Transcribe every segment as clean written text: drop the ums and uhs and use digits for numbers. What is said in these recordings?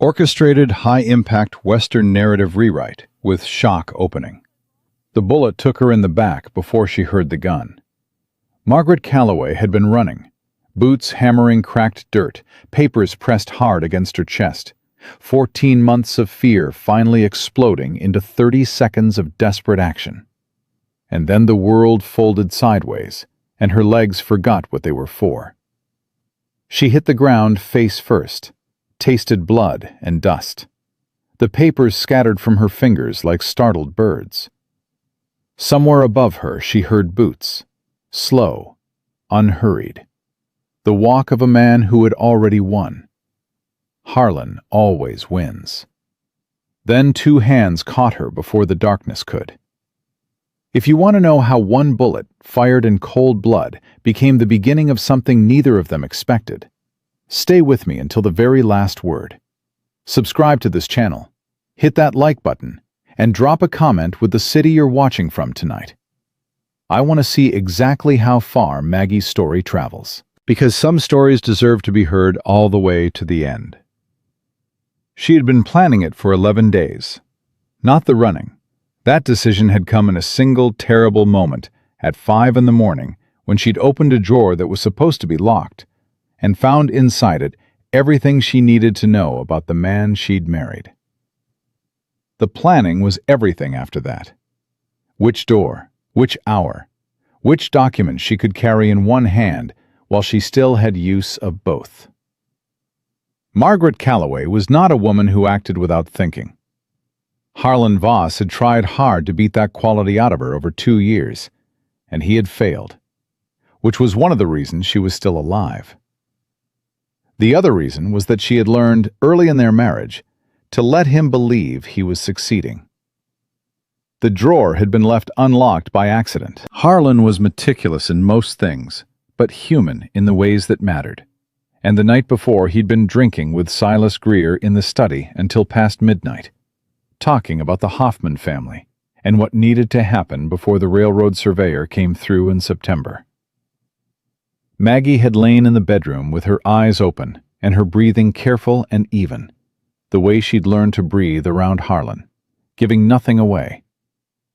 Orchestrated high-impact Western narrative rewrite with shock opening. The bullet took her in the back before she heard the gun. Margaret Calloway had been running, boots hammering cracked dirt, papers pressed hard against her chest. 14 months of fear finally exploding into 30 seconds of desperate action. And then the world folded sideways, and her legs forgot what they were for. She hit the ground face first, tasted blood and dust. The papers scattered from her fingers like startled birds. Somewhere above her she heard boots, slow, unhurried. The walk of a man who had already won. Harlan always wins. Then 2 hands caught her before the darkness could. If you want to know how one bullet, fired in cold blood, became the beginning of something neither of them expected, stay with me until the very last word. Subscribe to this channel, hit that like button, and drop a comment with the city you're watching from tonight. I want to see exactly how far Maggie's story travels, because some stories deserve to be heard all the way to the end. She had been planning it for 11 days. Not the running. That decision had come in a single terrible moment at 5 in the morning when she'd opened a drawer that was supposed to be locked and found inside it everything she needed to know about the man she'd married. The planning was everything after that. Which door, which hour, which document she could carry in one hand while she still had use of both. Margaret Calloway was not a woman who acted without thinking. Harlan Voss had tried hard to beat that quality out of her over 2 years, and he had failed, which was one of the reasons she was still alive. The other reason was that she had learned, early in their marriage, to let him believe he was succeeding. The drawer had been left unlocked by accident. Harlan was meticulous in most things, but human in the ways that mattered. And the night before he'd been drinking with Silas Greer in the study until past midnight, talking about the Hoffman family and what needed to happen before the railroad surveyor came through in September. Maggie had lain in the bedroom with her eyes open and her breathing careful and even, the way she'd learned to breathe around Harlan, giving nothing away,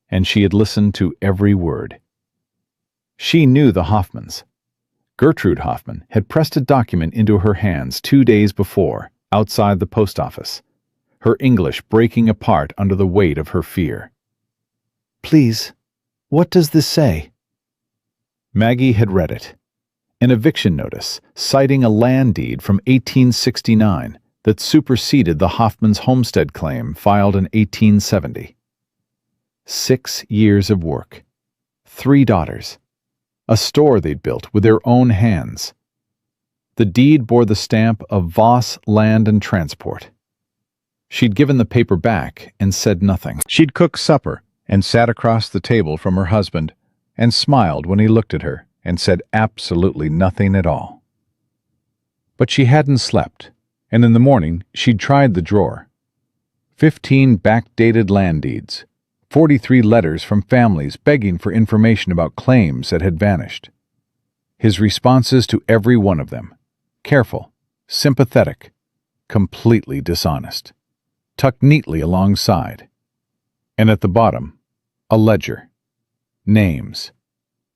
and she had listened to every word. She knew the Hoffmans. Gertrude Hoffman had pressed a document into her hands 2 days before, outside the post office, her English breaking apart under the weight of her fear. "Please, what does this say?" Maggie had read it. An eviction notice citing a land deed from 1869 that superseded the Hoffmans' homestead claim filed in 1870. 6 years of work, 3 daughters, a store they'd built with their own hands. The deed bore the stamp of Voss Land and Transport. She'd given the paper back and said nothing. She'd cooked supper and sat across the table from her husband and smiled when he looked at her and said absolutely nothing at all. But she hadn't slept, and in the morning she'd tried the drawer. 15 backdated land deeds, 43 letters from families begging for information about claims that had vanished. His responses to every one of them, careful, sympathetic, completely dishonest, tucked neatly alongside. And at the bottom, a ledger. Names,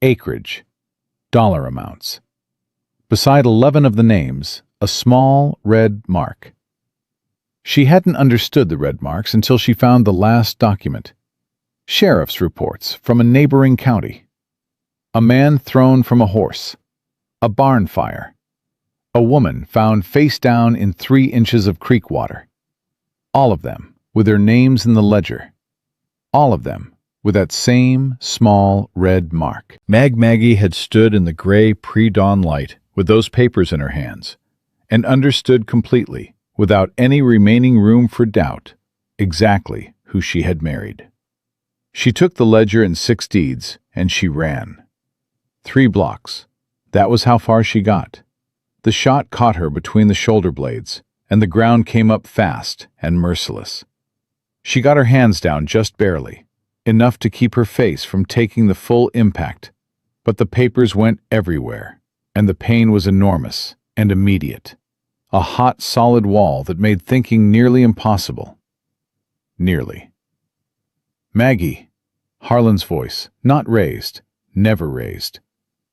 acreage, dollar amounts. Beside 11 of the names, a small red mark. She hadn't understood the red marks until she found the last document. Sheriff's reports from a neighboring county. A man thrown from a horse. A barn fire. A woman found face down in 3 inches of creek water. All of them with their names in the ledger. All of them with that same small red mark. Maggie had stood in the gray pre-dawn light with those papers in her hands and understood completely, without any remaining room for doubt, exactly who she had married. She took the ledger and 6 deeds, and she ran. 3 blocks. That was how far she got. The shot caught her between the shoulder blades, and the ground came up fast and merciless. She got her hands down just barely, enough to keep her face from taking the full impact, but the papers went everywhere, and the pain was enormous and immediate. A hot, solid wall that made thinking nearly impossible. Nearly. Maggie. Harlan's voice, not raised, never raised.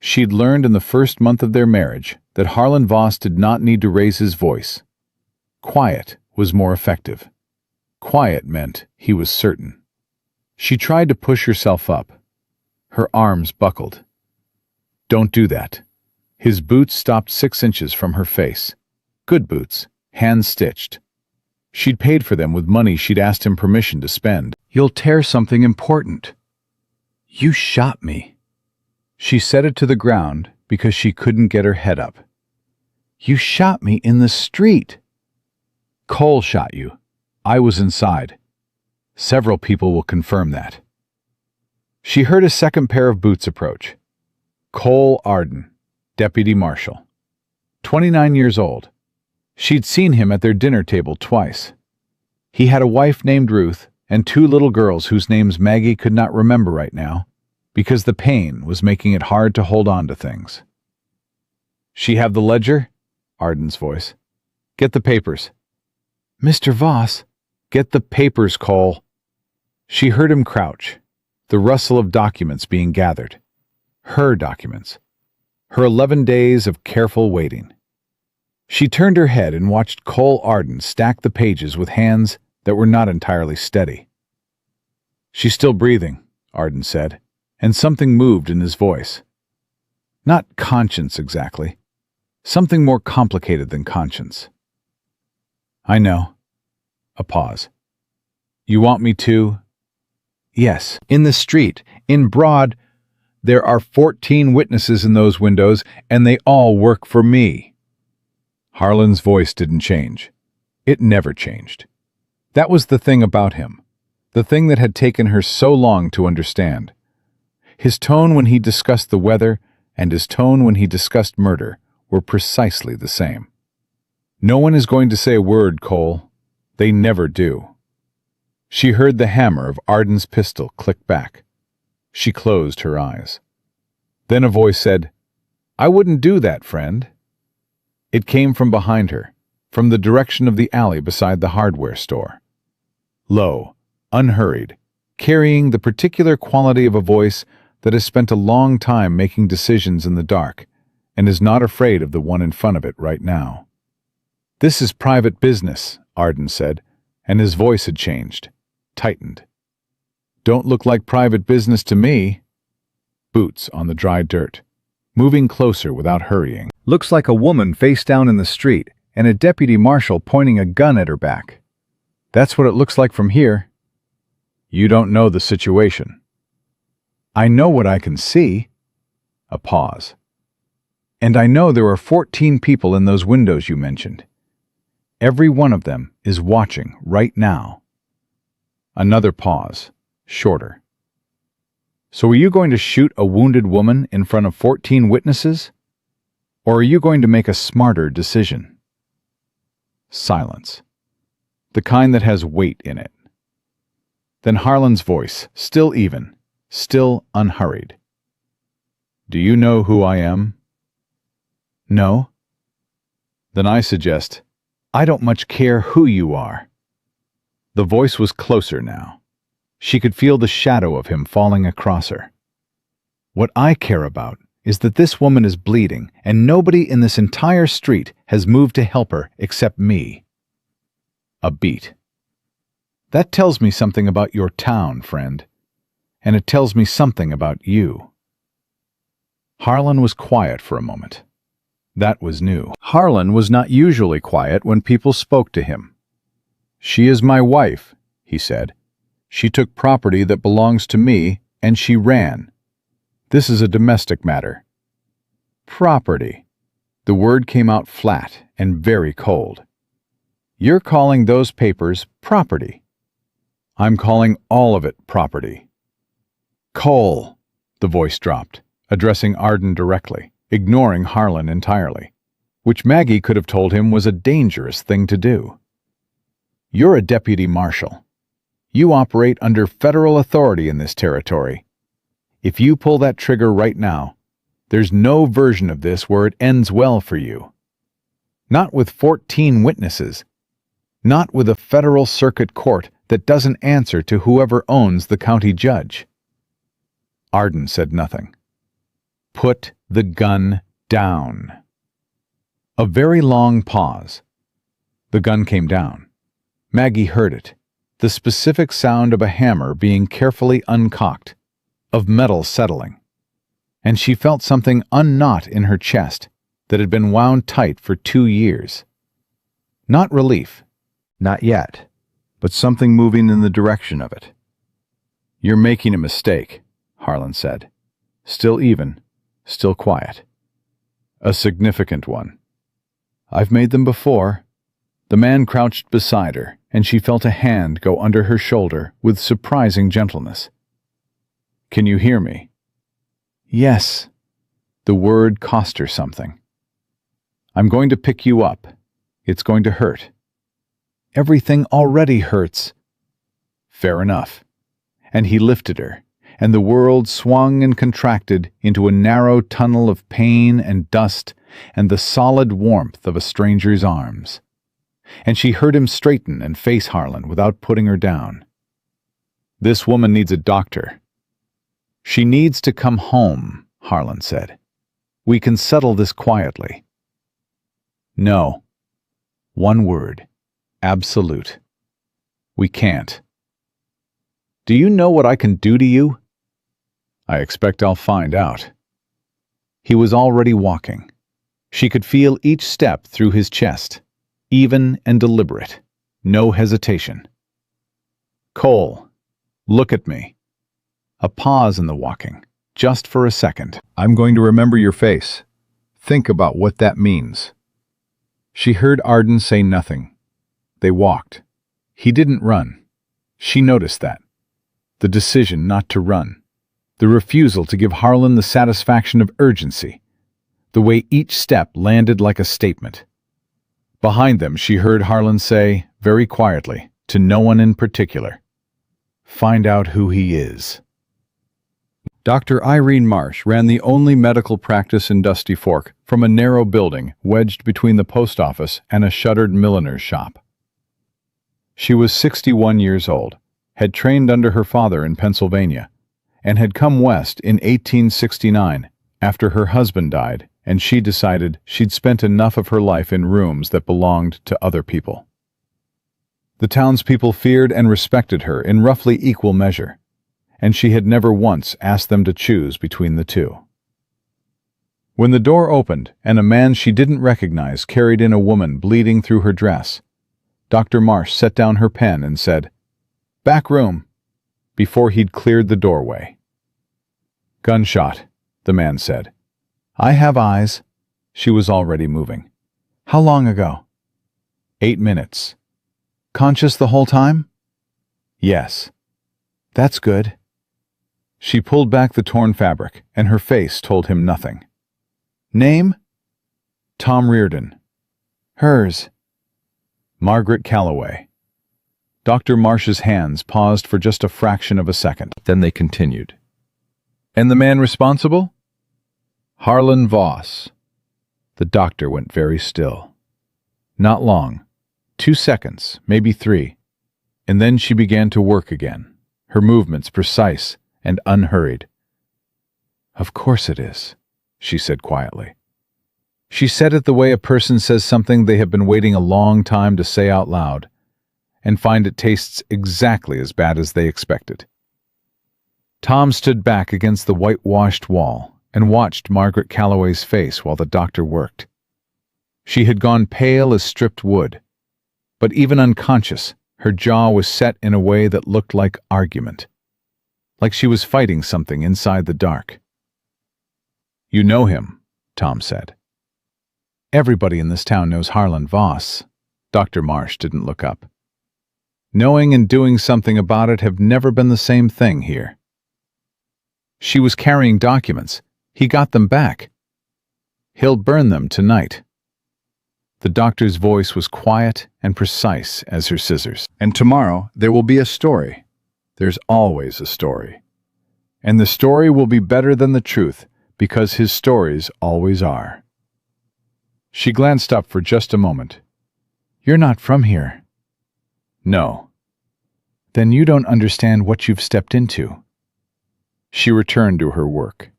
She'd learned in the first month of their marriage that Harlan Voss did not need to raise his voice. Quiet was more effective. Quiet meant he was certain. She tried to push herself up. Her arms buckled. Don't do that. His boots stopped 6 inches from her face. Good boots, hand-stitched. She'd paid for them with money she'd asked him permission to spend. You'll tear something important. You shot me. She set it to the ground because she couldn't get her head up. You shot me in the street. Cole shot you. I was inside. Several people will confirm that. She heard a second pair of boots approach. Cole Arden, deputy marshal. 29 years old. She'd seen him at their dinner table twice. He had a wife named Ruth and 2 little girls whose names Maggie could not remember right now because the pain was making it hard to hold on to things. She have the ledger? Arden's voice. Get the papers. Mr. Voss, get the papers, Cole. She heard him crouch, the rustle of documents being gathered. Her documents. Her 11 days of careful waiting. She turned her head and watched Cole Arden stack the pages with hands that were not entirely steady. She's still breathing, Arden said, and something moved in his voice. Not conscience exactly. Something more complicated than conscience. I know. A pause. You want me to? Yes. In the street, in broad, there are 14 witnesses in those windows, and they all work for me. Harlan's voice didn't change. It never changed. That was the thing about him, the thing that had taken her so long to understand. His tone when he discussed the weather and his tone when he discussed murder were precisely the same. No one is going to say a word, Cole. They never do. She heard the hammer of Arden's pistol click back. She closed her eyes. Then a voice said, I wouldn't do that, friend. It came from behind her, from the direction of the alley beside the hardware store. Low, unhurried, carrying the particular quality of a voice that has spent a long time making decisions in the dark and is not afraid of the one in front of it right now. This is private business, Arden said, and his voice had changed, tightened. Don't look like private business to me. Boots on the dry dirt, moving closer without hurrying. Looks like a woman face down in the street and a deputy marshal pointing a gun at her back. That's what it looks like from here. You don't know the situation. I know what I can see. A pause. And I know there are 14 people in those windows you mentioned. Every one of them is watching right now. Another pause, shorter. So are you going to shoot a wounded woman in front of 14 witnesses? Or are you going to make a smarter decision? Silence. The kind that has weight in it. Then Harlan's voice, still even, still unhurried. Do you know who I am? No. Then I suggest, I don't much care who you are. The voice was closer now. She could feel the shadow of him falling across her. What I care about is that this woman is bleeding, and nobody in this entire street has moved to help her except me. A beat. That tells me something about your town, friend, and it tells me something about you. Harlan was quiet for a moment. That was new. Harlan was not usually quiet when people spoke to him. She is my wife, he said. She took property that belongs to me, and she ran. This is a domestic matter. Property. The word came out flat and very cold. You're calling those papers property. I'm calling all of it property. Cole, the voice dropped, addressing Arden directly, ignoring Harlan entirely, which Maggie could have told him was a dangerous thing to do. You're a deputy marshal. You operate under federal authority in this territory. If you pull that trigger right now, there's no version of this where it ends well for you. Not with 14 witnesses. Not with a federal circuit court that doesn't answer to whoever owns the county judge. Arden said nothing. Put the gun down. A very long pause. The gun came down. Maggie heard it, the specific sound of a hammer being carefully uncocked, of metal settling. And she felt something unknot in her chest that had been wound tight for 2 years. Not relief, not yet, but something moving in the direction of it. "You're making a mistake," Harlan said. Still even, still quiet. "A significant one." "I've made them before." The man crouched beside her, and she felt a hand go under her shoulder with surprising gentleness. "Can you hear me?" "Yes." The word cost her something. "I'm going to pick you up. It's going to hurt." "Everything already hurts." "Fair enough." And he lifted her, and the world swung and contracted into a narrow tunnel of pain and dust and the solid warmth of a stranger's arms. And she heard him straighten and face Harlan without putting her down. "This woman needs a doctor." "She needs to come home," Harlan said. "We can settle this quietly." "No." One word. Absolute. "We can't." "Do you know what I can do to you?" "I expect I'll find out." He was already walking. She could feel each step through his chest, even and deliberate, no hesitation. "Cole, look at me." A pause in the walking, just for a second. "I'm going to remember your face. Think about what that means." She heard Arden say nothing. They walked. He didn't run. She noticed that. The decision not to run. The refusal to give Harlan the satisfaction of urgency. The way each step landed like a statement. Behind them, she heard Harlan say, very quietly, to no one in particular, "Find out who he is." Dr. Irene Marsh ran the only medical practice in Dusty Fork from a narrow building wedged between the post office and a shuttered milliner's shop. She was 61 years old, had trained under her father in Pennsylvania, and had come west in 1869 after her husband died and she decided she'd spent enough of her life in rooms that belonged to other people. The townspeople feared and respected her in roughly equal measure, and she had never once asked them to choose between the two. When the door opened and a man she didn't recognize carried in a woman bleeding through her dress, Dr. Marsh set down her pen and said, "Back room," before he'd cleared the doorway. "Gunshot," the man said. "I have eyes." She was already moving. "How long ago?" 8 minutes. "Conscious the whole time?" "Yes." "That's good." She pulled back the torn fabric, and her face told him nothing. "Name?" "Tom Reardon." "Hers?" "Margaret Calloway." Dr. Marsh's hands paused for just a fraction of a second. Then they continued. "And the man responsible?" "Harlan Voss." The doctor went very still. Not long. 2 seconds, maybe 3. And then she began to work again, her movements precise and unhurried. "Of course it is," she said quietly. She said it the way a person says something they have been waiting a long time to say out loud, and find it tastes exactly as bad as they expected. Tom stood back against the whitewashed wall and watched Margaret Calloway's face while the doctor worked. She had gone pale as stripped wood, but even unconscious, her jaw was set in a way that looked like argument, like she was fighting something inside the dark. "You know him," Tom said. "Everybody in this town knows Harlan Voss." Dr. Marsh didn't look up. "Knowing and doing something about it have never been the same thing here." "She was carrying documents. He got them back." "He'll burn them tonight." The doctor's voice was quiet and precise as her scissors. "And tomorrow there will be a story. There's always a story. And the story will be better than the truth, because his stories always are." She glanced up for just a moment. "You're not from here." "No." "Then you don't understand what you've stepped into." She returned to her work.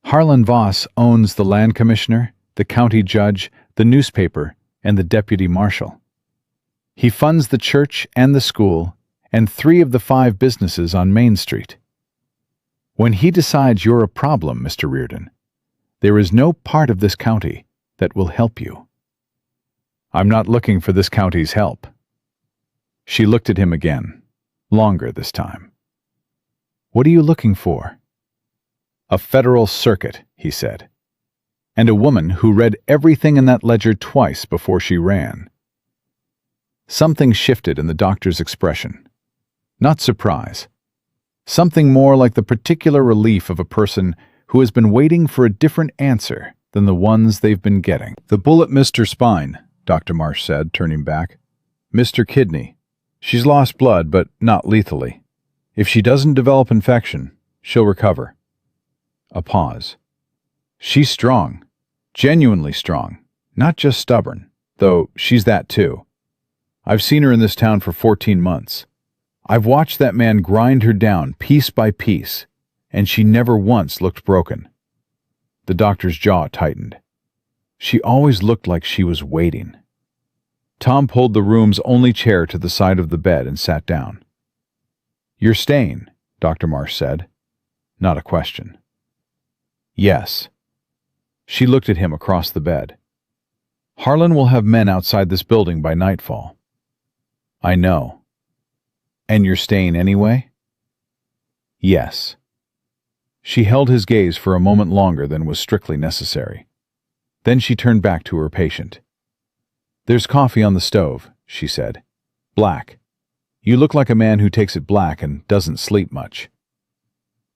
Harlan Voss owns the land commissioner, the county judge, the newspaper, and the deputy marshal. He funds the church and the school, and 3 of the 5 businesses on Main Street. When he decides you're a problem, Mr. Reardon, there is no part of this county that will help you. I'm not looking for this county's help. She looked at him again, longer this time. What are you looking for? A federal circuit, he said, and a woman who read everything in that ledger twice before she ran. Something shifted in the doctor's expression. Not surprise. Something more like the particular relief of a person who has been waiting for a different answer than the ones they've been getting. The bullet missed her spine, Dr. Marsh said, turning back. Missed her kidney. She's lost blood, but not lethally. If she doesn't develop infection, she'll recover. A pause. She's strong. Genuinely strong. Not just stubborn, though she's that too. I've seen her in this town for 14 months. I've watched that man grind her down piece by piece, and she never once looked broken. The doctor's jaw tightened. She always looked like she was waiting. Tom pulled the room's only chair to the side of the bed and sat down. You're staying, Dr. Marsh said. Not a question. Yes. She looked at him across the bed. Harlan will have men outside this building by nightfall. I know. And you're staying anyway? Yes. She held his gaze for a moment longer than was strictly necessary. Then she turned back to her patient. There's coffee on the stove, she said. Black. You look like a man who takes it black and doesn't sleep much.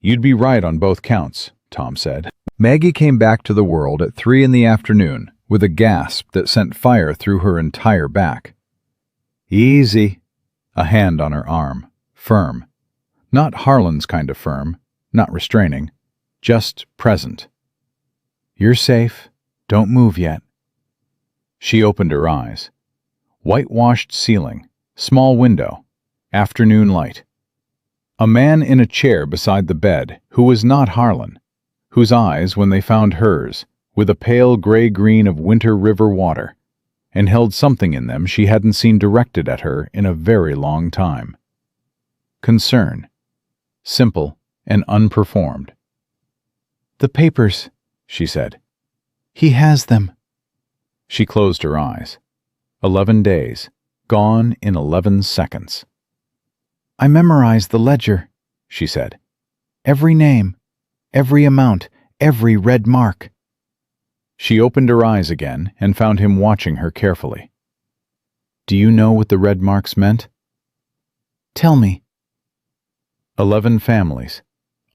You'd be right on both counts, Tom said. Maggie came back to the world at 3 p.m. with a gasp that sent fire through her entire back. Easy. A hand on her arm. Firm. Not Harlan's kind of firm. Not restraining. Just present. You're safe. Don't move yet. She opened her eyes. Whitewashed ceiling. Small window. Afternoon light. A man in a chair beside the bed who was not Harlan, whose eyes, when they found hers, with a pale gray-green of winter river water, and held something in them she hadn't seen directed at her in a very long time. Concern. Simple and unperformed. The papers, she said. He has them. She closed her eyes. 11 days. Gone in 11 seconds. I memorized the ledger, she said. Every name, every amount, every red mark. She opened her eyes again and found him watching her carefully. Do you know what the red marks meant? Tell me. 11 families.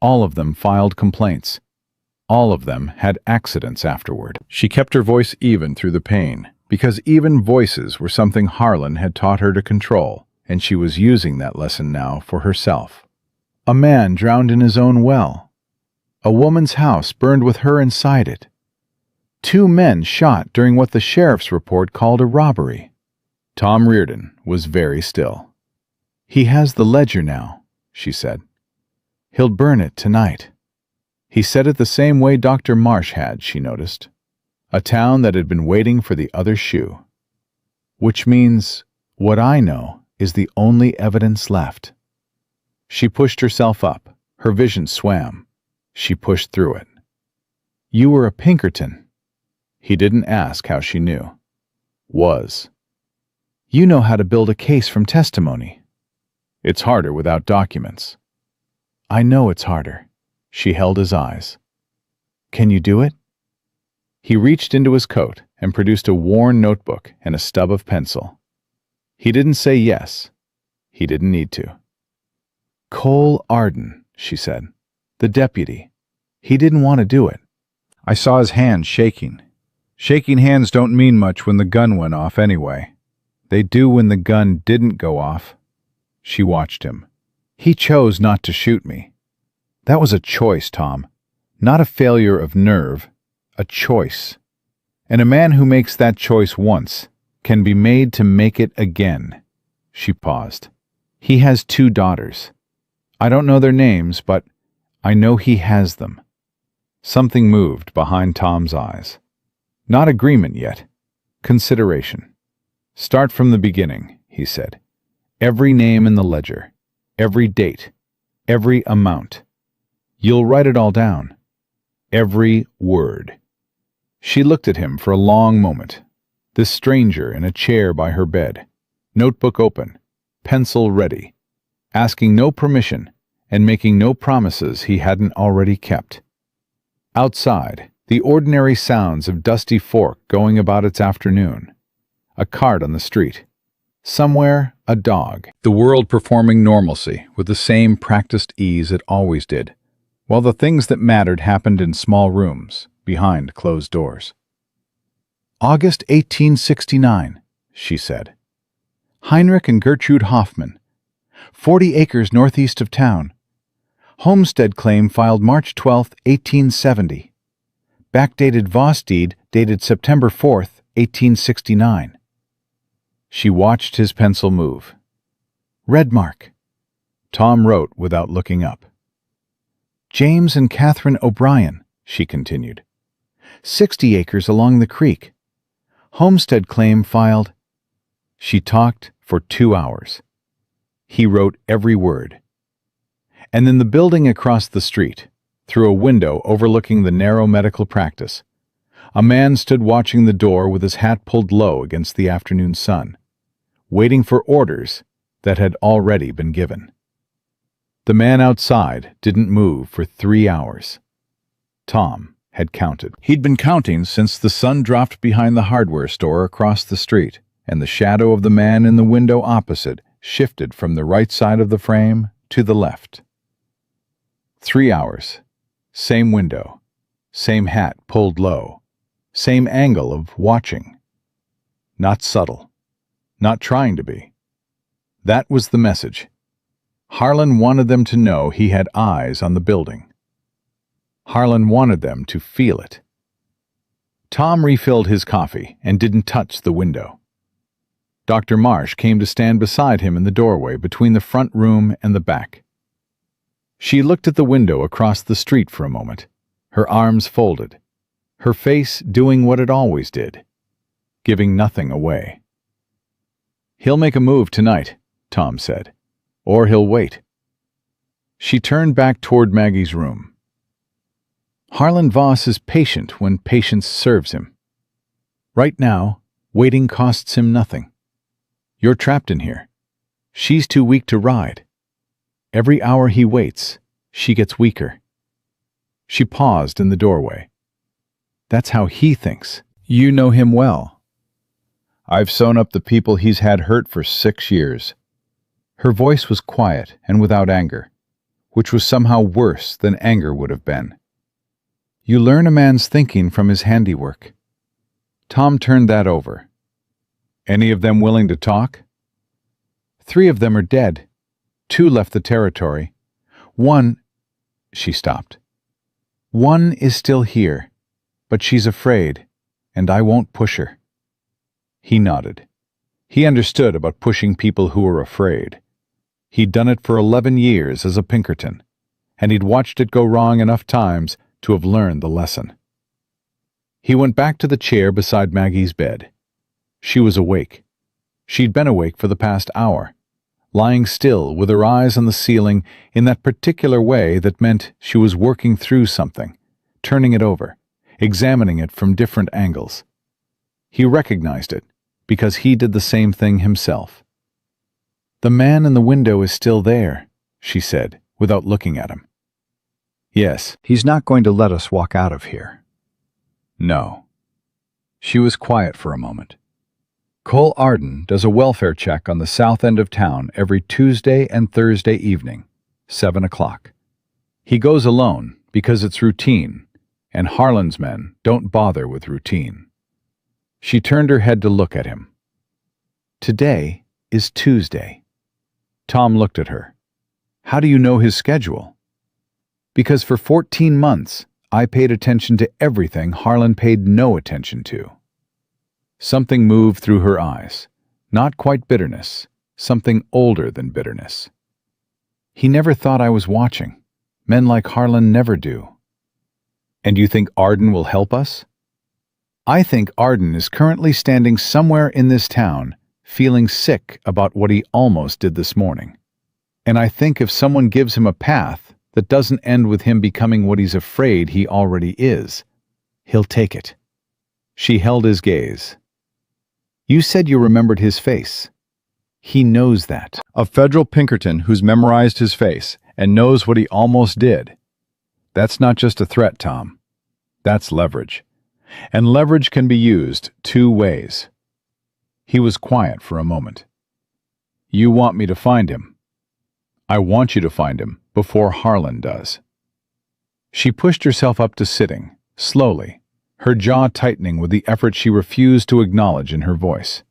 All of them filed complaints. All of them had accidents afterward. She kept her voice even through the pain, because even voices were something Harlan had taught her to control, and she was using that lesson now for herself. A man drowned in his own well. A woman's house burned with her inside it. 2 men shot during what the sheriff's report called a robbery. Tom Reardon was very still. He has the ledger now, she said. He'll burn it tonight. He said it the same way Dr. Marsh had, she noticed. A town that had been waiting for the other shoe. Which means what I know is the only evidence left. She pushed herself up. Her vision swam. She pushed through it. You were a Pinkerton. He didn't ask how she knew. Was. You know how to build a case from testimony. It's harder without documents. I know it's harder. She held his eyes. Can you do it? He reached into his coat and produced a worn notebook and a stub of pencil. He didn't say yes. He didn't need to. Cole Arden, she said. The deputy. He didn't want to do it. I saw his hand shaking. Shaking hands don't mean much when the gun went off anyway. They do when the gun didn't go off. She watched him. He chose not to shoot me. That was a choice, Tom. Not a failure of nerve. A choice. And a man who makes that choice once can be made to make it again. She paused. He has 2 daughters. I don't know their names, but I know he has them. Something moved behind Tom's eyes. Not agreement yet. Consideration. Start from the beginning, he said. Every name in the ledger. Every date. Every amount. You'll write it all down. Every word. She looked at him for a long moment. This stranger in a chair by her bed, notebook open, pencil ready, asking no permission and making no promises he hadn't already kept. Outside, the ordinary sounds of Dusty Fork going about its afternoon. A cart on the street. Somewhere, a dog. The world performing normalcy with the same practiced ease it always did, while the things that mattered happened in small rooms, behind closed doors. August 1869, she said. Heinrich and Gertrude Hoffman, 40 acres northeast of town. Homestead claim filed March 12, 1870. Backdated Voss deed dated September 4, 1869. She watched his pencil move. Red mark. Tom wrote without looking up. James and Catherine O'Brien, she continued. 60 acres along the creek. Homestead claim filed. She talked for 2 hours. He wrote every word. And in the building across the street, through a window overlooking the narrow medical practice, a man stood watching the door with his hat pulled low against the afternoon sun, waiting for orders that had already been given. The man outside didn't move for 3 hours. Tom had counted. He'd been counting since the sun dropped behind the hardware store across the street, and the shadow of the man in the window opposite shifted from the right side of the frame to the left. 3 hours. Same window. Same hat pulled low. Same angle of watching. Not subtle. Not trying to be. That was the message. Harlan wanted them to know he had eyes on the building. Harlan wanted them to feel it. Tom refilled his coffee and didn't touch the window. Dr. Marsh came to stand beside him in the doorway between the front room and the back. She looked at the window across the street for a moment, her arms folded, her face doing what it always did, giving nothing away. He'll make a move tonight, Tom said, or he'll wait. She turned back toward Maggie's room. Harlan Voss is patient when patience serves him. Right now, waiting costs him nothing. You're trapped in here. She's too weak to ride. Every hour he waits, she gets weaker. She paused in the doorway. That's how he thinks. You know him well. I've sewn up the people he's had hurt for 6 years. Her voice was quiet and without anger, which was somehow worse than anger would have been. You learn a man's thinking from his handiwork. Tom turned that over. Any of them willing to talk? 3 of them are dead. 2 left the territory. 1... She stopped. 1 is still here, but she's afraid, and I won't push her. He nodded. He understood about pushing people who were afraid. He'd done it for 11 years as a Pinkerton, and he'd watched it go wrong enough times to have learned the lesson. He went back to the chair beside Maggie's bed. She was awake. She'd been awake for the past hour, lying still with her eyes on the ceiling in that particular way that meant she was working through something, turning it over, examining it from different angles. He recognized it, because he did the same thing himself. The man in the window is still there, she said, without looking at him. Yes, he's not going to let us walk out of here. No. She was quiet for a moment. Cole Arden does a welfare check on the south end of town every Tuesday and Thursday evening, 7 o'clock. He goes alone because it's routine, and Harlan's men don't bother with routine. She turned her head to look at him. Today is Tuesday. Tom looked at her. How do you know his schedule? Because for 14 months, I paid attention to everything Harlan paid no attention to. Something moved through her eyes. Not quite bitterness, something older than bitterness. He never thought I was watching. Men like Harlan never do. And you think Arden will help us? I think Arden is currently standing somewhere in this town, feeling sick about what he almost did this morning. And I think if someone gives him a path that doesn't end with him becoming what he's afraid he already is, he'll take it. She held his gaze. You said you remembered his face. He knows that. A federal Pinkerton who's memorized his face and knows what he almost did. That's not just a threat, Tom. That's leverage. And leverage can be used two ways. He was quiet for a moment. You want me to find him? I want you to find him before Harlan does. She pushed herself up to sitting, slowly, her jaw tightening with the effort she refused to acknowledge in her voice.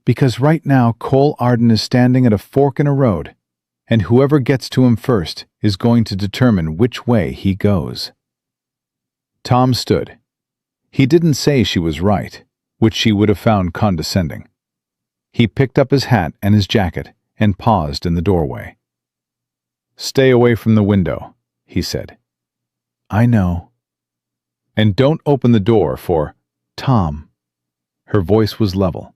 Because right now Cole Arden is standing at a fork in a road, and whoever gets to him first is going to determine which way he goes. Tom stood. He didn't say she was right, which she would have found condescending. He picked up his hat and his jacket and paused in the doorway. Stay away from the window, he said. I know. And don't open the door for Tom. Her voice was level.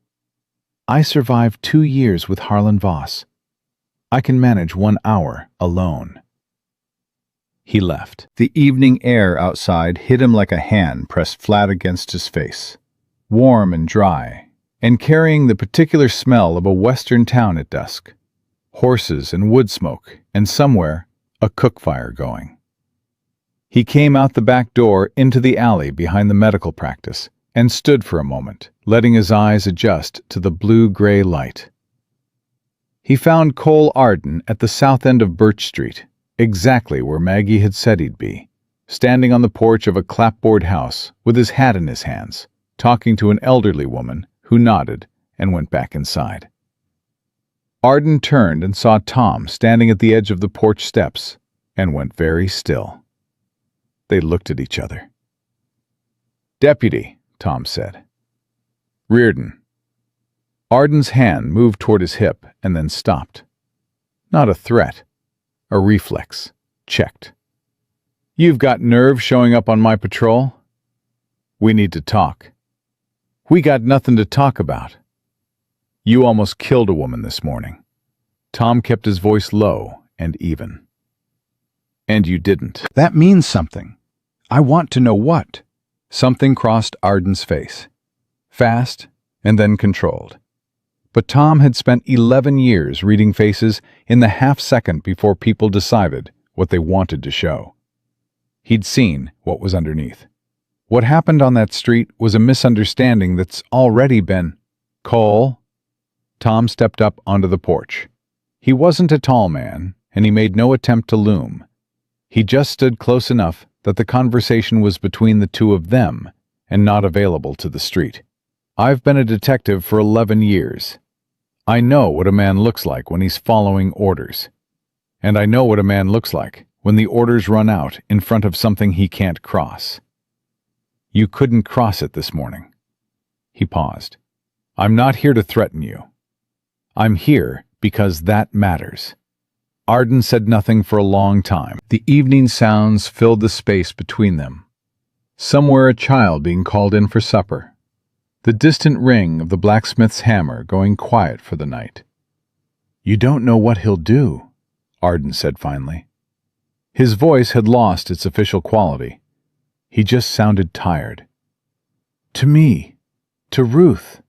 I survived 2 years with Harlan Voss. I can manage 1 hour alone. He left. The evening air outside hit him like a hand pressed flat against his face, warm and dry, and carrying the particular smell of a western town at dusk. Horses and wood smoke, and somewhere, a cook fire going. He came out the back door into the alley behind the medical practice and stood for a moment, letting his eyes adjust to the blue-gray light. He found Cole Arden at the south end of Birch Street, exactly where Maggie had said he'd be, standing on the porch of a clapboard house with his hat in his hands, talking to an elderly woman who nodded and went back inside. Arden turned and saw Tom standing at the edge of the porch steps and went very still. They looked at each other. Deputy, Tom said. Reardon. Arden's hand moved toward his hip and then stopped. Not a threat. A reflex. Checked. You've got nerve showing up on my patrol? We need to talk. We got nothing to talk about. You almost killed a woman this morning. Tom kept his voice low and even. And you didn't. That means something. I want to know what. Something crossed Arden's face. Fast and then controlled. But Tom had spent 11 years reading faces in the half-second before people decided what they wanted to show. He'd seen what was underneath. What happened on that street was a misunderstanding that's already been... Cole? Tom stepped up onto the porch. He wasn't a tall man, and he made no attempt to loom. He just stood close enough that the conversation was between the two of them and not available to the street. I've been a detective for 11 years. I know what a man looks like when he's following orders. And I know what a man looks like when the orders run out in front of something he can't cross. You couldn't cross it this morning. He paused. I'm not here to threaten you. I'm here because that matters. Arden said nothing for a long time. The evening sounds filled the space between them. Somewhere a child being called in for supper. The distant ring of the blacksmith's hammer going quiet for the night. You don't know what he'll do, Arden said finally. His voice had lost its official quality. He just sounded tired. To me, to Ruth,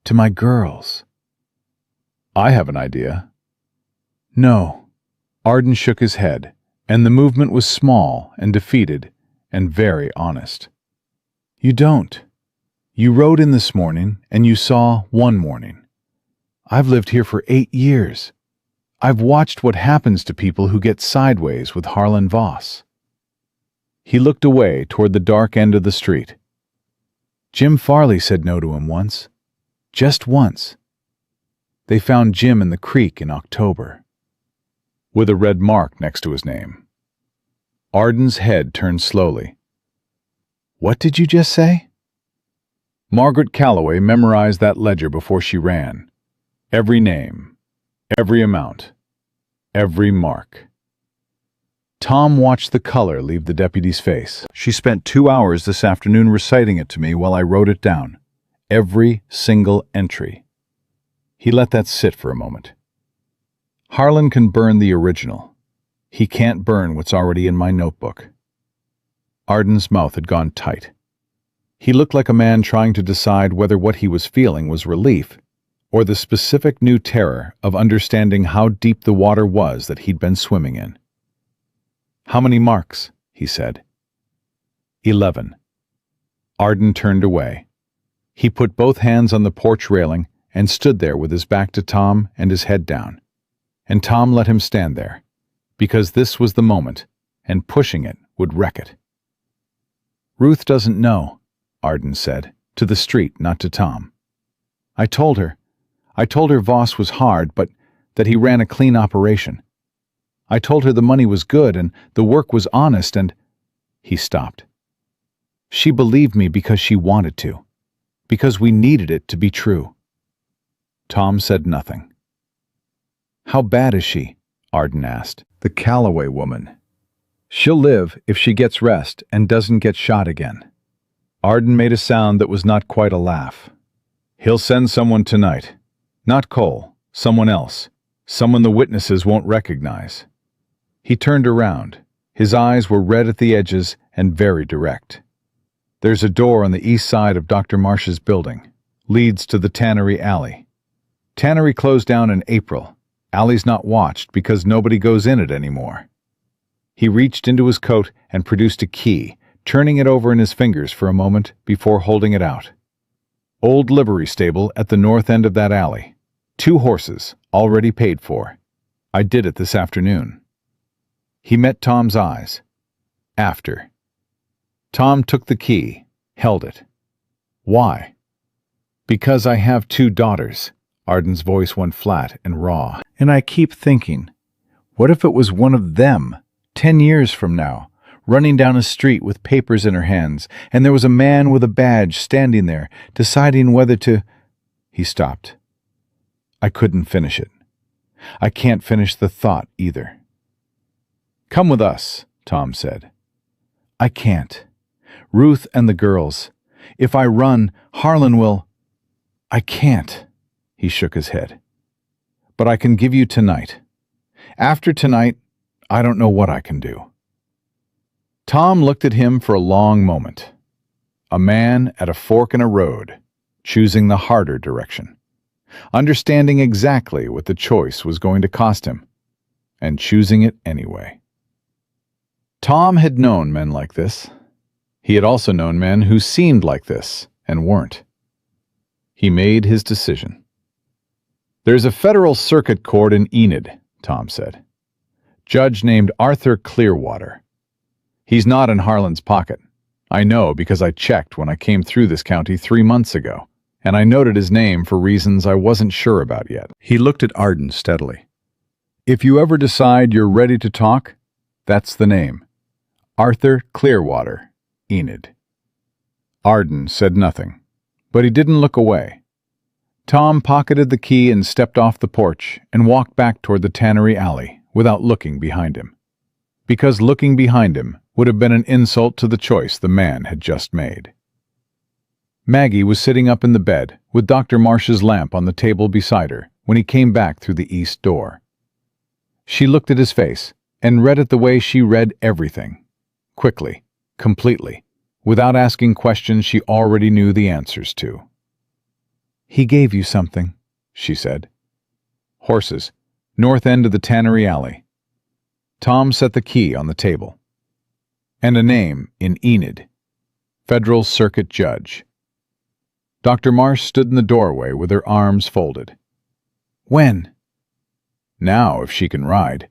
to my girls. I have an idea. No. Arden shook his head, and the movement was small and defeated and very honest. You don't. You rode in this morning, and you saw one morning. I've lived here for 8 years. I've watched what happens to people who get sideways with Harlan Voss. He looked away toward the dark end of the street. Jim Farley said no to him once. Just once. They found Jim in the creek in October, with a red mark next to his name. Arden's head turned slowly. What did you just say? Margaret Calloway memorized that ledger before she ran. Every name, every amount, every mark. Tom watched the color leave the deputy's face. She spent 2 hours this afternoon reciting it to me while I wrote it down. Every single entry. He let that sit for a moment. Harlan can burn the original. He can't burn what's already in my notebook. Arden's mouth had gone tight. He looked like a man trying to decide whether what he was feeling was relief or the specific new terror of understanding how deep the water was that he'd been swimming in. "How many marks?" he said. 11. Arden turned away. He put both hands on the porch railing and stood there with his back to Tom and his head down. And Tom let him stand there, because this was the moment, and pushing it would wreck it. "Ruth doesn't know," Arden said, to the street, not to Tom. I told her Voss was hard, but that he ran a clean operation. I told her the money was good and the work was honest and—" He stopped. "She believed me because she wanted to, because we needed it to be true." Tom said nothing. "How bad is she?" Arden asked. "The Calloway woman. She'll live if she gets rest and doesn't get shot again." Arden made a sound that was not quite a laugh. "He'll send someone tonight. Not Cole, someone else. Someone the witnesses won't recognize." He turned around. His eyes were red at the edges and very direct. "There's a door on the east side of Dr. Marsh's building. Leads to the Tannery Alley. Tannery closed down in April. Alley's not watched because nobody goes in it anymore." He reached into his coat and produced a key, turning it over in his fingers for a moment before holding it out. "Old livery stable at the north end of that alley. 2 horses, already paid for. I did it this afternoon." He met Tom's eyes. "After." Tom took the key, held it. "Why?" "Because I have 2 daughters." Arden's voice went flat and raw. "And I keep thinking, what if it was one of them, 10 years from now, running down a street with papers in her hands, and there was a man with a badge standing there, deciding whether to—" He stopped. I couldn't finish it. I can't finish the thought either. "Come with us," Tom said. "I can't. Ruth and the girls. If I run, Harlan will—" "I can't." He shook his head. "But I can give you tonight. After tonight, I don't know what I can do." Tom looked at him for a long moment. A man at a fork in a road, choosing the harder direction, understanding exactly what the choice was going to cost him, and choosing it anyway. Tom had known men like this. He had also known men who seemed like this and weren't. He made his decision. "There's a federal circuit court in Enid," Tom said. "Judge named Arthur Clearwater. He's not in Harlan's pocket. I know because I checked when I came through this county 3 months ago, and I noted his name for reasons I wasn't sure about yet." He looked at Arden steadily. "If you ever decide you're ready to talk, that's the name. Arthur Clearwater, Enid." Arden said nothing, but he didn't look away. Tom pocketed the key and stepped off the porch and walked back toward the Tannery Alley without looking behind him, because looking behind him would have been an insult to the choice the man had just made. Maggie was sitting up in the bed with Dr. Marsh's lamp on the table beside her when he came back through the east door. She looked at his face and read it the way she read everything, quickly, completely, without asking questions she already knew the answers to. "He gave you something," she said. "Horses, north end of the Tannery Alley." Tom set the key on the table. "And a name in Enid. Federal Circuit Judge." Dr. Marsh stood in the doorway with her arms folded. "When?" "Now, if she can ride."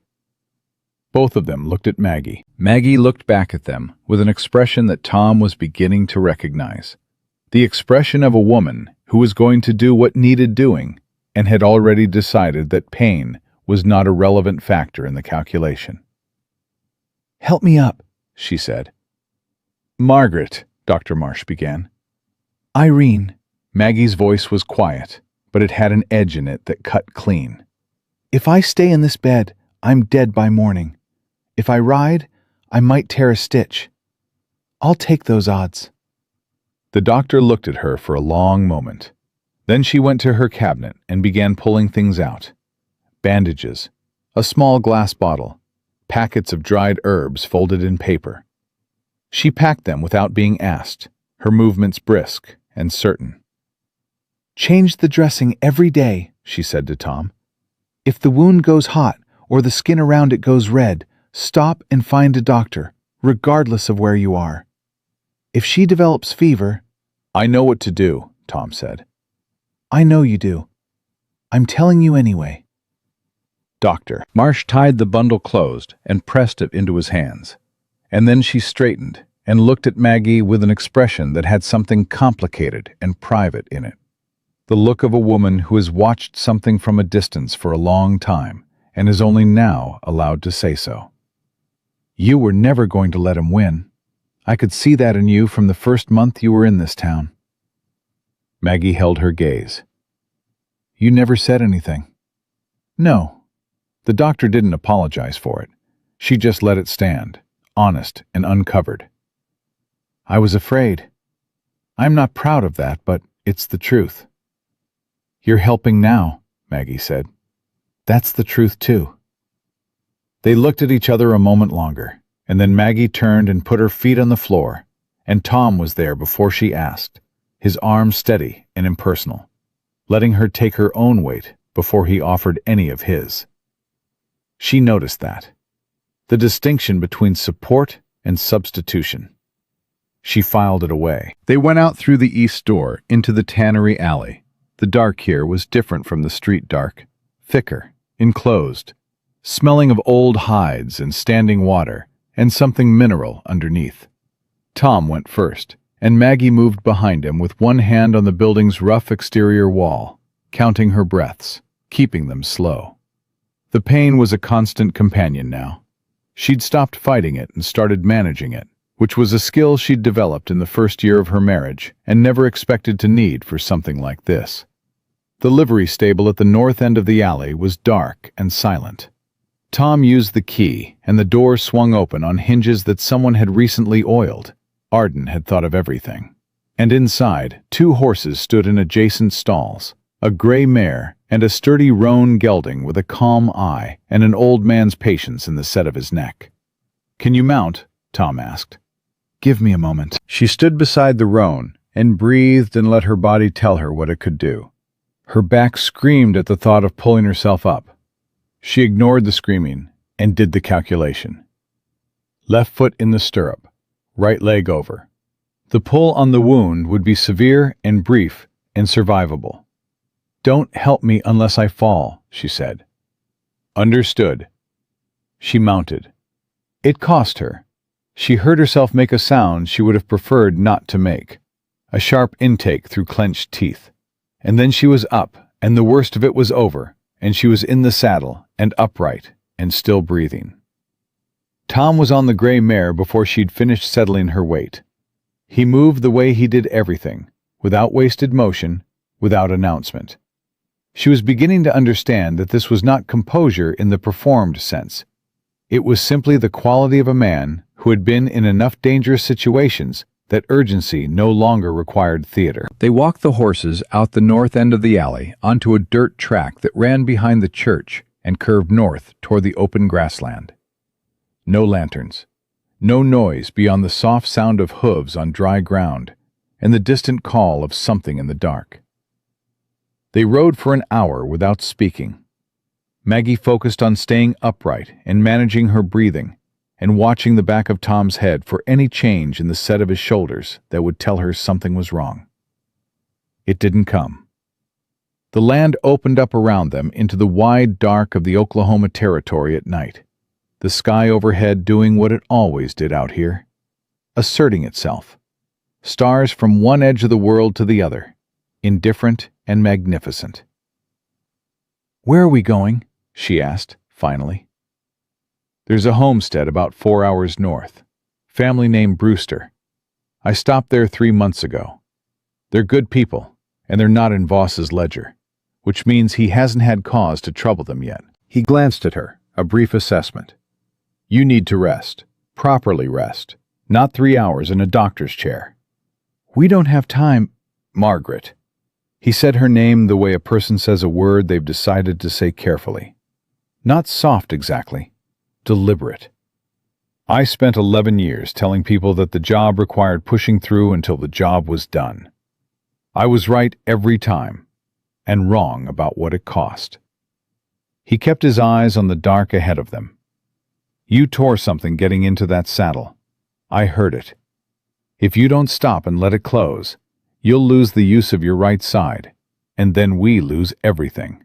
Both of them looked at Maggie. Maggie looked back at them with an expression that Tom was beginning to recognize. The expression of a woman who was going to do what needed doing and had already decided that pain was not a relevant factor in the calculation. "Help me up," she said. "Margaret," Dr. Marsh began. Irene. Maggie's voice was quiet, but it had an edge in it that cut clean. If I stay in this bed, I'm dead by morning. If I ride, I might tear a stitch. I'll take those odds. The doctor looked at her for a long moment. Then she went to her cabinet and began pulling things out. Bandages, a small glass bottle, packets of dried herbs folded in paper. She packed them without being asked, her movements brisk and certain. Change the dressing every day, she said to Tom. If the wound goes hot or the skin around it goes red, stop and find a doctor, regardless of where you are. If she develops fever— I know what to do, Tom said. I know you do. I'm telling you anyway. Doctor. Marsh tied the bundle closed and pressed it into his hands. And then she straightened and looked at Maggie with an expression that had something complicated and private in it. The look of a woman who has watched something from a distance for a long time and is only now allowed to say so. You were never going to let him win. I could see that in you from the first month you were in this town. Maggie held her gaze. You never said anything. No. The doctor didn't apologize for it. She just let it stand, honest and uncovered. I was afraid. I'm not proud of that, but it's the truth. You're helping now, Maggie said. That's the truth, too. They looked at each other a moment longer, and then Maggie turned and put her feet on the floor, and Tom was there before she asked, his arm steady and impersonal, letting her take her own weight before he offered any of his. She noticed that. The distinction between support and substitution. She filed it away. They went out through the east door into the tannery alley. The dark here was different from the street dark, thicker, enclosed, smelling of old hides and standing water, and something mineral underneath. Tom went first, and Maggie moved behind him with one hand on the building's rough exterior wall, counting her breaths, keeping them slow. The pain was a constant companion now. She'd stopped fighting it and started managing it, which was a skill she'd developed in the first year of her marriage and never expected to need for something like this. The livery stable at the north end of the alley was dark and silent. Tom used the key, and the door swung open on hinges that someone had recently oiled. Arden had thought of everything. And inside, 2 horses stood in adjacent stalls, a gray mare and a sturdy roan gelding with a calm eye and an old man's patience in the set of his neck. Can you mount? Tom asked. Give me a moment. She stood beside the roan and breathed and let her body tell her what it could do. Her back screamed at the thought of pulling herself up. She ignored the screaming and did the calculation. Left foot in the stirrup, right leg over. The pull on the wound would be severe and brief and survivable. Don't help me unless I fall, she said. Understood. She mounted. It cost her. She heard herself make a sound she would have preferred not to make, a sharp intake through clenched teeth. And then she was up, and the worst of it was over, and she was in the saddle, and upright, and still breathing. Tom was on the gray mare before she'd finished settling her weight. He moved the way he did everything, without wasted motion, without announcement. She was beginning to understand that this was not composure in the performed sense. It was simply the quality of a man who had been in enough dangerous situations that urgency no longer required theater. They walked the horses out the north end of the alley onto a dirt track that ran behind the church and curved north toward the open grassland. No lanterns, no noise beyond the soft sound of hooves on dry ground and the distant call of something in the dark. They rode for an hour without speaking. Maggie focused on staying upright and managing her breathing, and watching the back of Tom's head for any change in the set of his shoulders that would tell her something was wrong. It didn't come. The land opened up around them into the wide dark of the Oklahoma Territory at night, the sky overhead doing what it always did out here, asserting itself. Stars from one edge of the world to the other, indifferent and magnificent. "Where are we going?" she asked, finally. "There's a homestead about 4 hours north. Family named Brewster. I stopped there 3 months ago. They're good people, and they're not in Voss's ledger, which means he hasn't had cause to trouble them yet. He glanced at her, a brief assessment. You need to rest, properly rest, not 3 hours in a doctor's chair. We don't have time, Margaret. He said her name the way a person says a word they've decided to say carefully. Not soft exactly, deliberate. I spent 11 years telling people that the job required pushing through until the job was done. I was right every time, and wrong about what it cost. He kept his eyes on the dark ahead of them. You tore something getting into that saddle. I heard it. If you don't stop and let it close, you'll lose the use of your right side, and then we lose everything.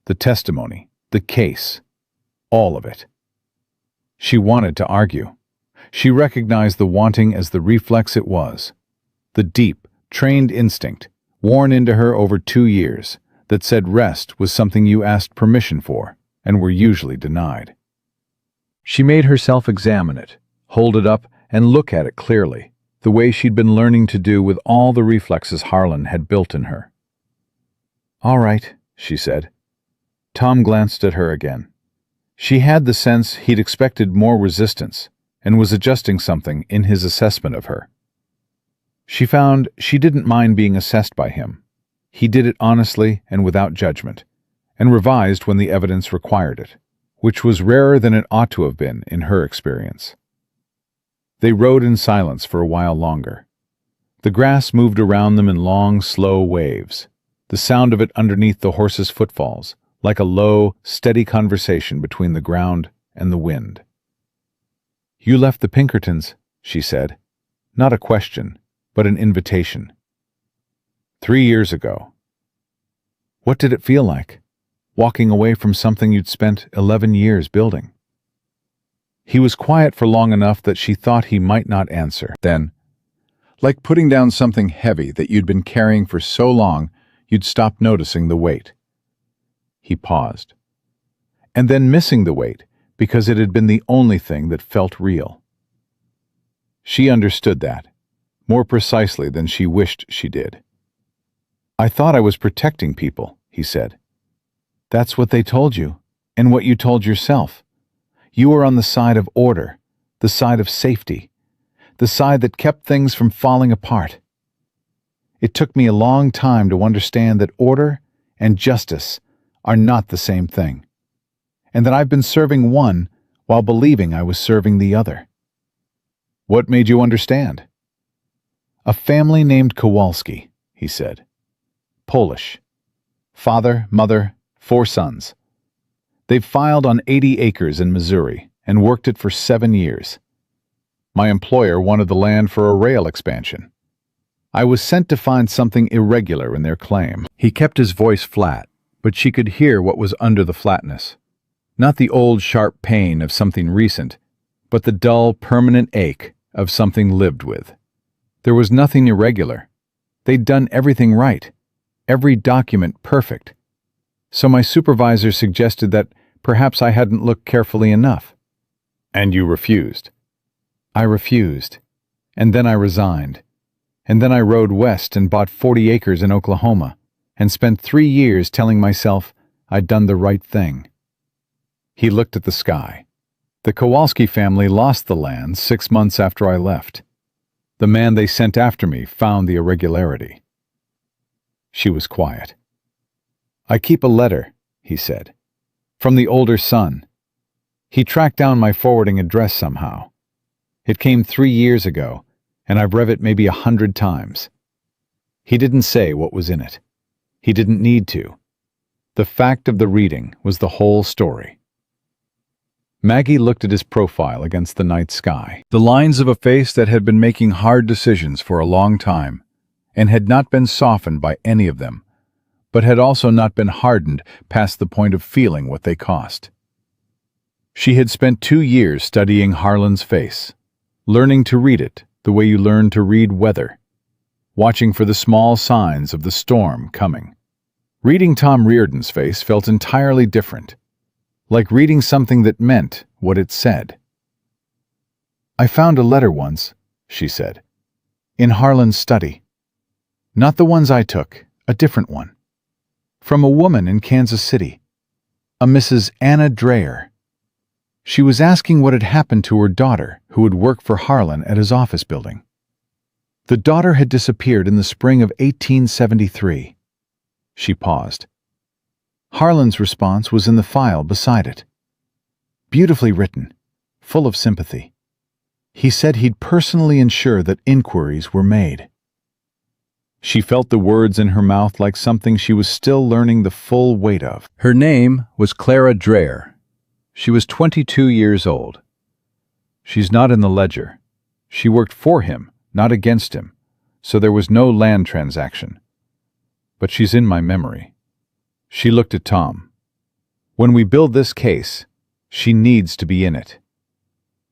The testimony, the case, all of it. She wanted to argue. She recognized the wanting as the reflex it was, the deep, trained instinct, worn into her over 2 years, that said rest was something you asked permission for and were usually denied. She made herself examine it, hold it up, and look at it clearly, the way she'd been learning to do with all the reflexes Harlan had built in her. All right, she said. Tom glanced at her again. She had the sense he'd expected more resistance and was adjusting something in his assessment of her. She found she didn't mind being assessed by him. He did it honestly and without judgment, and revised when the evidence required it, which was rarer than it ought to have been in her experience. They rode in silence for a while longer. The grass moved around them in long, slow waves, the sound of it underneath the horses' footfalls, like a low, steady conversation between the ground and the wind. You left the Pinkertons, she said. Not a question, but an invitation. 3 years ago. What did it feel like, walking away from something you'd spent 11 years building? He was quiet for long enough that she thought he might not answer. Then, like putting down something heavy that you'd been carrying for so long you'd stopped noticing the weight. He paused. And then missing the weight because it had been the only thing that felt real. She understood that, more precisely than she wished she did. I thought I was protecting people, he said. That's what they told you, and what you told yourself. You were on the side of order, the side of safety, the side that kept things from falling apart. It took me a long time to understand that order and justice are not the same thing, and that I've been serving one while believing I was serving the other. What made you understand? A family named Kowalski, he said. Polish. Father, mother, 4 sons. They've filed on 80 acres in Missouri and worked it for 7 years. My employer wanted the land for a rail expansion. I was sent to find something irregular in their claim. He kept his voice flat, but she could hear what was under the flatness. Not the old sharp pain of something recent, but the dull, permanent ache of something lived with. There was nothing irregular. They'd done everything right, every document perfect. So my supervisor suggested that perhaps I hadn't looked carefully enough. And you refused. I refused. And then I resigned. And then I rode west and bought 40 acres in Oklahoma, and spent 3 years telling myself I'd done the right thing. He looked at the sky. The Kowalski family lost the land 6 months after I left. The man they sent after me found the irregularity. She was quiet. I keep a letter, he said, from the older son. He tracked down my forwarding address somehow. It came 3 years ago, and I've read it maybe 100 times. He didn't say what was in it. He didn't need to. The fact of the reading was the whole story. Maggie looked at his profile against the night sky, the lines of a face that had been making hard decisions for a long time, and had not been softened by any of them, but had also not been hardened past the point of feeling what they cost. She had spent 2 years studying Harlan's face, learning to read it the way you learn to read weather, watching for the small signs of the storm coming. Reading Tom Reardon's face felt entirely different, like reading something that meant what it said. I found a letter once, she said, in Harlan's study. Not the ones I took, a different one. From a woman in Kansas City, a Mrs. Anna Dreyer. She was asking what had happened to her daughter, who had worked for Harlan at his office building. The daughter had disappeared in the spring of 1873. She paused. Harlan's response was in the file beside it. Beautifully written, full of sympathy. He said he'd personally ensure that inquiries were made. She felt the words in her mouth like something she was still learning the full weight of. Her name was Clara Dreyer. She was 22 years old. She's not in the ledger. She worked for him, not against him, so there was no land transaction. But she's in my memory. She looked at Tom. When we build this case, she needs to be in it.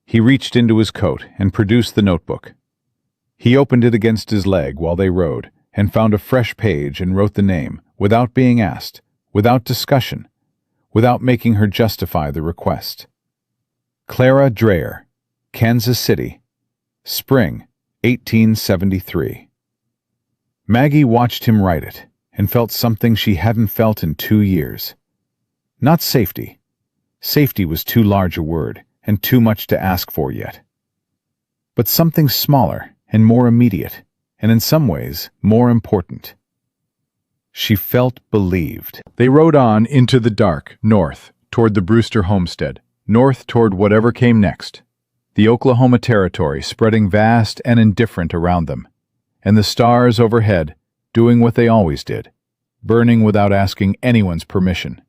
He reached into his coat and produced the notebook. He opened it against his leg while they rode and found a fresh page and wrote the name, without being asked, without discussion, without making her justify the request. Clara Dreyer, Kansas City, Spring, 1873. Maggie watched him write it and felt something she hadn't felt in 2 years. Not safety. Safety was too large a word and too much to ask for yet. But something smaller and more immediate, and in some ways more important. She felt believed. They rode on into the dark, north, toward the Brewster homestead, north toward whatever came next. The Oklahoma Territory spreading vast and indifferent around them, and the stars overhead doing what they always did, burning without asking anyone's permission,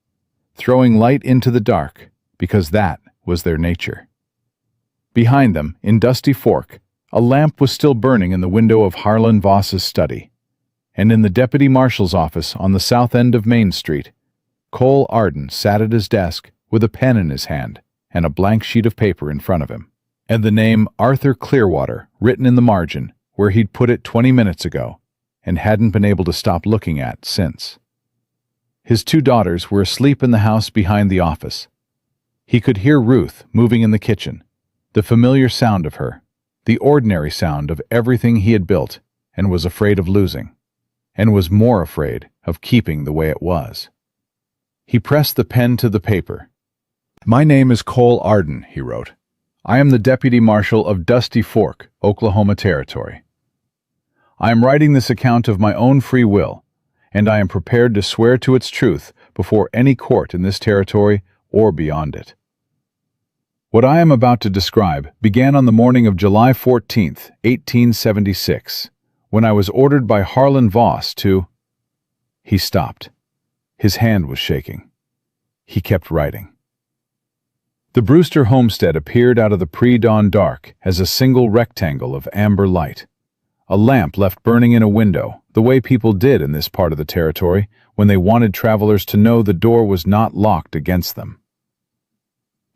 throwing light into the dark because that was their nature. Behind them, in Dusty Fork, a lamp was still burning in the window of Harlan Voss's study, and in the deputy marshal's office on the south end of Main Street, Cole Arden sat at his desk with a pen in his hand and a blank sheet of paper in front of him, and the name Arthur Clearwater written in the margin where he'd put it 20 minutes ago and hadn't been able to stop looking at since. His 2 daughters were asleep in the house behind the office. He could hear Ruth moving in the kitchen, the familiar sound of her, the ordinary sound of everything he had built and was afraid of losing, and was more afraid of keeping the way it was. He pressed the pen to the paper. "My name is Cole Arden," he wrote. "I am the Deputy Marshal of Dusty Fork, Oklahoma Territory. I am writing this account of my own free will, and I am prepared to swear to its truth before any court in this territory or beyond it. What I am about to describe began on the morning of July 14th, 1876, when I was ordered by Harlan Voss to—" He stopped. His hand was shaking. He kept writing. The Brewster homestead appeared out of the pre-dawn dark as a single rectangle of amber light. A lamp left burning in a window, the way people did in this part of the territory when they wanted travelers to know the door was not locked against them.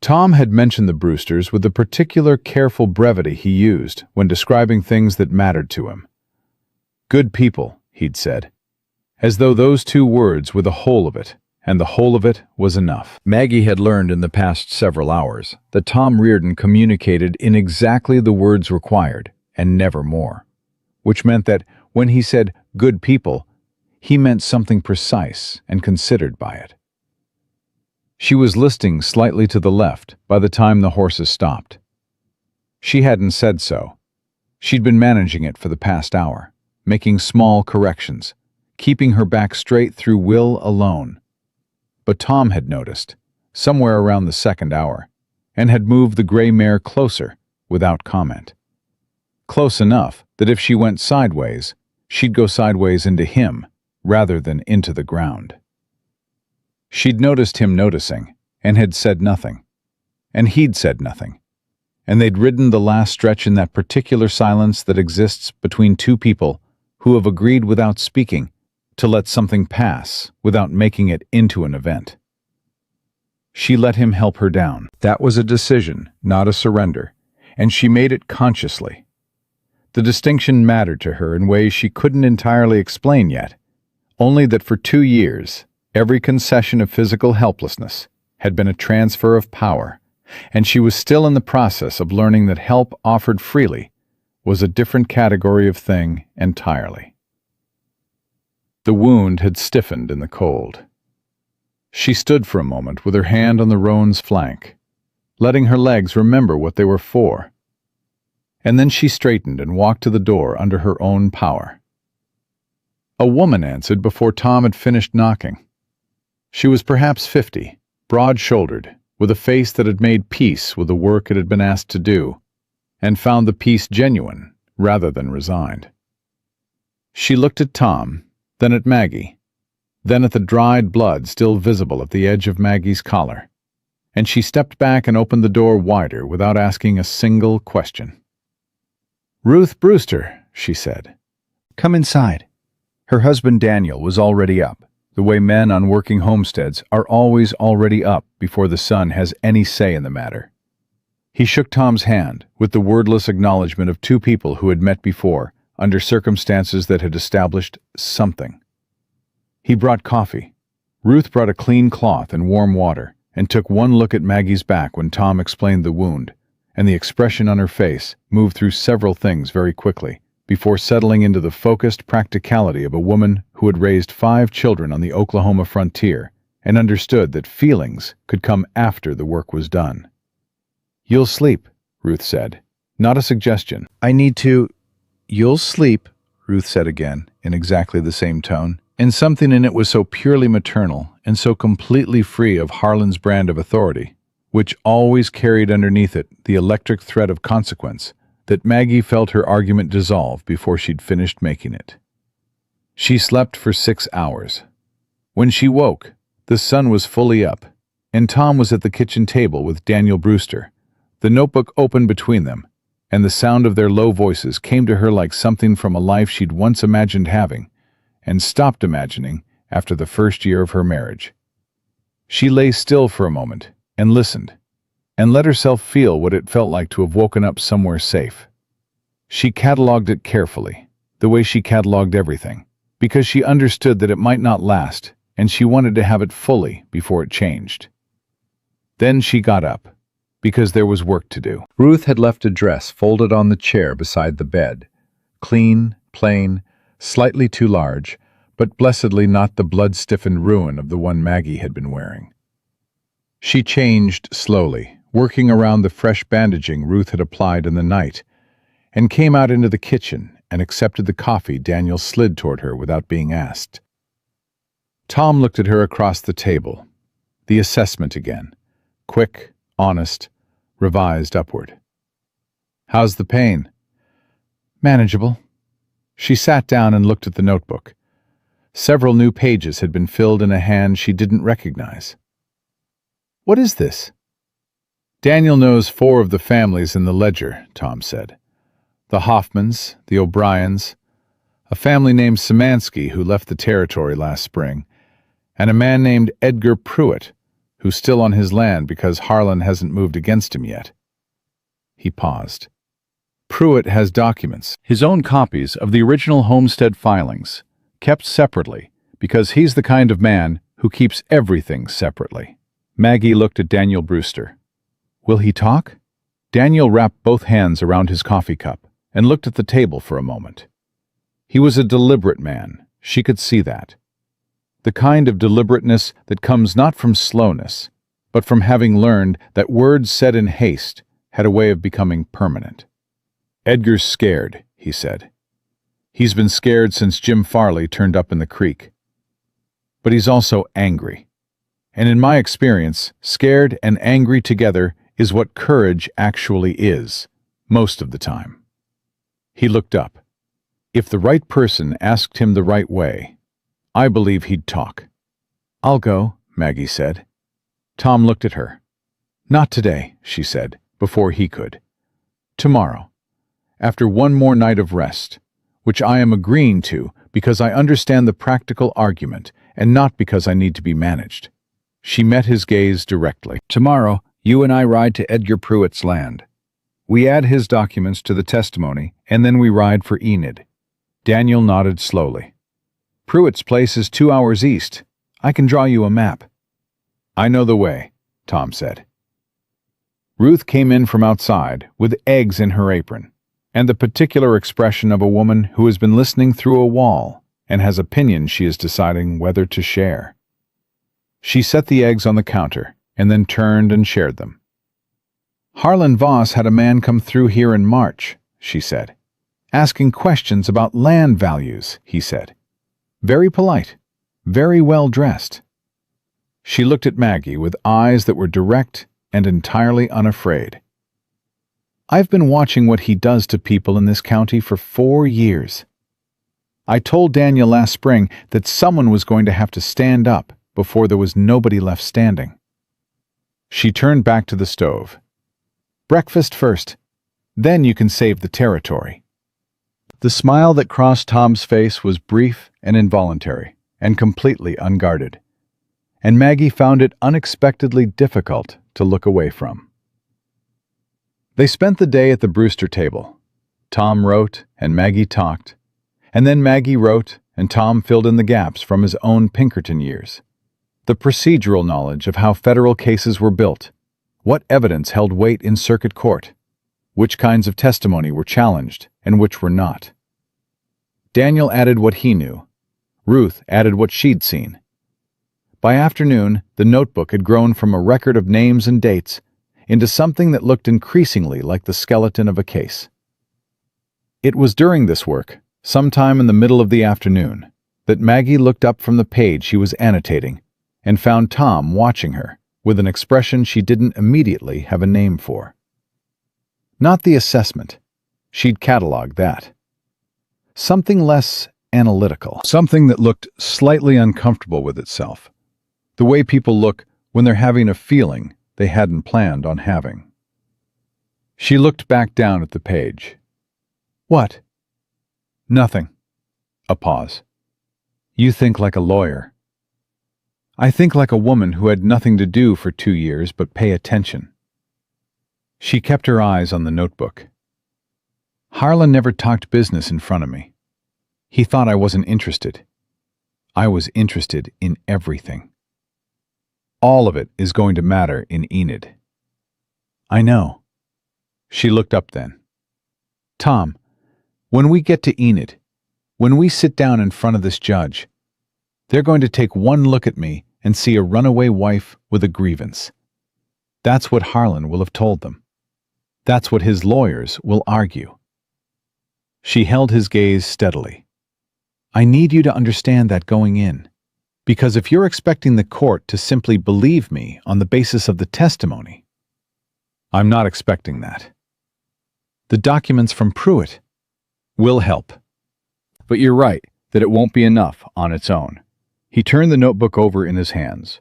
Tom had mentioned the Brewsters with the particular careful brevity he used when describing things that mattered to him. Good people, he'd said, as though those 2 words were the whole of it, and the whole of it was enough. Maggie had learned in the past several hours that Tom Reardon communicated in exactly the words required, and never more, which meant that when he said good people, he meant something precise and considered by it. She was listing slightly to the left by the time the horses stopped. She hadn't said so. She'd been managing it for the past hour, making small corrections, keeping her back straight through will alone. But Tom had noticed, somewhere around the 2nd hour, and had moved the gray mare closer without comment. Close enough that if she went sideways, she'd go sideways into him rather than into the ground. She'd noticed him noticing, and had said nothing. And he'd said nothing. And they'd ridden the last stretch in that particular silence that exists between 2 people who have agreed without speaking to let something pass without making it into an event. She let him help her down. That was a decision, not a surrender, and she made it consciously. The distinction mattered to her in ways she couldn't entirely explain yet, only that for 2 years, every concession of physical helplessness had been a transfer of power, and she was still in the process of learning that help offered freely was a different category of thing entirely. The wound had stiffened in the cold. She stood for a moment with her hand on the roan's flank, letting her legs remember what they were for. And then she straightened and walked to the door under her own power. A woman answered before Tom had finished knocking. She was perhaps 50, broad-shouldered, with a face that had made peace with the work it had been asked to do, and found the peace genuine rather than resigned. She looked at Tom, then at Maggie, then at the dried blood still visible at the edge of Maggie's collar, and she stepped back and opened the door wider without asking a single question. "Ruth Brewster," she said. "Come inside." Her husband Daniel was already up, the way men on working homesteads are always already up before the son has any say in the matter. He shook Tom's hand with the wordless acknowledgement of two people who had met before, under circumstances that had established something. He brought coffee. Ruth brought a clean cloth and warm water, and took one look at Maggie's back when Tom explained the wound, and the expression on her face moved through several things very quickly, before settling into the focused practicality of a woman who had raised 5 children on the Oklahoma frontier and understood that feelings could come after the work was done. "You'll sleep," Ruth said. Not a suggestion. "I need to—" "You'll sleep," Ruth said again, in exactly the same tone, and something in it was so purely maternal and so completely free of Harlan's brand of authority, which always carried underneath it the electric thread of consequence, that Maggie felt her argument dissolve before she'd finished making it. She slept for 6 hours. When she woke, the sun was fully up, and Tom was at the kitchen table with Daniel Brewster, the notebook open between them, and the sound of their low voices came to her like something from a life she'd once imagined having, and stopped imagining after the first year of her marriage. She lay still for a moment, and listened, and let herself feel what it felt like to have woken up somewhere safe. She catalogued it carefully, the way she catalogued everything, because she understood that it might not last, and she wanted to have it fully before it changed. Then she got up, because there was work to do. Ruth had left a dress folded on the chair beside the bed, clean, plain, slightly too large, but blessedly not the blood-stiffened ruin of the one Maggie had been wearing. She changed slowly, working around the fresh bandaging Ruth had applied in the night, and came out into the kitchen and accepted the coffee Daniel slid toward her without being asked. Tom looked at her across the table. The assessment again. Quick, honest, revised upward. "How's the pain?" "Manageable." She sat down and looked at the notebook. Several new pages had been filled in a hand she didn't recognize. "What is this?" "Daniel knows 4 of the families in the ledger," Tom said. "The Hoffmans, the O'Briens, a family named Szymanski who left the territory last spring, and a man named Edgar Pruitt, who's still on his land because Harlan hasn't moved against him yet." He paused. "Pruitt has documents, his own copies of the original homestead filings, kept separately, because he's the kind of man who keeps everything separately." Maggie looked at Daniel Brewster. "Will he talk?" Daniel wrapped both hands around his coffee cup and looked at the table for a moment. He was a deliberate man, she could see that. The kind of deliberateness that comes not from slowness, but from having learned that words said in haste had a way of becoming permanent. "Edgar's scared," he said. "He's been scared since Jim Farley turned up in the creek. But he's also angry. And in my experience, scared and angry together is what courage actually is, most of the time." He looked up. If the right person asked him the right way, I believe he'd talk. "I'll go," Maggie said. Tom looked at her. "Not today," she said, before he could. "Tomorrow, after one more night of rest, which I am agreeing to because I understand the practical argument and not because I need to be managed." She met his gaze directly. "Tomorrow, you and I ride to Edgar Pruitt's land. We add his documents to the testimony, and then we ride for Enid." Daniel nodded slowly. "Pruitt's place is 2 hours east. I can draw you a map." "I know the way," Tom said. Ruth came in from outside with eggs in her apron, and the particular expression of a woman who has been listening through a wall, and has opinions she is deciding whether to share. She set the eggs on the counter and then turned and shared them. Harlan Voss had a man come through here in March, she said. Asking questions about land values, he said. Very polite, very well dressed. She looked at Maggie with eyes that were direct and entirely unafraid. I've been watching what he does to people in this county for 4 years. I told Daniel last spring that someone was going to have to stand up before there was nobody left standing. She turned back to the stove. Breakfast first, then you can save the territory. The smile that crossed Tom's face was brief and involuntary, and completely unguarded, and Maggie found it unexpectedly difficult to look away from. They spent the day at the Brewster table. Tom wrote and Maggie talked, and then Maggie wrote and Tom filled in the gaps from his own Pinkerton years. The procedural knowledge of how federal cases were built, what evidence held weight in circuit court, which kinds of testimony were challenged and which were not. Daniel added what he knew. Ruth added what she'd seen. By afternoon, the notebook had grown from a record of names and dates into something that looked increasingly like the skeleton of a case. It was during this work, sometime in the middle of the afternoon, that Maggie looked up from the page she was annotating and found Tom watching her with an expression she didn't immediately have a name for. Not the assessment. She'd cataloged that. Something less analytical. Something that looked slightly uncomfortable with itself. The way people look when they're having a feeling they hadn't planned on having. She looked back down at the page. What? Nothing. A pause. You think like a lawyer. I think like a woman who had nothing to do for 2 years but pay attention. She kept her eyes on the notebook. Harlan never talked business in front of me. He thought I wasn't interested. I was interested in everything. All of it is going to matter in Enid. I know. She looked up then. Tom, when we get to Enid, when we sit down in front of this judge, they're going to take one look at me and see a runaway wife with a grievance. That's what Harlan will have told them. That's what his lawyers will argue. She held his gaze steadily. I need you to understand that going in, because if you're expecting the court to simply believe me on the basis of the testimony, I'm not expecting that. The documents from Pruitt will help. But you're right that it won't be enough on its own. He turned the notebook over in his hands.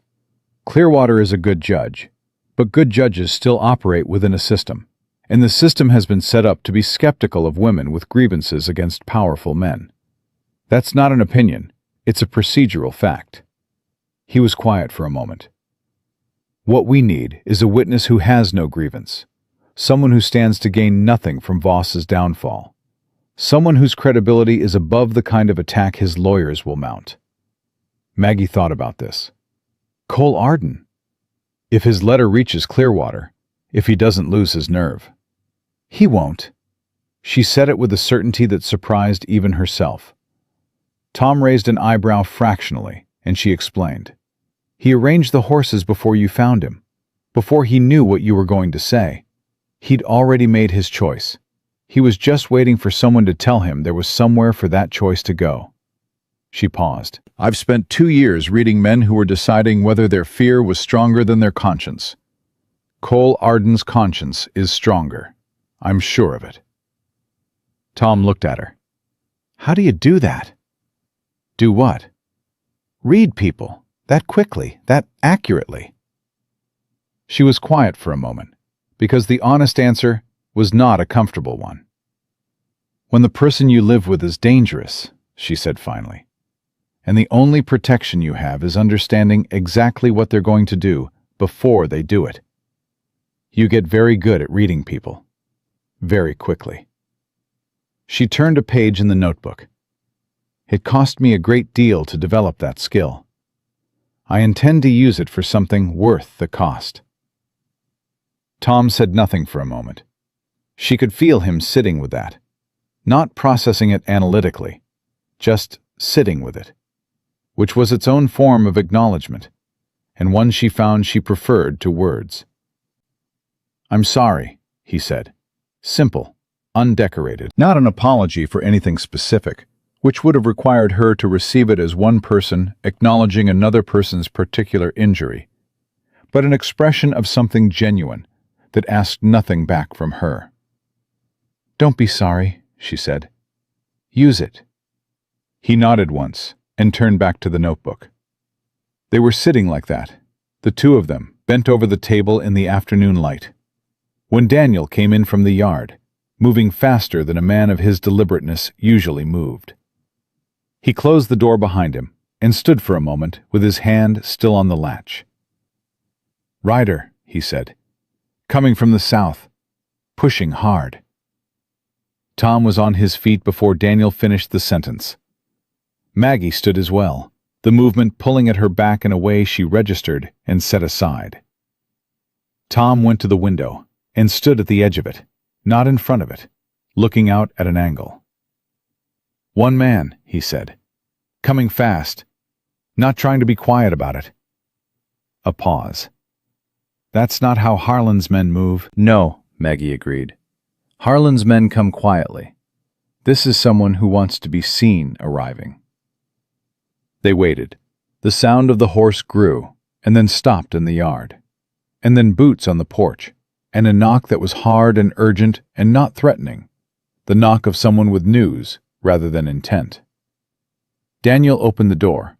Clearwater is a good judge, but good judges still operate within a system, and the system has been set up to be skeptical of women with grievances against powerful men. That's not an opinion, it's a procedural fact. He was quiet for a moment. What we need is a witness who has no grievance, someone who stands to gain nothing from Voss's downfall, someone whose credibility is above the kind of attack his lawyers will mount. Maggie thought about this. Cole Arden. If his letter reaches Clearwater, if he doesn't lose his nerve. He won't. She said it with a certainty that surprised even herself. Tom raised an eyebrow fractionally, and she explained. He arranged the horses before you found him, before he knew what you were going to say. He'd already made his choice. He was just waiting for someone to tell him there was somewhere for that choice to go. She paused. I've spent 2 years reading men who were deciding whether their fear was stronger than their conscience. Cole Arden's conscience is stronger. I'm sure of it. Tom looked at her. How do you do that? Do what? Read people, that quickly, that accurately. She was quiet for a moment, because the honest answer was not a comfortable one. When the person you live with is dangerous, she said finally, and the only protection you have is understanding exactly what they're going to do before they do it. You get very good at reading people. Very quickly. She turned a page in the notebook. It cost me a great deal to develop that skill. I intend to use it for something worth the cost. Tom said nothing for a moment. She could feel him sitting with that, not processing it analytically, just sitting with it, which was its own form of acknowledgement, and one she found she preferred to words. "I'm sorry," he said. Simple, undecorated. Not an apology for anything specific, which would have required her to receive it as one person acknowledging another person's particular injury, but an expression of something genuine that asked nothing back from her. "Don't be sorry," she said. "Use it." He nodded once and turned back to the notebook. They were sitting like that, the two of them, bent over the table in the afternoon light, when Daniel came in from the yard, moving faster than a man of his deliberateness usually moved. He closed the door behind him and stood for a moment with his hand still on the latch. "Rider," he said, "coming from the south, pushing hard." Tom was on his feet before Daniel finished the sentence. Maggie stood as well, the movement pulling at her back in a way she registered and set aside. Tom went to the window and stood at the edge of it, not in front of it, looking out at an angle. "One man," he said, "coming fast, not trying to be quiet about it." A pause. "That's not how Harlan's men move." "No," Maggie agreed. "Harlan's men come quietly. This is someone who wants to be seen arriving." They waited. The sound of the horse grew, and then stopped in the yard, and then boots on the porch, and a knock that was hard and urgent and not threatening, the knock of someone with news rather than intent. Daniel opened the door.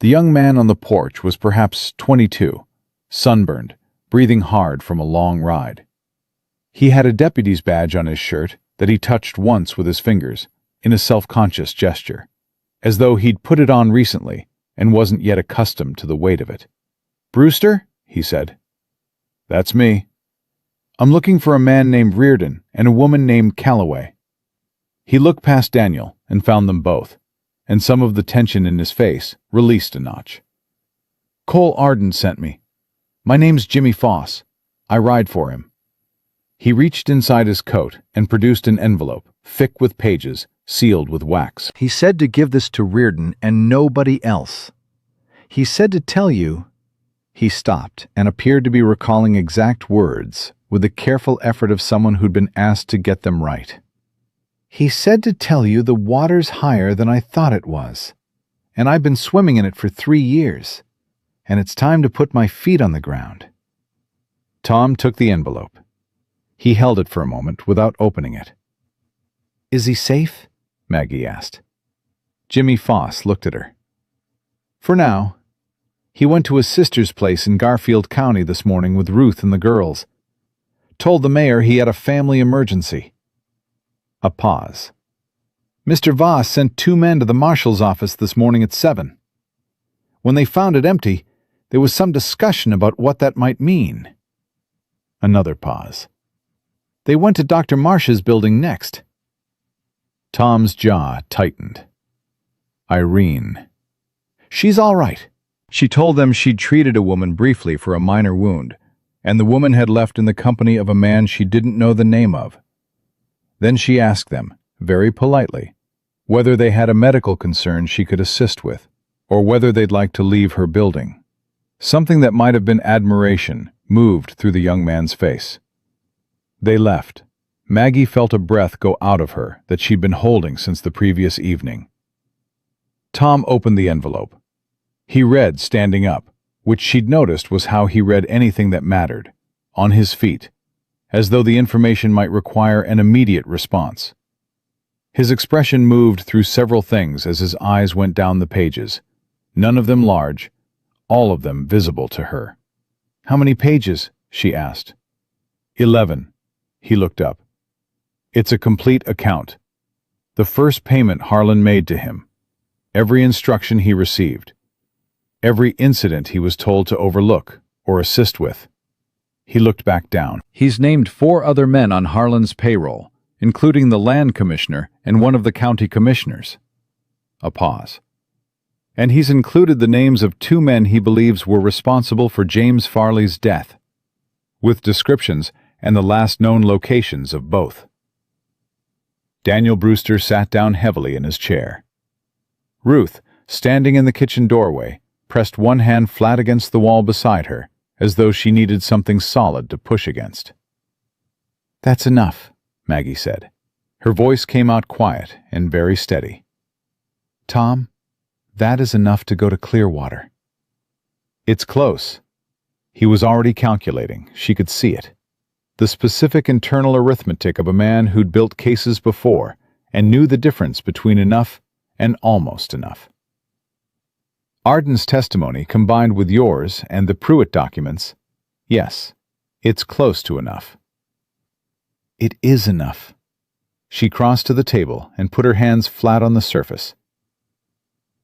The young man on the porch was perhaps 22, sunburned, breathing hard from a long ride. He had a deputy's badge on his shirt that he touched once with his fingers, in a self-conscious gesture, as though he'd put it on recently and wasn't yet accustomed to the weight of it. "Brewster?" he said. "That's me. I'm looking for a man named Reardon and a woman named Calloway." He looked past Daniel and found them both, and some of the tension in his face released a notch. "Cole Arden sent me. My name's Jimmy Foss. I ride for him." He reached inside his coat and produced an envelope, thick with pages, sealed with wax. "He said to give this to Reardon and nobody else. He said to tell you—" He stopped and appeared to be recalling exact words with the careful effort of someone who'd been asked to get them right. "He said to tell you the water's higher than I thought it was, and I've been swimming in it for 3 years, and it's time to put my feet on the ground." Tom took the envelope. He held it for a moment without opening it. "Is he safe?" Maggie asked. Jimmy Foss looked at her. "For now. He went to his sister's place in Garfield County this morning with Ruth and the girls. Told the mayor he had a family emergency." A pause. "Mr. Voss sent 2 men to the marshal's office this morning at 7. When they found it empty, there was some discussion about what that might mean." Another pause. "They went to Dr. Marsh's building next." Tom's jaw tightened. "Irene." "She's all right. She told them she'd treated a woman briefly for a minor wound, and the woman had left in the company of a man she didn't know the name of. Then she asked them, very politely, whether they had a medical concern she could assist with, or whether they'd like to leave her building. Something that might have been admiration moved through the young man's face. They left. Maggie felt a breath go out of her that she'd been holding since the previous evening. Tom opened the envelope. He read standing up, which she'd noticed was how he read anything that mattered, on his feet, as though the information might require an immediate response. His expression moved through several things as his eyes went down the pages, none of them large, all of them visible to her. "How many pages?" she asked. 11. He looked up. "It's a complete account. The first payment Harlan made to him, every instruction he received, every incident he was told to overlook or assist with." He looked back down. "He's named 4 other men on Harlan's payroll, including the land commissioner and one of the county commissioners." A pause. "And he's included the names of 2 men he believes were responsible for James Farley's death, with descriptions and the last known locations of both." Daniel Brewster sat down heavily in his chair. Ruth, standing in the kitchen doorway, pressed one hand flat against the wall beside her, as though she needed something solid to push against. "That's enough," Maggie said. Her voice came out quiet and very steady. "Tom, that is enough to go to Clearwater." "It's close." He was already calculating. She could see it. The specific internal arithmetic of a man who'd built cases before and knew the difference between enough and almost enough. Arden's testimony combined with yours and the Pruitt documents, yes, it's close to enough. It is enough. She crossed to the table and put her hands flat on the surface.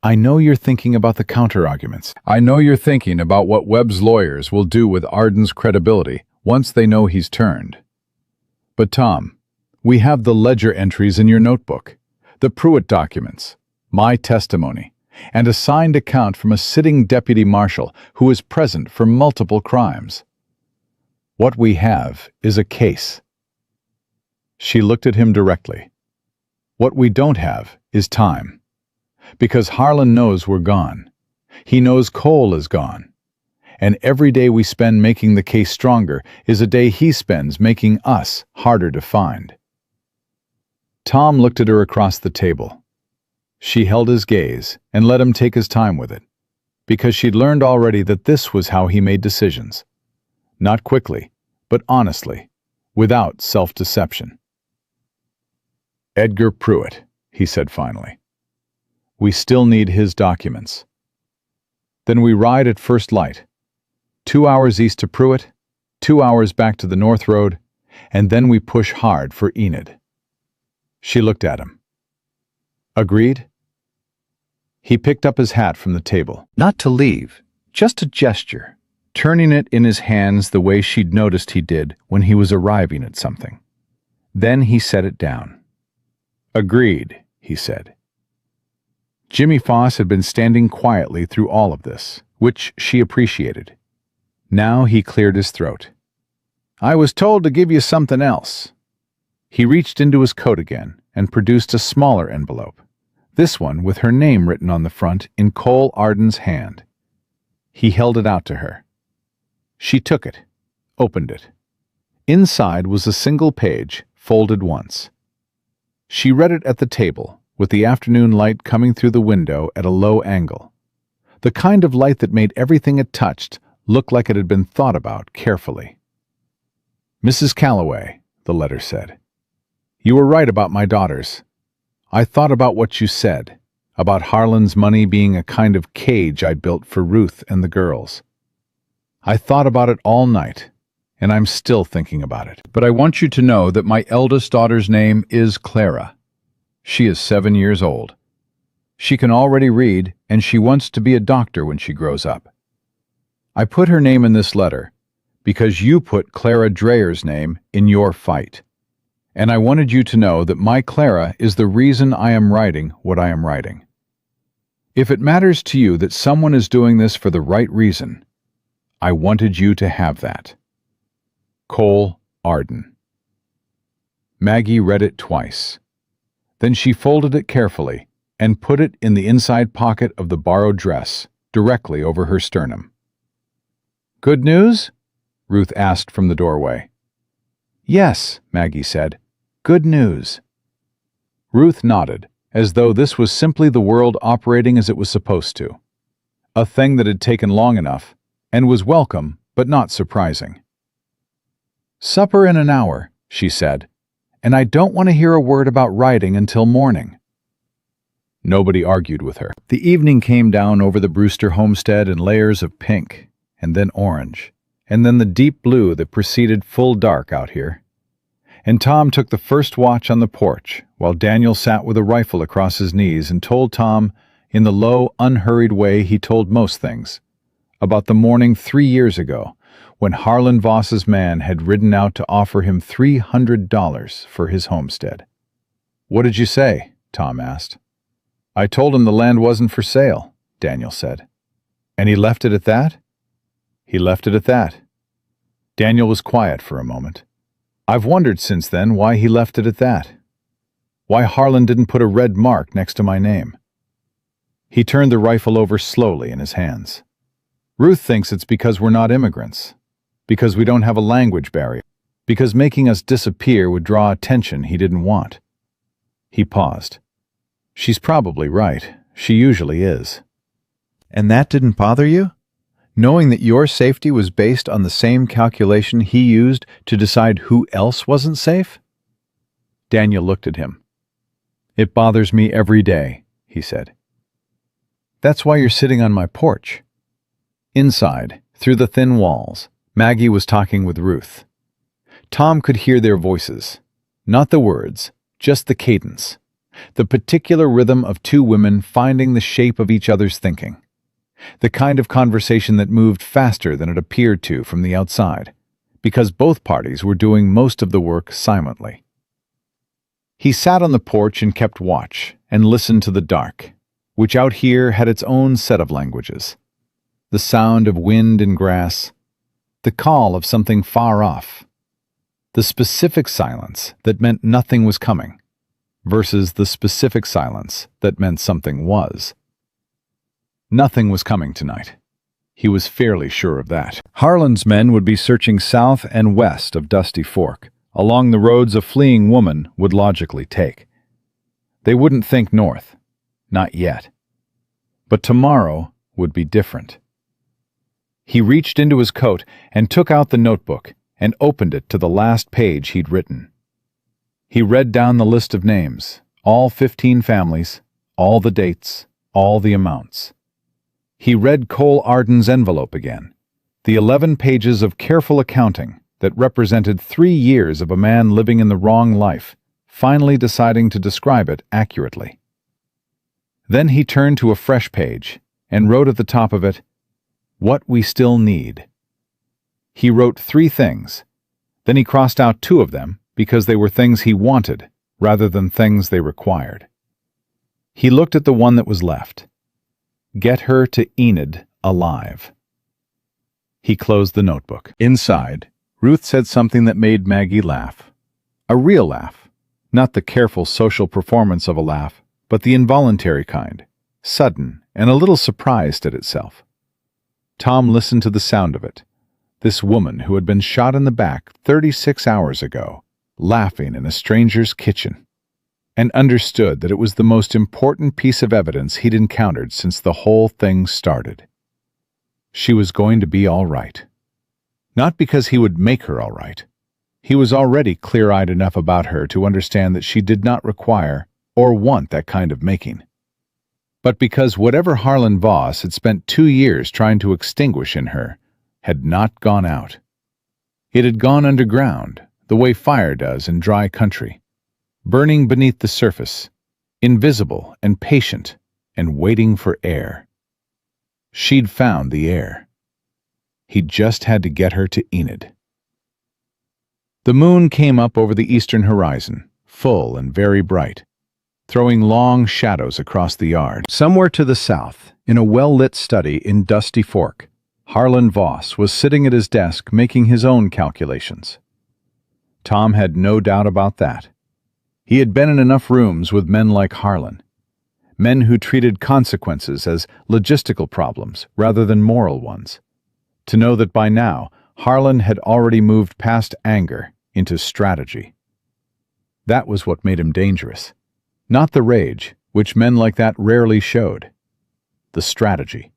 I know you're thinking about the counter-arguments. I know you're thinking about what Webb's lawyers will do with Arden's credibility once they know he's turned. But Tom, we have the ledger entries in your notebook, the Pruitt documents, my testimony, and a signed account from a sitting deputy marshal who is present for multiple crimes. What we have is a case. She looked at him directly. What we don't have is time. Because Harlan knows we're gone. He knows Cole is gone. And every day we spend making the case stronger is a day he spends making us harder to find. Tom looked at her across the table. She held his gaze and let him take his time with it, because she'd learned already that this was how he made decisions. Not quickly, but honestly, without self-deception. Edgar Pruitt, he said finally. We still need his documents. Then we ride at first light. 2 hours east to Pruitt, 2 hours back to the North Road, and then we push hard for Enid. She looked at him. Agreed? He picked up his hat from the table. Not to leave, just a gesture, turning it in his hands the way she'd noticed he did when he was arriving at something. Then he set it down. Agreed, he said. Jimmy Foss had been standing quietly through all of this, which she appreciated. Now he cleared his throat. I was told to give you something else. He reached into his coat again and produced a smaller envelope, this one with her name written on the front in Cole Arden's hand. He held it out to her. She took it, opened it. Inside was a single page, folded once. She read it at the table, with the afternoon light coming through the window at a low angle. The kind of light that made everything it touched look like it had been thought about carefully. Mrs. Calloway, the letter said, you were right about my daughters. I thought about what you said, about Harlan's money being a kind of cage I'd built for Ruth and the girls. I thought about it all night, and I'm still thinking about it. But I want you to know that my eldest daughter's name is Clara. She is 7 years old. She can already read, and she wants to be a doctor when she grows up. I put her name in this letter because you put Clara Dreyer's name in your fight. And I wanted you to know that my Clara is the reason I am writing what I am writing. If it matters to you that someone is doing this for the right reason, I wanted you to have that. Cole Arden. Maggie read it twice. Then she folded it carefully and put it in the inside pocket of the borrowed dress, directly over her sternum. Good news? Ruth asked from the doorway. Yes, Maggie said. Good news. Ruth nodded, as though this was simply the world operating as it was supposed to. A thing that had taken long enough, and was welcome, but not surprising. Supper in an hour, she said, and I don't want to hear a word about writing until morning. Nobody argued with her. The evening came down over the Brewster homestead in layers of pink, and then orange, and then the deep blue that preceded full dark out here. And Tom took the first watch on the porch, while Daniel sat with a rifle across his knees and told Tom, in the low, unhurried way he told most things, about the morning 3 years ago, when Harlan Voss's man had ridden out to offer him $300 for his homestead. What did you say? Tom asked. I told him the land wasn't for sale, Daniel said. And he left it at that? He left it at that. Daniel was quiet for a moment. I've wondered since then why he left it at that. Why Harlan didn't put a red mark next to my name. He turned the rifle over slowly in his hands. Ruth thinks it's because we're not immigrants, because we don't have a language barrier, because making us disappear would draw attention he didn't want. He paused. She's probably right. She usually is. And that didn't bother you? Knowing that your safety was based on the same calculation he used to decide who else wasn't safe? Daniel looked at him. It bothers me every day, he said. That's why you're sitting on my porch. Inside, through the thin walls, Maggie was talking with Ruth. Tom could hear their voices. Not the words, just the cadence. The particular rhythm of two women finding the shape of each other's thinking. The kind of conversation that moved faster than it appeared to from the outside, because both parties were doing most of the work silently. He sat on the porch and kept watch, and listened to the dark, which out here had its own set of languages. The sound of wind and grass, the call of something far off, the specific silence that meant nothing was coming, versus the specific silence that meant something was. Nothing was coming tonight. He was fairly sure of that. Harlan's men would be searching south and west of Dusty Fork, along the roads a fleeing woman would logically take. They wouldn't think north. Not yet. But tomorrow would be different. He reached into his coat and took out the notebook and opened it to the last page he'd written. He read down the list of names, all 15 families, all the dates, all the amounts. He read Cole Arden's envelope again, the 11 pages of careful accounting that represented 3 years of a man living in the wrong life, finally deciding to describe it accurately. Then he turned to a fresh page and wrote at the top of it, "What we still need." He wrote 3 things. Then he crossed out 2 of them because they were things he wanted rather than things they required. He looked at the one that was left. Get her to Enid alive. He closed the notebook. Inside, Ruth said something that made Maggie laugh. A real laugh. Not the careful social performance of a laugh, but the involuntary kind, sudden and a little surprised at itself. Tom listened to the sound of it. This woman who had been shot in the back 36 hours ago, laughing in a stranger's kitchen, and understood that it was the most important piece of evidence he'd encountered since the whole thing started. She was going to be all right. Not because he would make her all right. He was already clear-eyed enough about her to understand that she did not require or want that kind of making. But because whatever Harlan Voss had spent 2 years trying to extinguish in her had not gone out. It had gone underground, the way fire does in dry country, burning beneath the surface, invisible and patient and waiting for air. She'd found the air. He just had to get her to Enid. The moon came up over the eastern horizon, full and very bright, throwing long shadows across the yard. Somewhere to the south, in a well-lit study in Dusty Fork, Harlan Voss was sitting at his desk making his own calculations. Tom had no doubt about that. He had been in enough rooms with men like Harlan, men who treated consequences as logistical problems rather than moral ones, to know that by now Harlan had already moved past anger into strategy. That was what made him dangerous. Not the rage, which men like that rarely showed. The strategy.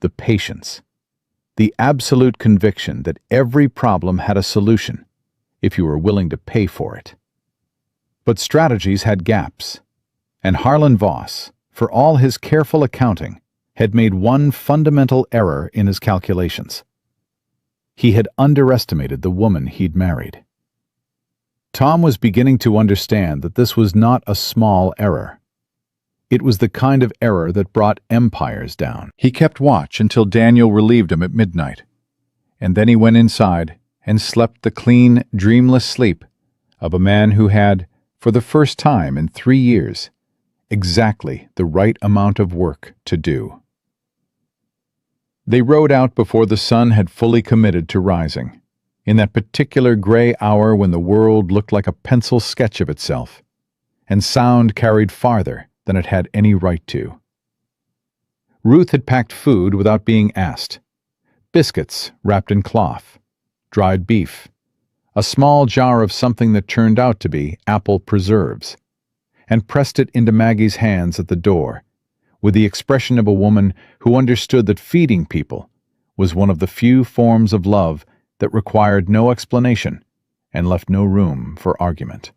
The patience. The absolute conviction that every problem had a solution, if you were willing to pay for it. But strategies had gaps, and Harlan Voss, for all his careful accounting, had made one fundamental error in his calculations. He had underestimated the woman he'd married. Tom was beginning to understand that this was not a small error. It was the kind of error that brought empires down. He kept watch until Daniel relieved him at midnight, and then he went inside and slept the clean, dreamless sleep of a man who had, for the first time in 3 years, exactly the right amount of work to do. They rode out before the sun had fully committed to rising, in that particular gray hour when the world looked like a pencil sketch of itself, and sound carried farther than it had any right to. Ruth had packed food without being asked. Biscuits wrapped in cloth, dried beef, a small jar of something that turned out to be apple preserves, and pressed it into Maggie's hands at the door, with the expression of a woman who understood that feeding people was one of the few forms of love that required no explanation and left no room for argument.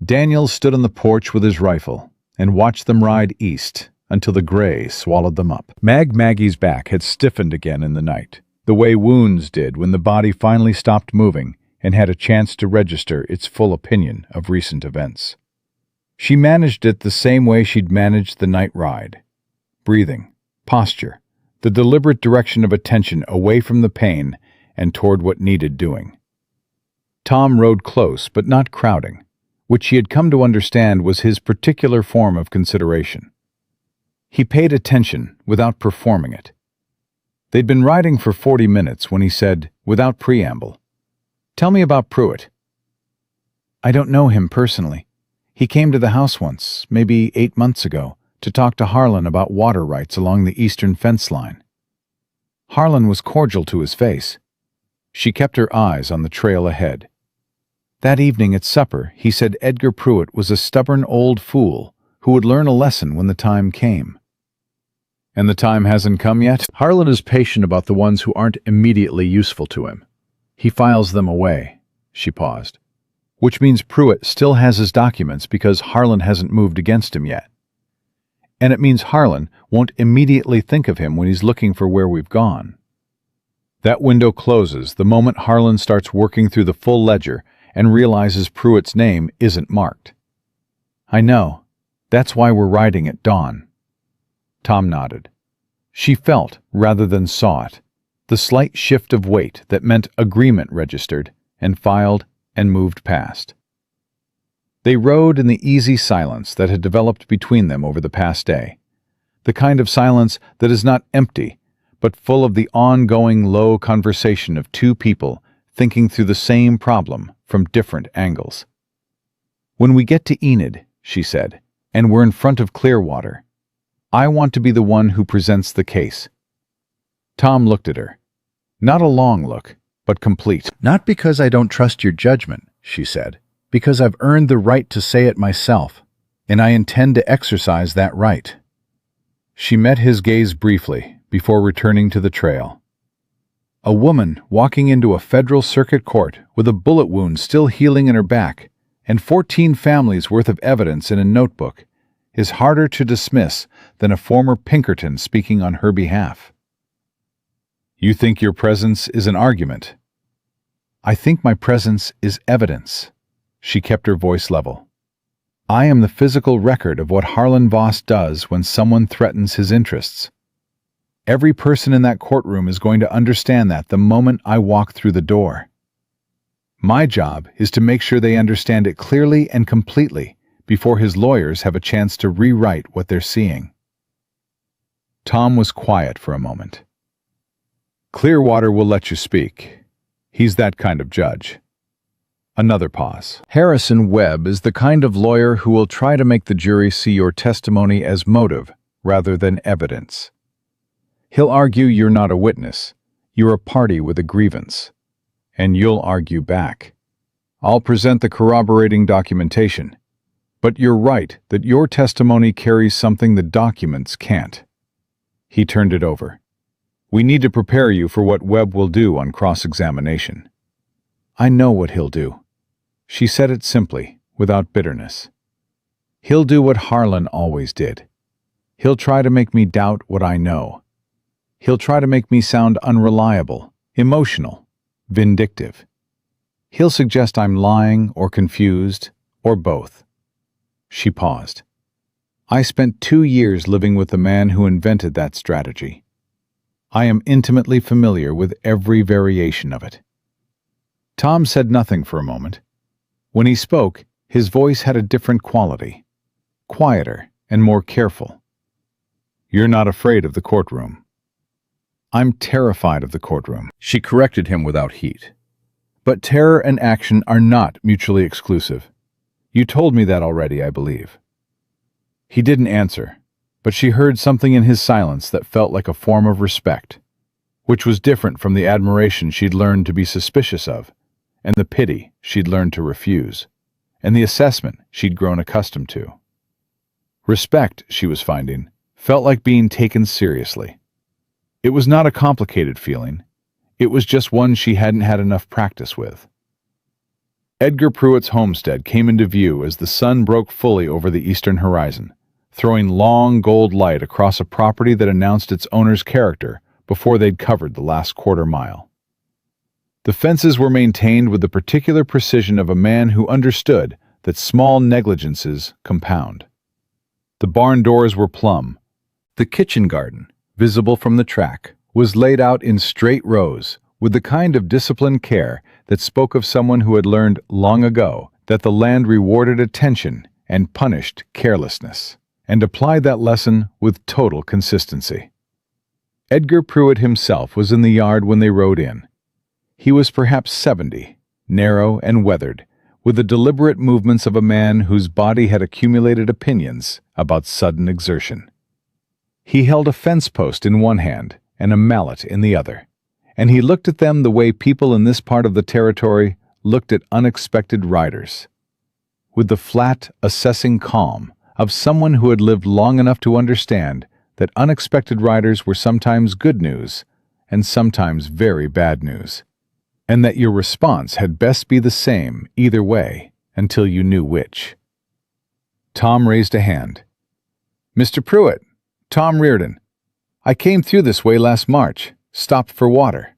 Daniel stood on the porch with his rifle and watched them ride east until the gray swallowed them up. Maggie's back had stiffened again in the night, the way wounds did when the body finally stopped moving and had a chance to register its full opinion of recent events. She managed it the same way she'd managed the night ride. Breathing, posture, the deliberate direction of attention away from the pain and toward what needed doing. Tom rode close but not crowding, which she had come to understand was his particular form of consideration. He paid attention without performing it. They'd been riding for 40 minutes when he said, without preamble, "Tell me about Pruitt." "I don't know him personally. He came to the house once, maybe 8 months ago, to talk to Harlan about water rights along the eastern fence line. Harlan was cordial to his face." She kept her eyes on the trail ahead. "That evening at supper, he said Edgar Pruitt was a stubborn old fool who would learn a lesson when the time came." "And the time hasn't come yet?" Harlan is patient about the ones who aren't immediately useful to him. He files them away. She paused. "Which means Pruitt still has his documents because Harlan hasn't moved against him yet. And it means Harlan won't immediately think of him when he's looking for where we've gone. That window closes the moment Harlan starts working through the full ledger and realizes Pruitt's name isn't marked." "I know. That's why we're riding at dawn." Tom nodded. She felt, rather than saw it, the slight shift of weight that meant agreement registered and filed and moved past. They rode in the easy silence that had developed between them over the past day, the kind of silence that is not empty, but full of the ongoing low conversation of two people thinking through the same problem from different angles. "When we get to Enid," she said, "and we're in front of Clearwater, I want to be the one who presents the case." Tom looked at her. Not a long look, but complete. "Not because I don't trust your judgment," she said, "because I've earned the right to say it myself, and I intend to exercise that right." She met his gaze briefly before returning to the trail. A woman walking into a federal circuit court with a bullet wound still healing in her back and 14 families' worth of evidence in a notebook is harder to dismiss than a former Pinkerton speaking on her behalf. "You think your presence is an argument?" "I think my presence is evidence." She kept her voice level. "I am the physical record of what Harlan Voss does when someone threatens his interests. Every person in that courtroom is going to understand that the moment I walk through the door. My job is to make sure they understand it clearly and completely before his lawyers have a chance to rewrite what they're seeing." Tom was quiet for a moment. "Clearwater will let you speak. He's that kind of judge." Another pause. "Harrison Webb is the kind of lawyer who will try to make the jury see your testimony as motive rather than evidence. He'll argue you're not a witness, you're a party with a grievance. And you'll argue back. I'll present the corroborating documentation. But you're right that your testimony carries something the documents can't." He turned it over. "We need to prepare you for what Webb will do on cross-examination." "I know what he'll do." She said it simply, without bitterness. "He'll do what Harlan always did. He'll try to make me doubt what I know. He'll try to make me sound unreliable, emotional, vindictive. He'll suggest I'm lying or confused, or both." She paused. "I spent 2 years living with the man who invented that strategy. I am intimately familiar with every variation of it." Tom said nothing for a moment. When he spoke, his voice had a different quality, quieter and more careful. "You're not afraid of the courtroom." "I'm terrified of the courtroom," she corrected him without heat. "But terror and action are not mutually exclusive. You told me that already, I believe." He didn't answer, but she heard something in his silence that felt like a form of respect, which was different from the admiration she'd learned to be suspicious of, and the pity she'd learned to refuse, and the assessment she'd grown accustomed to. Respect, she was finding, felt like being taken seriously. It was not a complicated feeling. It was just one she hadn't had enough practice with. Edgar Pruitt's homestead came into view as the sun broke fully over the eastern horizon, throwing long gold light across a property that announced its owner's character before they'd covered the last quarter mile. The fences were maintained with the particular precision of a man who understood that small negligences compound. The barn doors were plumb. The kitchen garden, visible from the track, was laid out in straight rows with the kind of disciplined care that spoke of someone who had learned long ago that the land rewarded attention and punished carelessness, and applied that lesson with total consistency. Edgar Pruitt himself was in the yard when they rode in. He was perhaps 70, narrow and weathered, with the deliberate movements of a man whose body had accumulated opinions about sudden exertion. He held a fence post in one hand and a mallet in the other, and he looked at them the way people in this part of the territory looked at unexpected riders, with the flat, assessing calm of someone who had lived long enough to understand that unexpected riders were sometimes good news and sometimes very bad news, and that your response had best be the same either way until you knew which. Tom raised a hand. "Mr. Pruitt, Tom Reardon. I came through this way last March, stopped for water."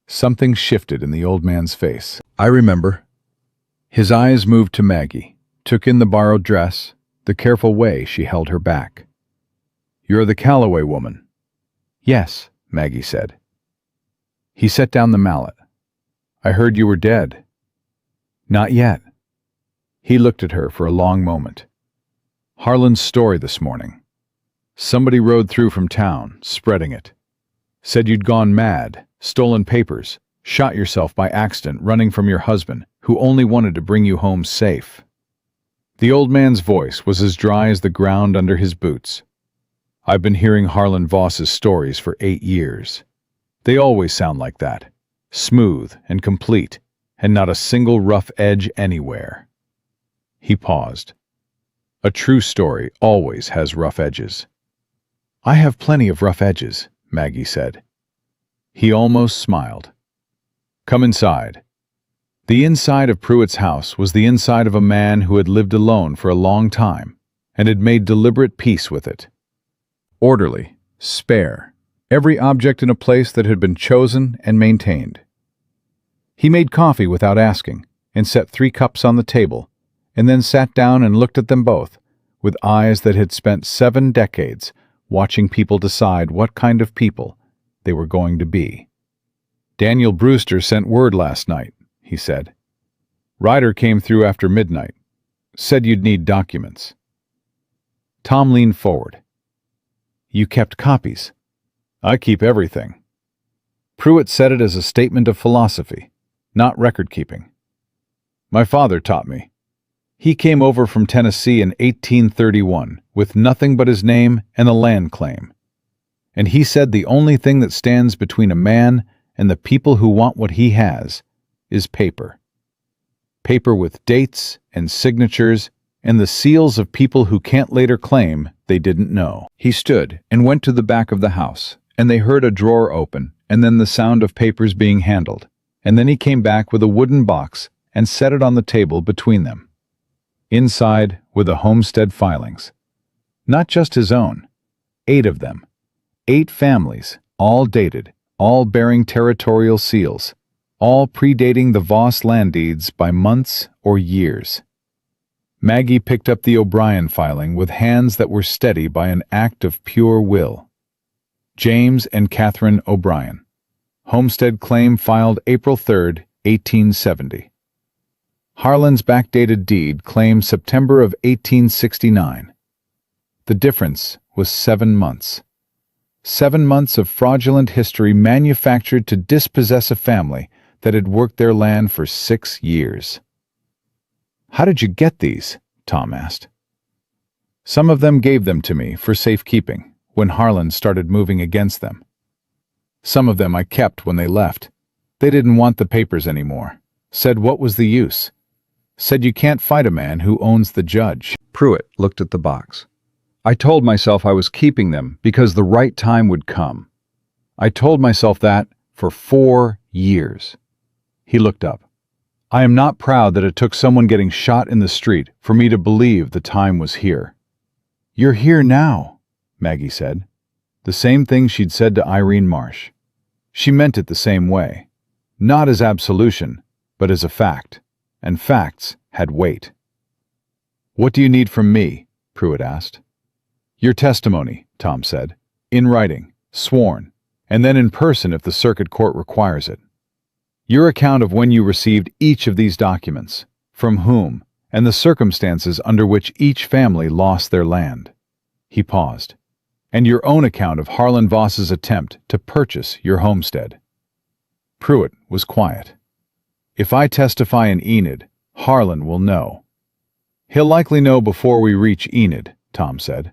Something shifted in the old man's face. "I remember." His eyes moved to Maggie, took in the borrowed dress, the careful way she held her back. "You're the Calloway woman." "Yes," Maggie said. He set down the mallet. "I heard you were dead." "Not yet." He looked at her for a long moment. "Harlan's story this morning. Somebody rode through from town, spreading it. Said you'd gone mad, stolen papers, shot yourself by accident running from your husband, who only wanted to bring you home safe." The old man's voice was as dry as the ground under his boots. "I've been hearing Harlan Voss's stories for 8 years. They always sound like that, smooth and complete, and not a single rough edge anywhere." He paused. "A true story always has rough edges." "I have plenty of rough edges," Maggie said. He almost smiled. "Come inside." The inside of Pruitt's house was the inside of a man who had lived alone for a long time and had made deliberate peace with it. Orderly, spare, every object in a place that had been chosen and maintained. He made coffee without asking and set 3 cups on the table, and then sat down and looked at them both, with eyes that had spent 7 decades watching people decide what kind of people they were going to be. "Daniel Brewster sent word last night," he said. "Ryder came through after midnight. Said you'd need documents." Tom leaned forward. "You kept copies." "I keep everything." Pruitt said it as a statement of philosophy, not record-keeping. "My father taught me. He came over from Tennessee in 1831 with nothing but his name and a land claim. And he said the only thing that stands between a man and the people who want what he has is paper. Paper with dates and signatures and the seals of people who can't later claim they didn't know." He stood and went to the back of the house, and they heard a drawer open and then the sound of papers being handled, and then he came back with a wooden box and set it on the table between them. Inside were the homestead filings. Not just his own. 8 of them. 8 families, all dated, all bearing territorial seals, all predating the Voss land deeds by months or years. Maggie picked up the O'Brien filing with hands that were steady by an act of pure will. James and Catherine O'Brien. Homestead claim filed April 3, 1870. Harlan's backdated deed claimed September of 1869. The difference was 7 months. 7 months of fraudulent history manufactured to dispossess a family that had worked their land for 6 years. "How did you get these?" Tom asked. Some of them gave them to me for safekeeping when Harlan started moving against them. Some of them I kept when they left. They didn't want the papers anymore. Said what was the use? Said you can't fight a man who owns the judge. Pruitt looked at the box. I told myself I was keeping them because the right time would come. I told myself that for 4 years. He looked up. I am not proud that it took someone getting shot in the street for me to believe the time was here. You're here now, Maggie said. The same thing she'd said to Irene Marsh. She meant it the same way. Not as absolution, but as a fact. And facts had weight. What do you need from me? Pruitt asked. Your testimony, Tom said. In writing, sworn, and then in person if the circuit court requires it. Your account of when you received each of these documents, from whom, and the circumstances under which each family lost their land. He paused. And your own account of Harlan Voss's attempt to purchase your homestead. Pruitt was quiet. If I testify in Enid, Harlan will know. He'll likely know before we reach Enid, Tom said.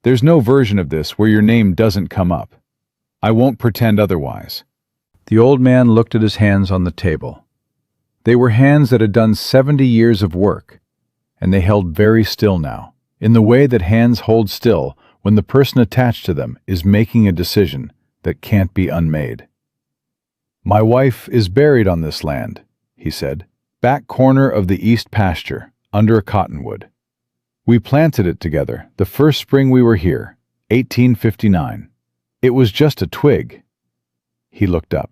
There's no version of this where your name doesn't come up. I won't pretend otherwise. The old man looked at his hands on the table. They were hands that had done 70 years of work, and they held very still now, in the way that hands hold still when the person attached to them is making a decision that can't be unmade. My wife is buried on this land, he said, back corner of the east pasture, under a cottonwood. We planted it together the first spring we were here, 1859. It was just a twig. He looked up.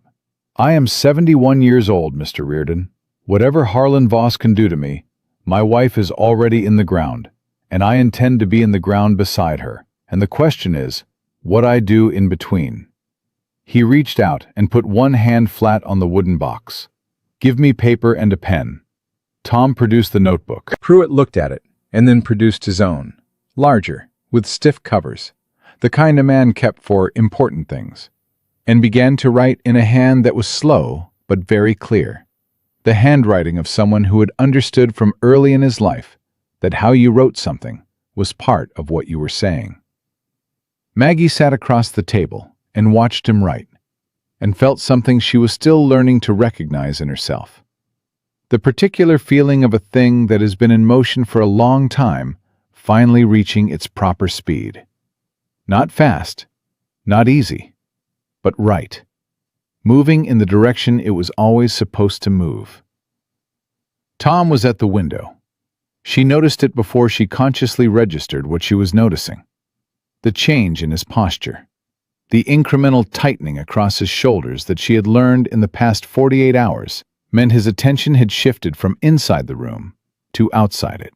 I am 71 years old, Mr. Reardon. Whatever Harlan Voss can do to me, my wife is already in the ground, and I intend to be in the ground beside her, and the question is, what I do in between. He reached out and put one hand flat on the wooden box. Give me paper and a pen. Tom produced the notebook. Pruitt looked at it, and then produced his own, larger, with stiff covers, the kind a man kept for important things, and began to write in a hand that was slow but very clear, the handwriting of someone who had understood from early in his life that how you wrote something was part of what you were saying. Maggie sat across the table and watched him write, and felt something she was still learning to recognize in herself. The particular feeling of a thing that has been in motion for a long time finally reaching its proper speed. Not fast, not easy, but right, moving in the direction it was always supposed to move. Tom was at the window. She noticed it before she consciously registered what she was noticing. The change in his posture, the incremental tightening across his shoulders that she had learned in the past 48 hours, meant his attention had shifted from inside the room to outside it.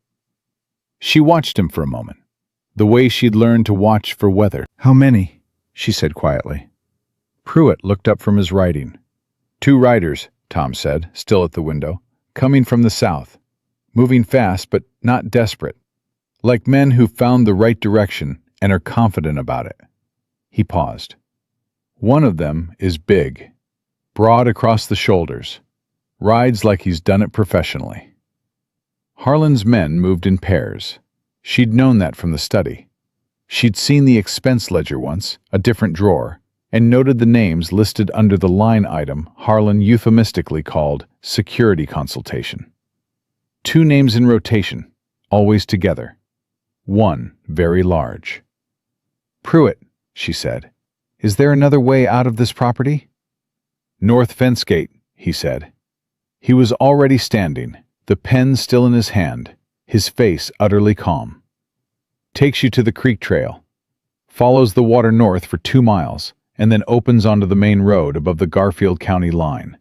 She watched him for a moment, the way she'd learned to watch for weather. How many? She said quietly. Pruitt looked up from his writing. 2 riders, Tom said, still at the window, coming from the south, moving fast but not desperate, like men who found the right direction and are confident about it. He paused. One of them is big, broad across the shoulders, rides like he's done it professionally. Harlan's men moved in pairs. She'd known that from the study. She'd seen the expense ledger once, a different drawer, and noted the names listed under the line item Harlan euphemistically called security consultation. 2 names in rotation, always together. One very large. Pruitt, she said, is there another way out of this property? North fence gate, he said. He was already standing, the pen still in his hand, his face utterly calm. Takes you to the creek trail, follows the water north for 2 miles, and then opens onto the main road above the Garfield County line.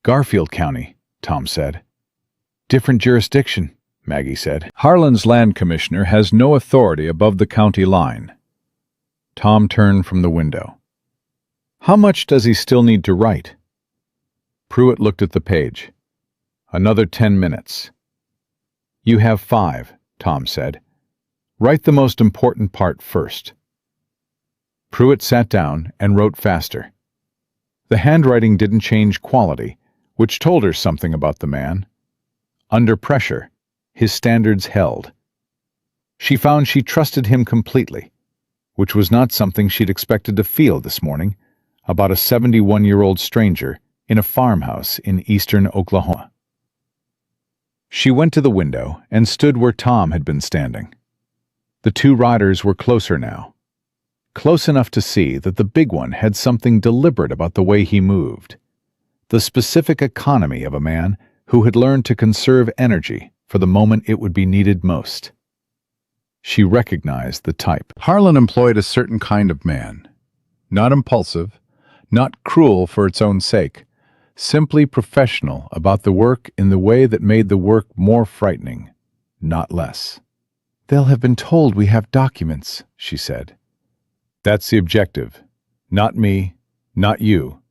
Garfield County, Tom said. Different jurisdiction, Maggie said. Harlan's land commissioner has no authority above the county line. Tom turned from the window. How much does he still need to write? Pruitt looked at the page. Another 10 minutes. You have 5, Tom said. Write the most important part first. Pruitt sat down and wrote faster. The handwriting didn't change quality, which told her something about the man. Under pressure, his standards held. She found she trusted him completely, which was not something she'd expected to feel this morning about a 71-year-old stranger in a farmhouse in eastern Oklahoma. She went to the window and stood where Tom had been standing. The two riders were closer now, close enough to see that the big one had something deliberate about the way he moved, the specific economy of a man who had learned to conserve energy for the moment it would be needed most. She recognized the type. Harlan employed a certain kind of man, not impulsive, not cruel for its own sake, simply professional about the work in the way that made the work more frightening, not less. "They'll have been told we have documents," she said. "That's the objective. Not me, not you.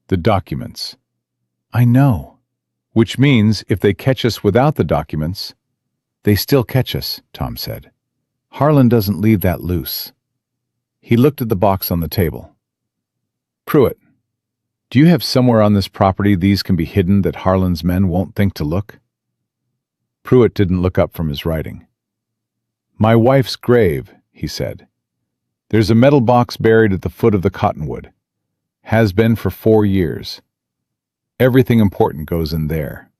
The documents." "I know." "Which means if they catch us without the documents, they still catch us," Tom said. "Harlan doesn't leave that loose." He looked at the box on the table. "Pruitt, do you have somewhere on this property these can be hidden that Harlan's men won't think to look?" Pruitt didn't look up from his writing. "My wife's grave," he said. "There's a metal box buried at the foot of the cottonwood. Has been for 4 years. Everything important goes in there."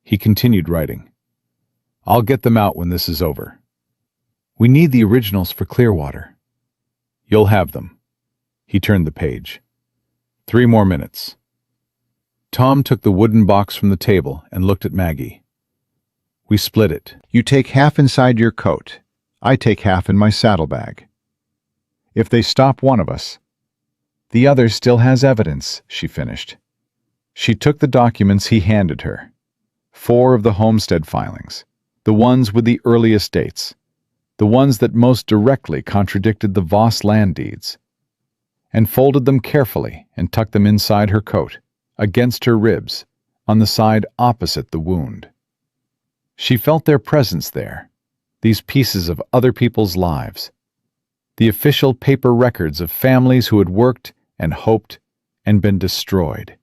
He continued writing. "I'll get them out when this is over." "We need the originals for Clearwater." "You'll have them." He turned the page. 3 more minutes. Tom took the wooden box from the table and looked at Maggie. "We split it. You take half inside your coat. I take half in my saddlebag. If they stop one of us, the other still has evidence," she finished. She took the documents he handed her, 4 of the homestead filings, the ones with the earliest dates, the ones that most directly contradicted the Voss land deeds, and folded them carefully and tucked them inside her coat, against her ribs, on the side opposite the wound. She felt their presence there, these pieces of other people's lives, the official paper records of families who had worked and hoped and been destroyed.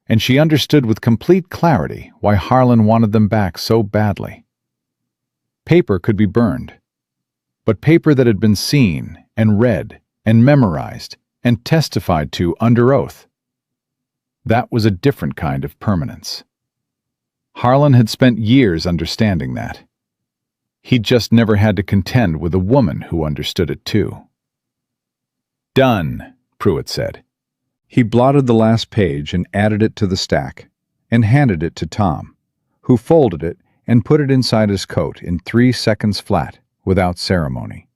And she understood with complete clarity why Harlan wanted them back so badly. Paper could be burned, but paper that had been seen and read and memorized and testified to under oath, that was a different kind of permanence. Harlan had spent years understanding that. He'd just never had to contend with a woman who understood it too. "Done," Pruitt said. He blotted the last page and added it to the stack, and handed it to Tom, who folded it and put it inside his coat in 3 seconds flat, without ceremony.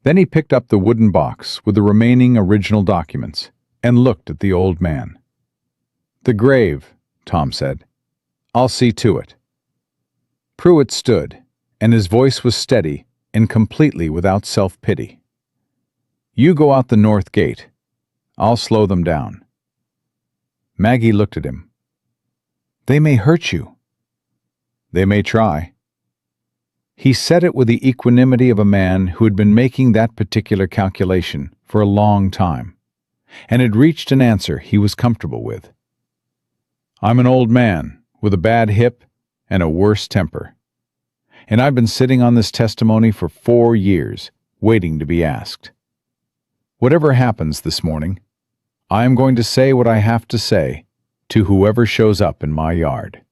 Then he picked up the wooden box with the remaining original documents and looked at the old man. "The grave," Tom said. "I'll see to it." Pruitt stood, and his voice was steady and completely without self-pity. "You go out the north gate. I'll slow them down." Maggie looked at him. "They may hurt you." "They may try." He said it with the equanimity of a man who had been making that particular calculation for a long time, and had reached an answer he was comfortable with. "I'm an old man with a bad hip and a worse temper, and I've been sitting on this testimony for 4 years, waiting to be asked. Whatever happens this morning, I am going to say what I have to say to whoever shows up in my yard."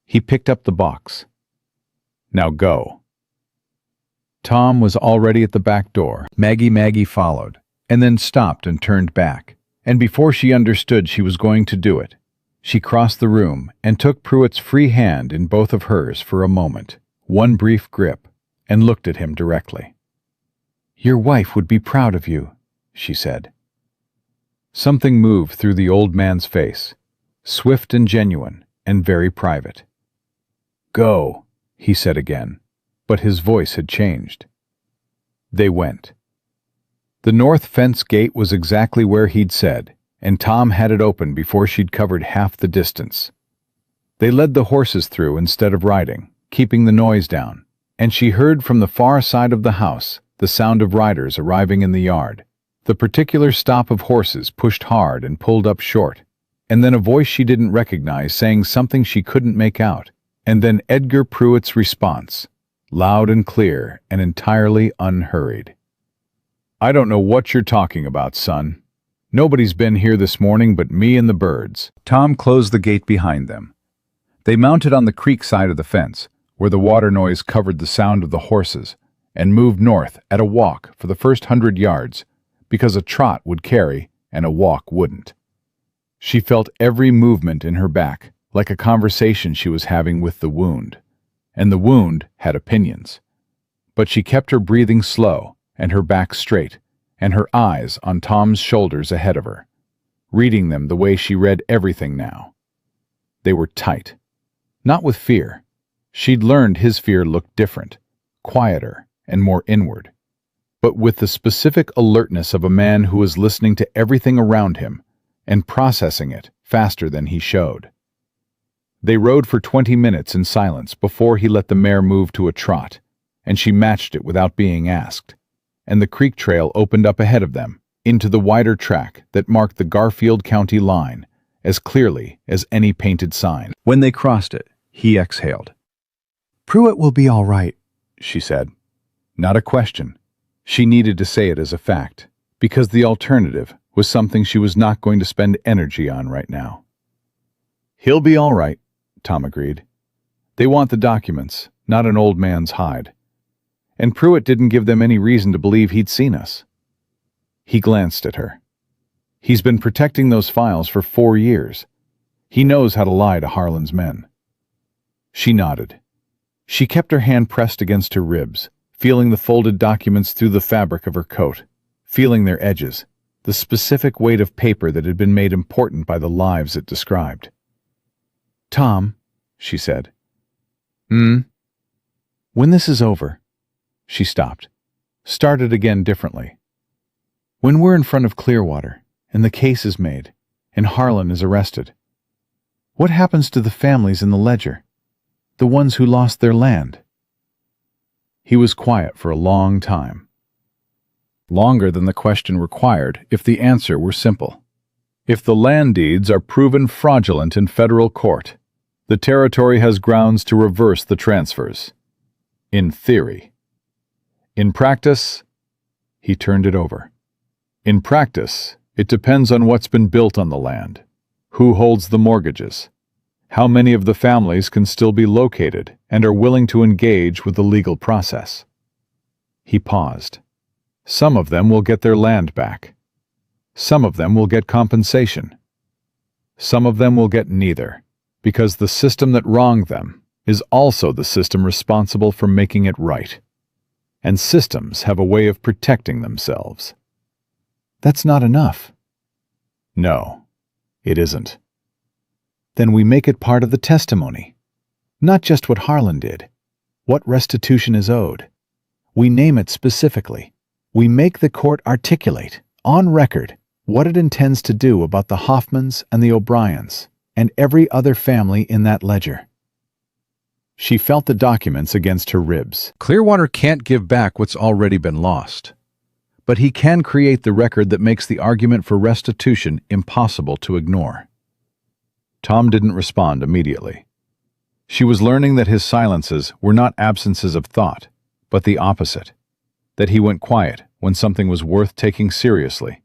He picked up the box. "Now go." Tom was already at the back door. Maggie followed, and then stopped and turned back, and before she understood she was going to do it, she crossed the room and took Pruitt's free hand in both of hers for a moment, one brief grip, and looked at him directly. "Your wife would be proud of you," she said. Something moved through the old man's face, swift and genuine, and very private. "Go," he said again, but his voice had changed. They went. The north fence gate was exactly where he'd said, and Tom had it open before she'd covered half the distance. They led the horses through instead of riding, keeping the noise down, and she heard from the far side of the house the sound of riders arriving in the yard, the particular stop of horses pushed hard and pulled up short, and then a voice she didn't recognize saying something she couldn't make out, and then Edgar Pruitt's response, loud and clear and entirely unhurried. "I don't know what you're talking about, son. Nobody's been here this morning but me and the birds." Tom closed the gate behind them. They mounted on the creek side of the fence, where the water noise covered the sound of the horses, and moved north at a walk for the first 100 yards, because a trot would carry and a walk wouldn't. She felt every movement in her back, like a conversation she was having with the wound. And the wound had opinions. But she kept her breathing slow and her back straight, and her eyes on Tom's shoulders ahead of her, reading them the way she read everything now. They were tight. Not with fear. She'd learned his fear looked different, quieter, and more inward. But with the specific alertness of a man who was listening to everything around him and processing it faster than he showed. They rode for 20 minutes in silence before he let the mare move to a trot, and she matched it without being asked, and the creek trail opened up ahead of them, into the wider track that marked the Garfield County line as clearly as any painted sign. When they crossed it, he exhaled. "Pruitt will be all right," she said. Not a question. She needed to say it as a fact, because the alternative was something she was not going to spend energy on right now. "He'll be all right," Tom agreed. "They want the documents, not an old man's hide. And Pruitt didn't give them any reason to believe he'd seen us." He glanced at her. "He's been protecting those files for 4 years. He knows how to lie to Harlan's men." She nodded. She kept her hand pressed against her ribs, feeling the folded documents through the fabric of her coat, feeling their edges, the specific weight of paper that had been made important by the lives it described. "Tom," she said. "When this is over," she stopped, started again differently. "When we're in front of Clearwater, and the case is made, and Harlan is arrested, what happens to the families in the ledger? The ones who lost their land?" He was quiet for a long time. Longer than the question required if the answer were simple. If the land deeds are proven fraudulent in federal court, the territory has grounds to reverse the transfers. In theory. In practice, he turned it over. In practice, it depends on what's been built on the land, who holds the mortgages, how many of the families can still be located and are willing to engage with the legal process. He paused. Some of them will get their land back. Some of them will get compensation. Some of them will get neither, because the system that wronged them is also the system responsible for making it right. And systems have a way of protecting themselves. That's not enough. No, it isn't. Then we make it part of the testimony. Not just what Harlan did, what restitution is owed. We name it specifically. We make the court articulate, on record, what it intends to do about the Hoffmans and the O'Briens, and every other family in that ledger. She felt the documents against her ribs. Clearwater can't give back what's already been lost. But he can create the record that makes the argument for restitution impossible to ignore. Tom didn't respond immediately. She was learning that his silences were not absences of thought, but the opposite. That he went quiet when something was worth taking seriously,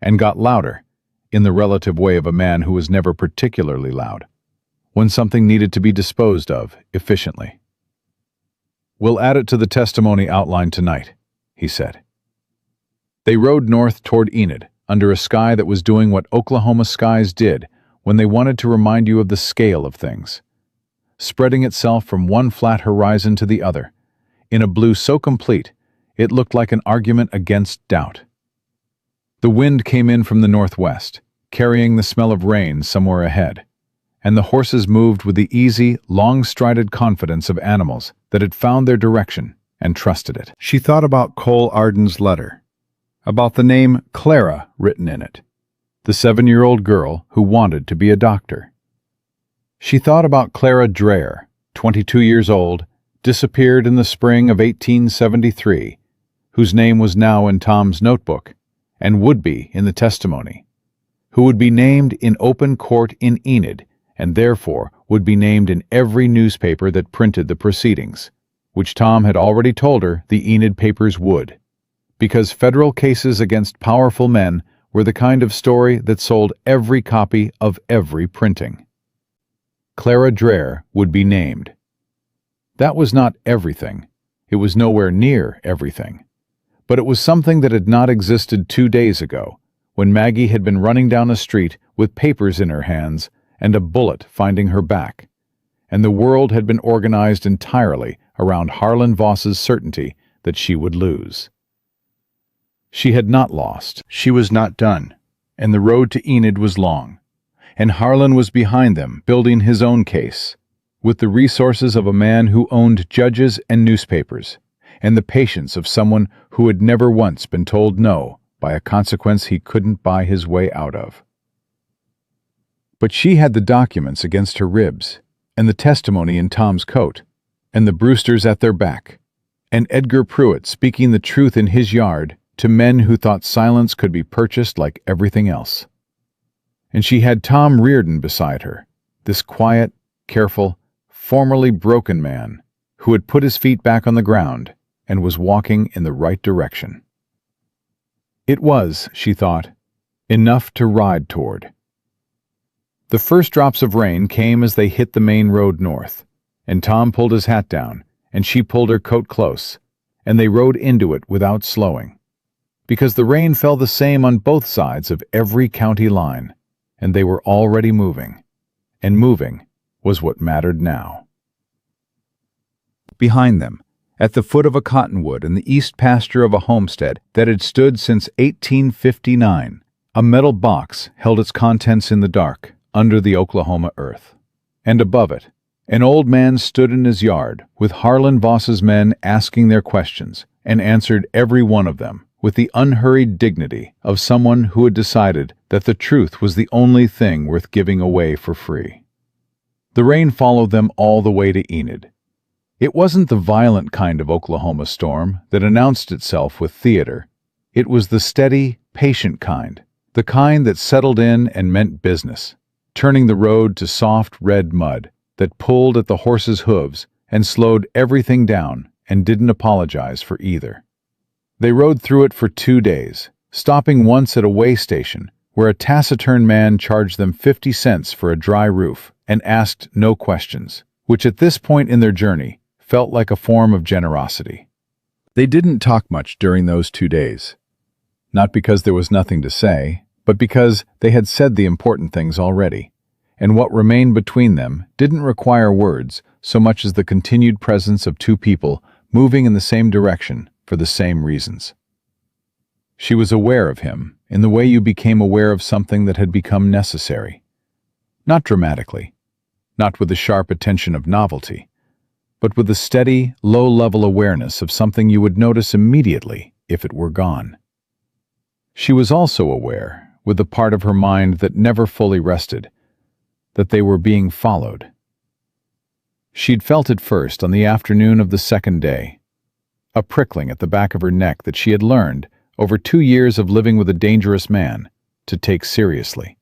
and got louder, in the relative way of a man who was never particularly loud, when something needed to be disposed of efficiently. "We'll add it to the testimony outlined tonight," he said. They rode north toward Enid, under a sky that was doing what Oklahoma skies did when they wanted to remind you of the scale of things, spreading itself from one flat horizon to the other, in a blue so complete it looked like an argument against doubt. The wind came in from the northwest, carrying the smell of rain somewhere ahead, and the horses moved with the easy, long-strided confidence of animals that had found their direction and trusted it. She thought about Cole Arden's letter, about the name Clara written in it, the 7-year-old girl who wanted to be a doctor. She thought about Clara Dreher, 22 years old, disappeared in the spring of 1873, whose name was now in Tom's notebook, and would be in the testimony, who would be named in open court in Enid, and therefore would be named in every newspaper that printed the proceedings, which Tom had already told her the Enid papers would, because federal cases against powerful men were the kind of story that sold every copy of every printing. Clara Dreher would be named. That was not everything. It was nowhere near everything. But it was something that had not existed 2 days ago, when Maggie had been running down a street with papers in her hands and a bullet finding her back, and the world had been organized entirely around Harlan Voss's certainty that she would lose. She had not lost. She was not done, and the road to Enid was long, and Harlan was behind them, building his own case, with the resources of a man who owned judges and newspapers, and the patience of someone who had never once been told no by a consequence he couldn't buy his way out of. But she had the documents against her ribs, and the testimony in Tom's coat, and the Brewsters at their back, and Edgar Pruitt speaking the truth in his yard to men who thought silence could be purchased like everything else. And she had Tom Reardon beside her, this quiet, careful, formerly broken man who had put his feet back on the ground and was walking in the right direction. It was, she thought, enough to ride toward. The first drops of rain came as they hit the main road north, and Tom pulled his hat down, and she pulled her coat close, and they rode into it without slowing, because the rain fell the same on both sides of every county line, and they were already moving, and moving was what mattered now. Behind them, at the foot of a cottonwood in the east pasture of a homestead that had stood since 1859, a metal box held its contents in the dark, under the Oklahoma earth. And above it, an old man stood in his yard, with Harlan Voss's men asking their questions, and answered every one of them with the unhurried dignity of someone who had decided that the truth was the only thing worth giving away for free. The rain followed them all the way to Enid. It wasn't the violent kind of Oklahoma storm that announced itself with theater. It was the steady, patient kind, the kind that settled in and meant business, turning the road to soft red mud that pulled at the horses' hooves and slowed everything down and didn't apologize for either. They rode through it for 2 days, stopping once at a way station where a taciturn man charged them 50 cents for a dry roof and asked no questions, which at this point in their journey felt like a form of generosity. They didn't talk much during those 2 days, not because there was nothing to say, but because they had said the important things already, and what remained between them didn't require words so much as the continued presence of two people moving in the same direction for the same reasons. She was aware of him in the way you became aware of something that had become necessary. Not dramatically, not with the sharp attention of novelty, but with the steady, low-level awareness of something you would notice immediately if it were gone. She was also aware, with the part of her mind that never fully rested, that they were being followed. She'd felt it first on the afternoon of the second day, a prickling at the back of her neck that she had learned, over 2 years of living with a dangerous man, to take seriously.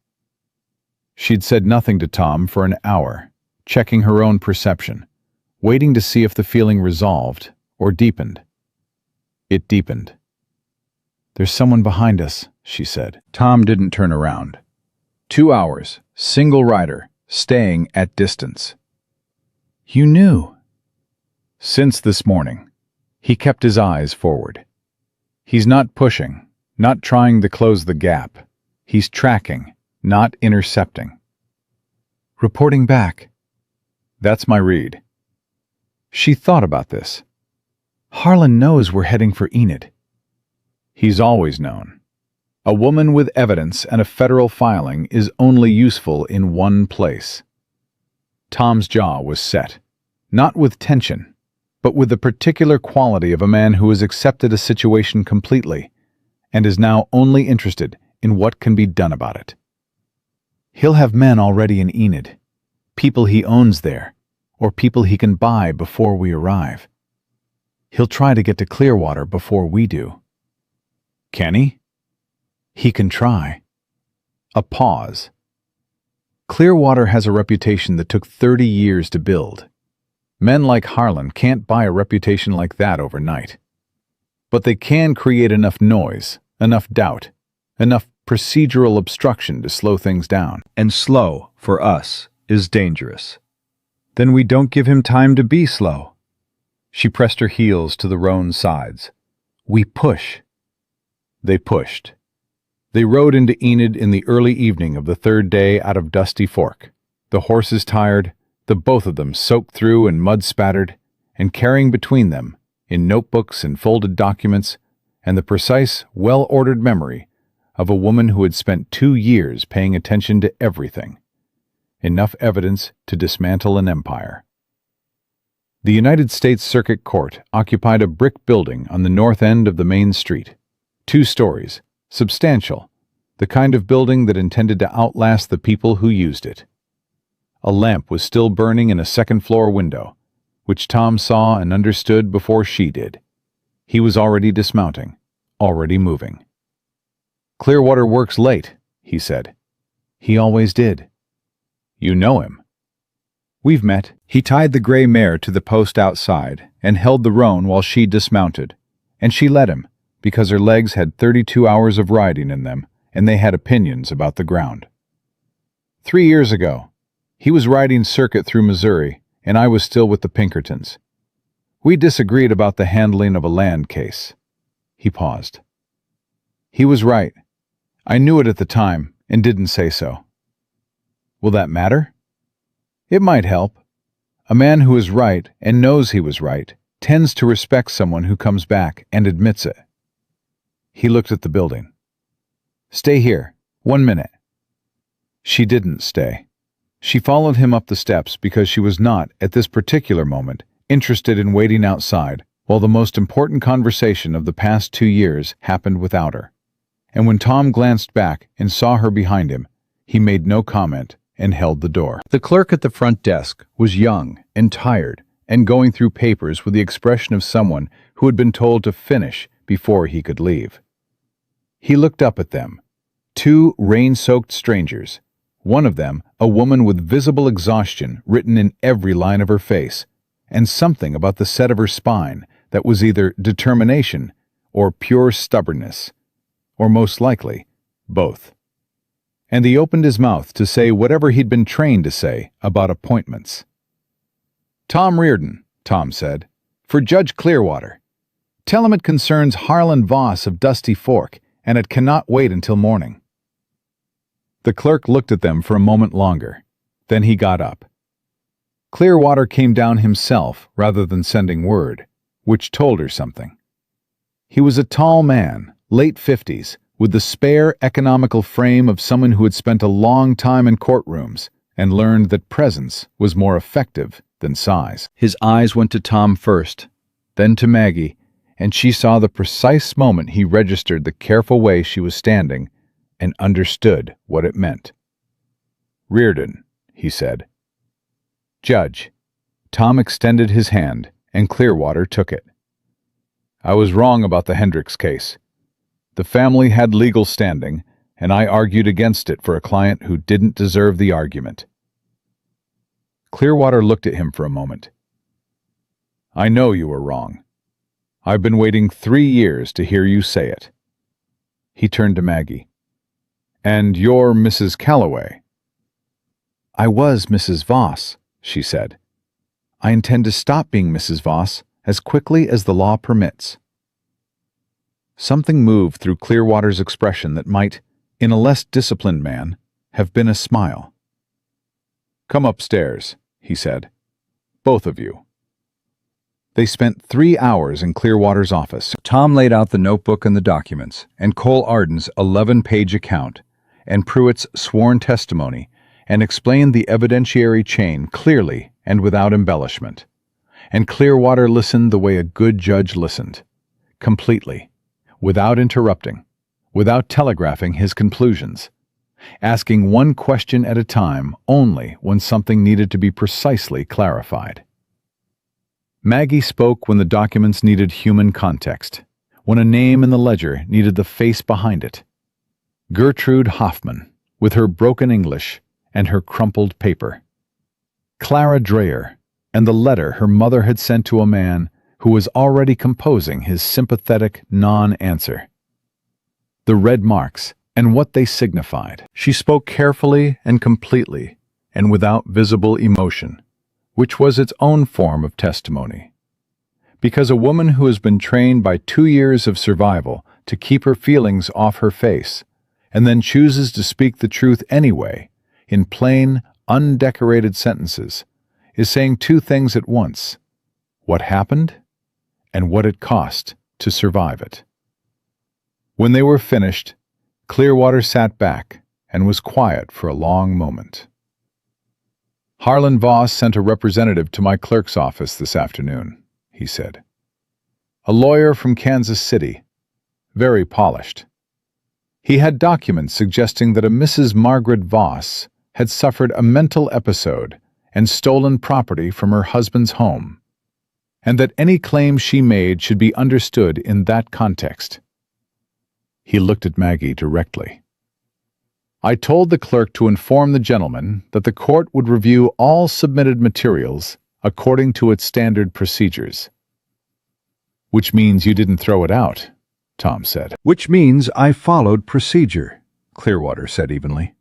She'd said nothing to Tom for an hour, checking her own perception, waiting to see if the feeling resolved or deepened. It deepened. "There's someone behind us," she said. Tom didn't turn around. 2 hours, single rider, staying at distance. "You knew." "Since this morning." He kept his eyes forward. He's not pushing, not trying to close the gap. He's tracking, not intercepting. "Reporting back." "That's my read." She thought about this. Harlan knows we're heading for Enid. He's always known. A woman with evidence and a federal filing is only useful in one place. Tom's jaw was set, not with tension, but with the particular quality of a man who has accepted a situation completely and is now only interested in what can be done about it. He'll have men already in Enid, people he owns there, or people he can buy before we arrive. He'll try to get to Clearwater before we do. Can he? He can try. A pause. Clearwater has a reputation that took 30 years to build. Men like Harlan can't buy a reputation like that overnight. But they can create enough noise, enough doubt, enough procedural obstruction to slow things down. And slow, for us, is dangerous. Then we don't give him time to be slow. She pressed her heels to the roan's sides. We push. They pushed. They rode into Enid in the early evening of the third day out of Dusty Fork, the horses tired, the both of them soaked through and mud-spattered, and carrying between them, in notebooks and folded documents, and the precise, well-ordered memory of a woman who had spent 2 years paying attention to everything. Enough evidence to dismantle an empire. The United States Circuit Court occupied a brick building on the north end of the main street. 2 stories, substantial, the kind of building that intended to outlast the people who used it. A lamp was still burning in a second-floor window, which Tom saw and understood before she did. He was already dismounting, already moving. "Clearwater works late," he said. "He always did." "You know him." "We've met." He tied the gray mare to the post outside and held the roan while she dismounted, and she let him, because her legs had 32 hours of riding in them, and they had opinions about the ground. 3 years ago, he was riding circuit through Missouri, and I was still with the Pinkertons. We disagreed about the handling of a land case. He paused. He was right. I knew it at the time, and didn't say so. Will that matter? It might help. A man who is right and knows he was right tends to respect someone who comes back and admits it. He looked at the building. "Stay here. 1 minute." She didn't stay. She followed him up the steps because she was not, at this particular moment, interested in waiting outside while the most important conversation of the past 2 years happened without her. And when Tom glanced back and saw her behind him, he made no comment and held the door. The clerk at the front desk was young and tired and going through papers with the expression of someone who had been told to finish before he could leave. He looked up at them, 2 rain-soaked strangers, one of them a woman with visible exhaustion written in every line of her face, and something about the set of her spine that was either determination or pure stubbornness, or most likely, both. And he opened his mouth to say whatever he'd been trained to say about appointments. "Tom Reardon," Tom said, "for Judge Clearwater. Tell him it concerns Harlan Voss of Dusty Fork, and it cannot wait until morning." The clerk looked at them for a moment longer. Then he got up. Clearwater came down himself rather than sending word, which told her something. He was a tall man, late 50s, with the spare, economical frame of someone who had spent a long time in courtrooms and learned that presence was more effective than size. His eyes went to Tom first, then to Maggie, and she saw the precise moment he registered the careful way she was standing and understood what it meant. "Reardon," he said. "Judge." Tom extended his hand, and Clearwater took it. "I was wrong about the Hendricks case. The family had legal standing, and I argued against it for a client who didn't deserve the argument." Clearwater looked at him for a moment. "I know you were wrong. I've been waiting 3 years to hear you say it." He turned to Maggie. "And you're Mrs. Calloway." "I was Mrs. Voss," she said. "I intend to stop being Mrs. Voss as quickly as the law permits." Something moved through Clearwater's expression that might, in a less disciplined man, have been a smile. "Come upstairs," he said. "Both of you." They spent 3 hours in Clearwater's office. Tom laid out the notebook and the documents, and Cole Arden's 11-page account, and Pruitt's sworn testimony, and explained the evidentiary chain clearly and without embellishment. And Clearwater listened the way a good judge listened, completely, without interrupting, without telegraphing his conclusions, asking one question at a time only when something needed to be precisely clarified. Maggie spoke when the documents needed human context, when a name in the ledger needed the face behind it. Gertrude Hoffman, with her broken English and her crumpled paper. Clara Dreyer, and the letter her mother had sent to a man who was already composing his sympathetic non-answer. The red marks and what they signified. She spoke carefully and completely, and without visible emotion, which was its own form of testimony. Because a woman who has been trained by 2 years of survival to keep her feelings off her face, and then chooses to speak the truth anyway, in plain, undecorated sentences, is saying 2 things at once: what happened and what it cost to survive it. When they were finished, Clearwater sat back and was quiet for a long moment. "Harlan Voss sent a representative to my clerk's office this afternoon," he said. "A lawyer from Kansas City, very polished. He had documents suggesting that a Mrs. Margaret Voss had suffered a mental episode and stolen property from her husband's home, and that any claim she made should be understood in that context." He looked at Maggie directly. "I told the clerk to inform the gentleman that the court would review all submitted materials according to its standard procedures." "Which means you didn't throw it out," Tom said. "Which means I followed procedure," Clearwater said evenly.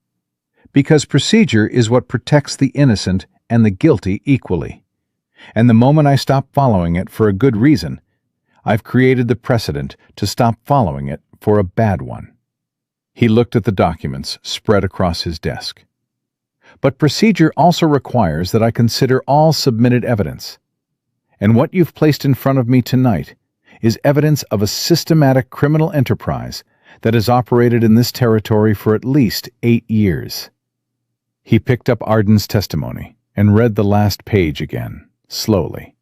"Because procedure is what protects the innocent and the guilty equally. And the moment I stop following it for a good reason, I've created the precedent to stop following it for a bad one." He looked at the documents spread across his desk. "But procedure also requires that I consider all submitted evidence. And what you've placed in front of me tonight is evidence of a systematic criminal enterprise that has operated in this territory for at least 8 years. He picked up Arden's testimony and read the last page again, slowly.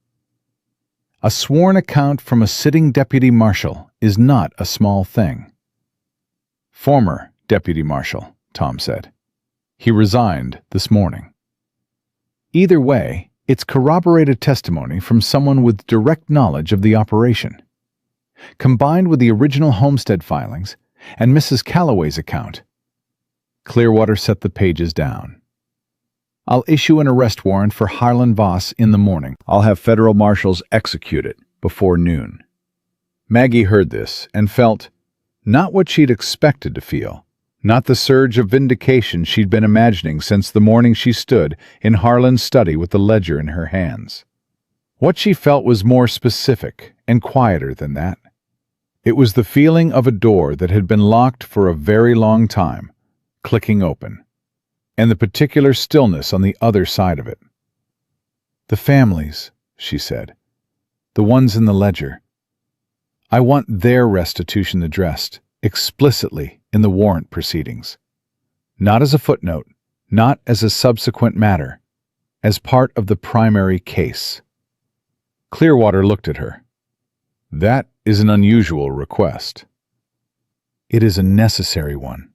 "A sworn account from a sitting deputy marshal is not a small thing." "Former deputy marshal," Tom said. "He resigned this morning." "Either way, it's corroborated testimony from someone with direct knowledge of the operation. Combined with the original homestead filings and Mrs. Calloway's account." Clearwater set the pages down. "I'll issue an arrest warrant for Harlan Voss in the morning. I'll have federal marshals execute it before noon." Maggie heard this and felt not what she'd expected to feel, not the surge of vindication she'd been imagining since the morning she stood in Harlan's study with the ledger in her hands. What she felt was more specific and quieter than that. It was the feeling of a door that had been locked for a very long time, clicking open, and the particular stillness on the other side of it. "The families," she said, "the ones in the ledger. I want their restitution addressed explicitly in the warrant proceedings. Not as a footnote, not as a subsequent matter, as part of the primary case." Clearwater looked at her. "That is an unusual request." "It is a necessary one."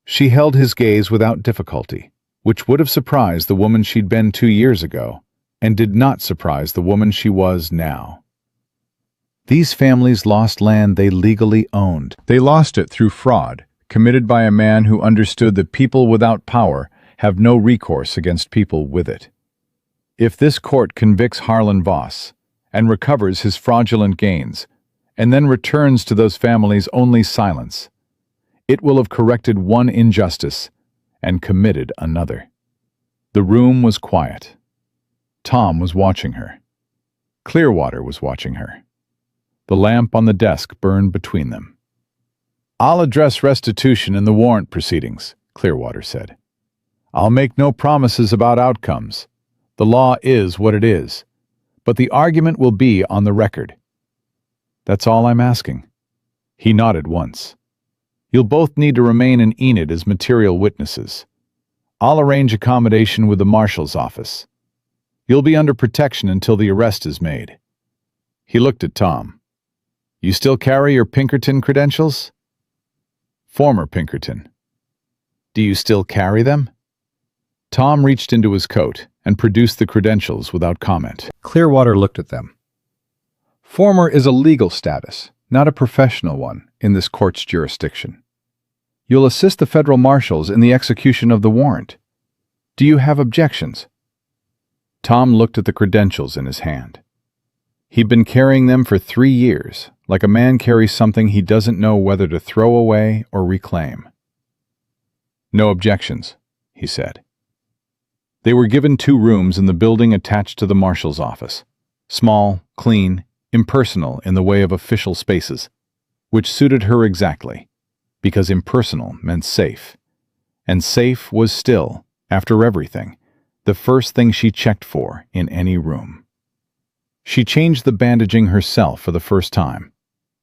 She held his gaze without difficulty, which would have surprised the woman she'd been 2 years ago, and did not surprise the woman she was now. "These families lost land they legally owned. They lost it through fraud, committed by a man who understood that people without power have no recourse against people with it. If this court convicts Harlan Voss and recovers his fraudulent gains, and then returns to those families only silence, it will have corrected one injustice and committed another." The room was quiet. Tom was watching her. Clearwater was watching her. The lamp on the desk burned between them. "I'll address restitution in the warrant proceedings," Clearwater said. "I'll make no promises about outcomes. The law is what it is, but the argument will be on the record." "That's all I'm asking." He nodded once. "You'll both need to remain in Enid as material witnesses. I'll arrange accommodation with the marshal's office. You'll be under protection until the arrest is made." He looked at Tom. "You still carry your Pinkerton credentials?" "Former Pinkerton." "Do you still carry them?" Tom reached into his coat and produced the credentials without comment. Clearwater looked at them. "Former is a legal status, not a professional one, in this court's jurisdiction. You'll assist the federal marshals in the execution of the warrant. Do you have objections?" Tom looked at the credentials in his hand. He'd been carrying them for 3 years, like a man carries something he doesn't know whether to throw away or reclaim. "No objections," he said. They were given 2 rooms in the building attached to the marshal's office. Small, clean, impersonal in the way of official spaces, which suited her exactly, because impersonal meant safe. And safe was still, after everything, the first thing she checked for in any room. She changed the bandaging herself for the first time,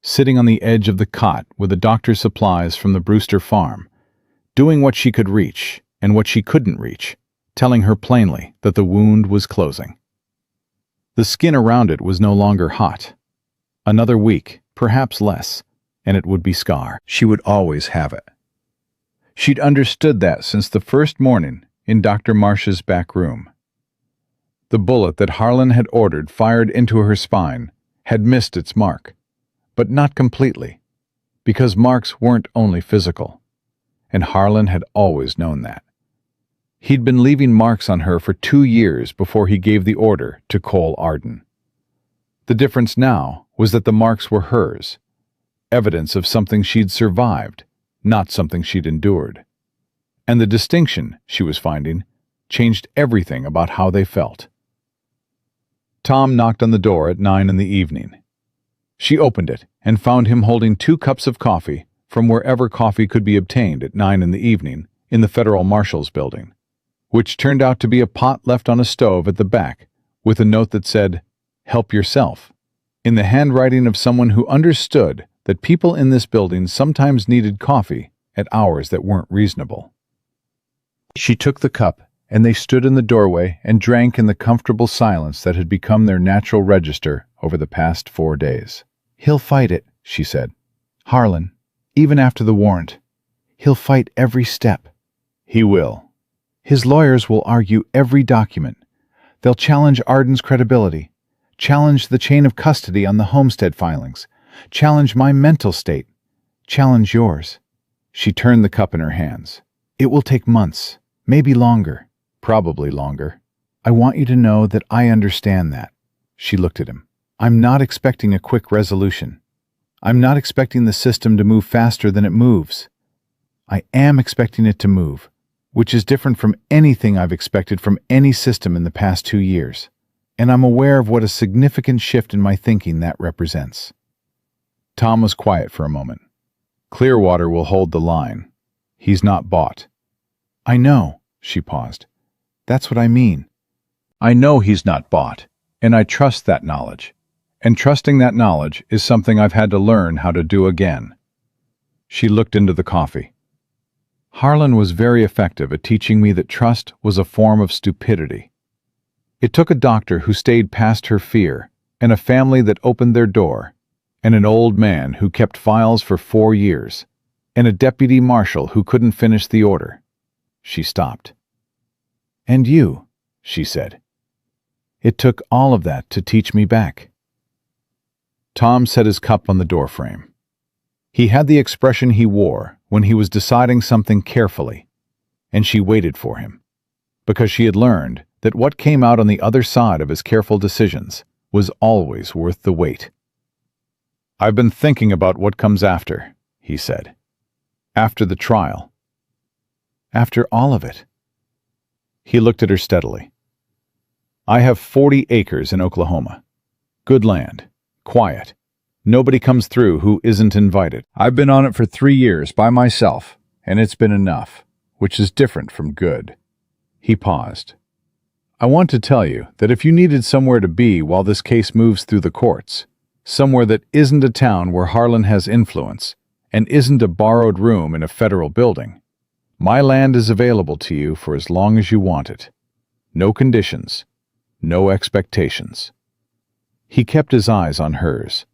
sitting on the edge of the cot with the doctor's supplies from the Brewster farm, doing what she could reach and what she couldn't reach, telling her plainly that the wound was closing. The skin around it was no longer hot. Another week, perhaps less, and it would be scar. She would always have it. She'd understood that since the first morning in Dr. Marsh's back room. The bullet that Harlan had ordered fired into her spine had missed its mark, but not completely, because marks weren't only physical, and Harlan had always known that. He'd been leaving marks on her for 2 years before he gave the order to Cole Arden. The difference now was that the marks were hers, evidence of something she'd survived, not something she'd endured. And the distinction, she was finding, changed everything about how they felt. Tom knocked on the door at 9 in the evening. She opened it and found him holding 2 cups of coffee from wherever coffee could be obtained at 9 in the evening in the Federal Marshal's building, which turned out to be a pot left on a stove at the back with a note that said, "Help yourself," in the handwriting of someone who understood that people in this building sometimes needed coffee at hours that weren't reasonable. She took the cup, and they stood in the doorway and drank in the comfortable silence that had become their natural register over the past 4 days. "He'll fight it," she said. "Harlan, even after the warrant. He'll fight every step." "He will. His lawyers will argue every document. They'll challenge Arden's credibility, challenge the chain of custody on the homestead filings, challenge my mental state, challenge yours." She turned the cup in her hands. "It will take months, maybe longer, probably longer. I want you to know that I understand that." She looked at him. "I'm not expecting a quick resolution. I'm not expecting the system to move faster than it moves. I am expecting it to move, which is different from anything I've expected from any system in the past 2 years. And I'm aware of what a significant shift in my thinking that represents." Tom was quiet for a moment. "Clearwater will hold the line. He's not bought." "I know," she paused. "That's what I mean. I know he's not bought, and I trust that knowledge. And trusting that knowledge is something I've had to learn how to do again." She looked into the coffee. "Harlan was very effective at teaching me that trust was a form of stupidity. It took a doctor who stayed past her fear, and a family that opened their door, and an old man who kept files for 4 years, and a deputy marshal who couldn't finish the order." She stopped. "And you," she said. "It took all of that to teach me back." Tom set his cup on the doorframe. He had the expression he wore when he was deciding something carefully, and she waited for him, because she had learned that what came out on the other side of his careful decisions was always worth the wait. "I've been thinking about what comes after," he said. "After the trial." "After all of it?" He looked at her steadily. "I have 40 acres in Oklahoma. Good land. Quiet. Nobody comes through who isn't invited. I've been on it for 3 years by myself, and it's been enough, which is different from good." He paused. "I want to tell you that if you needed somewhere to be while this case moves through the courts, somewhere that isn't a town where Harlan has influence, and isn't a borrowed room in a federal building, my land is available to you for as long as you want it. No conditions, no expectations." He kept his eyes on hers.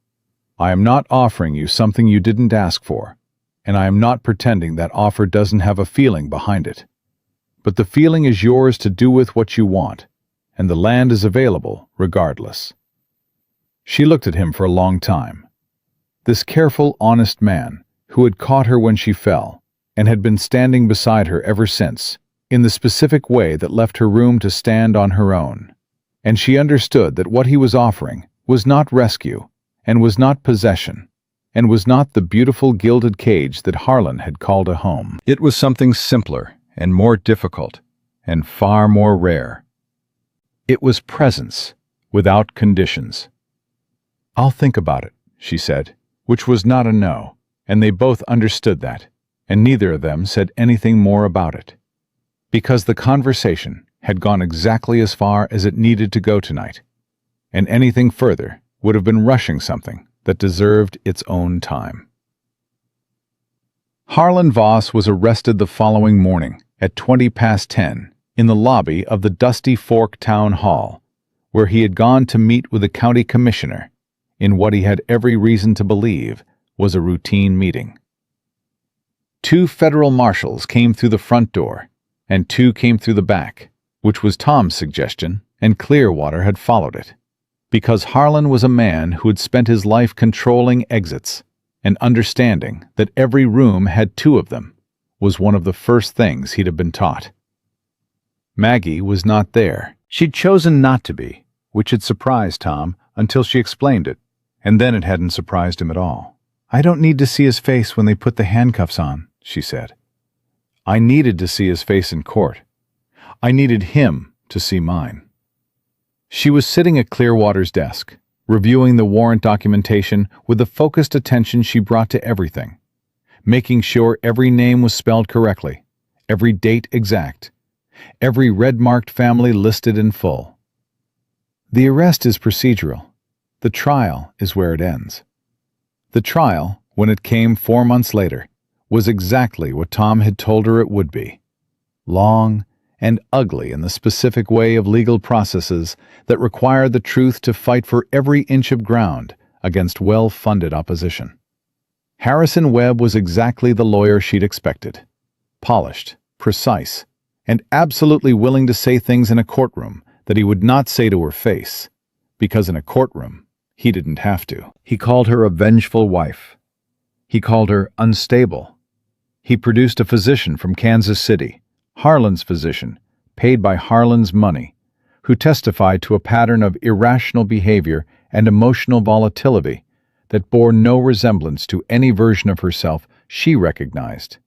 "I am not offering you something you didn't ask for, and I am not pretending that offer doesn't have a feeling behind it. But the feeling is yours to do with what you want, and the land is available regardless." She looked at him for a long time. This careful, honest man who had caught her when she fell and had been standing beside her ever since, in the specific way that left her room to stand on her own. And she understood that what he was offering was not rescue, and was not possession, and was not the beautiful gilded cage that Harlan had called a home. It was something simpler and more difficult and far more rare. It was presence without conditions. "I'll think about it," she said, which was not a no, and they both understood that, and neither of them said anything more about it. Because the conversation had gone exactly as far as it needed to go tonight, and anything further would have been rushing something that deserved its own time. Harlan Voss was arrested the following morning at 10:20 in the lobby of the Dusty Fork Town Hall, where he had gone to meet with the county commissioner in what he had every reason to believe was a routine meeting. 2 federal marshals came through the front door, and 2 came through the back, which was Tom's suggestion, and Clearwater had followed it, because Harlan was a man who had spent his life controlling exits, and understanding that every room had 2 of them was one of the first things he'd have been taught. Maggie was not there. She'd chosen not to be, which had surprised Tom until she explained it, and then it hadn't surprised him at all. "I don't need to see his face when they put the handcuffs on," she said. "I needed to see his face in court. I needed him to see mine." She was sitting at Clearwater's desk, reviewing the warrant documentation with the focused attention she brought to everything, making sure every name was spelled correctly, every date exact, every red-marked family listed in full. The arrest is procedural. The trial is where it ends. The trial, when it came 4 months later, was exactly what Tom had told her it would be. Long and ugly in the specific way of legal processes that require the truth to fight for every inch of ground against well-funded opposition. Harrison Webb was exactly the lawyer she'd expected. Polished, precise, and absolutely willing to say things in a courtroom that he would not say to her face, because in a courtroom, he didn't have to. He called her a vengeful wife. He called her unstable. He produced a physician from Kansas City, Harlan's physician, paid by Harlan's money, who testified to a pattern of irrational behavior and emotional volatility that bore no resemblance to any version of herself she recognized,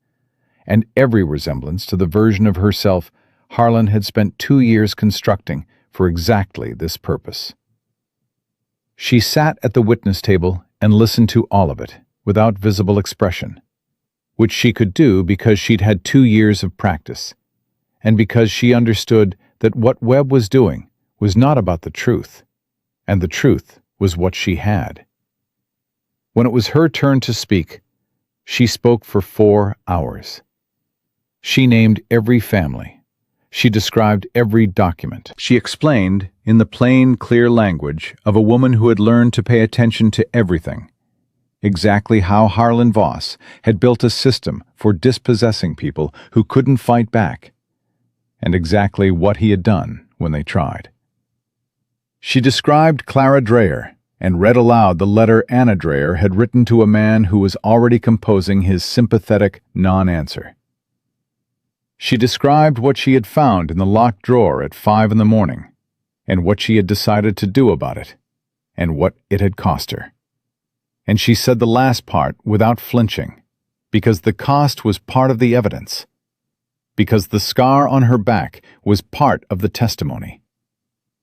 and every resemblance to the version of herself Harlan had spent 2 years constructing for exactly this purpose. She sat at the witness table and listened to all of it, without visible expression, which she could do because she'd had 2 years of practice, and because she understood that what Webb was doing was not about the truth, and the truth was what she had. When it was her turn to speak, she spoke for 4 hours. She named every family. She described every document. She explained, in the plain, clear language of a woman who had learned to pay attention to everything, exactly how Harlan Voss had built a system for dispossessing people who couldn't fight back, and exactly what he had done when they tried. She described Clara Dreyer and read aloud the letter Anna Dreyer had written to a man who was already composing his sympathetic non-answer. She described what she had found in the locked drawer at 5 a.m, and what she had decided to do about it, and what it had cost her. And she said the last part without flinching, because the cost was part of the evidence, because the scar on her back was part of the testimony,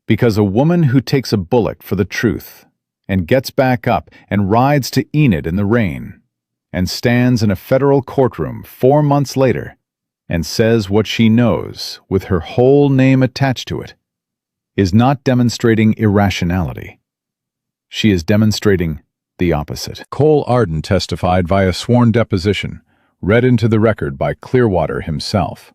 because a woman who takes a bullet for the truth and gets back up and rides to Enid in the rain and stands in a federal courtroom 4 months later and says what she knows with her whole name attached to it, is not demonstrating irrationality. She is demonstrating the opposite. Cole Arden testified via sworn deposition, read into the record by Clearwater himself.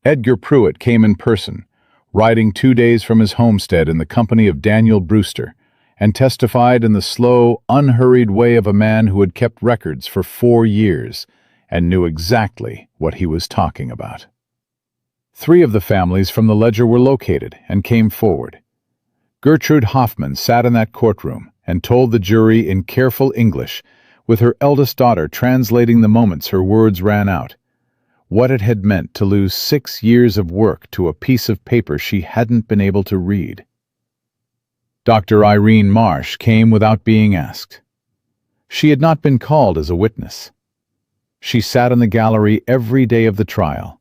Edgar Pruitt came in person, riding 2 days from his homestead in the company of Daniel Brewster, and testified in the slow, unhurried way of a man who had kept records for 4 years and knew exactly what he was talking about. 3 of the families from the ledger were located and came forward. Gertrude Hoffman sat in that courtroom and told the jury in careful English, with her eldest daughter translating the moments her words ran out, what it had meant to lose 6 years of work to a piece of paper she hadn't been able to read. Dr. Irene Marsh came without being asked. She had not been called as a witness. She sat in the gallery every day of the trial,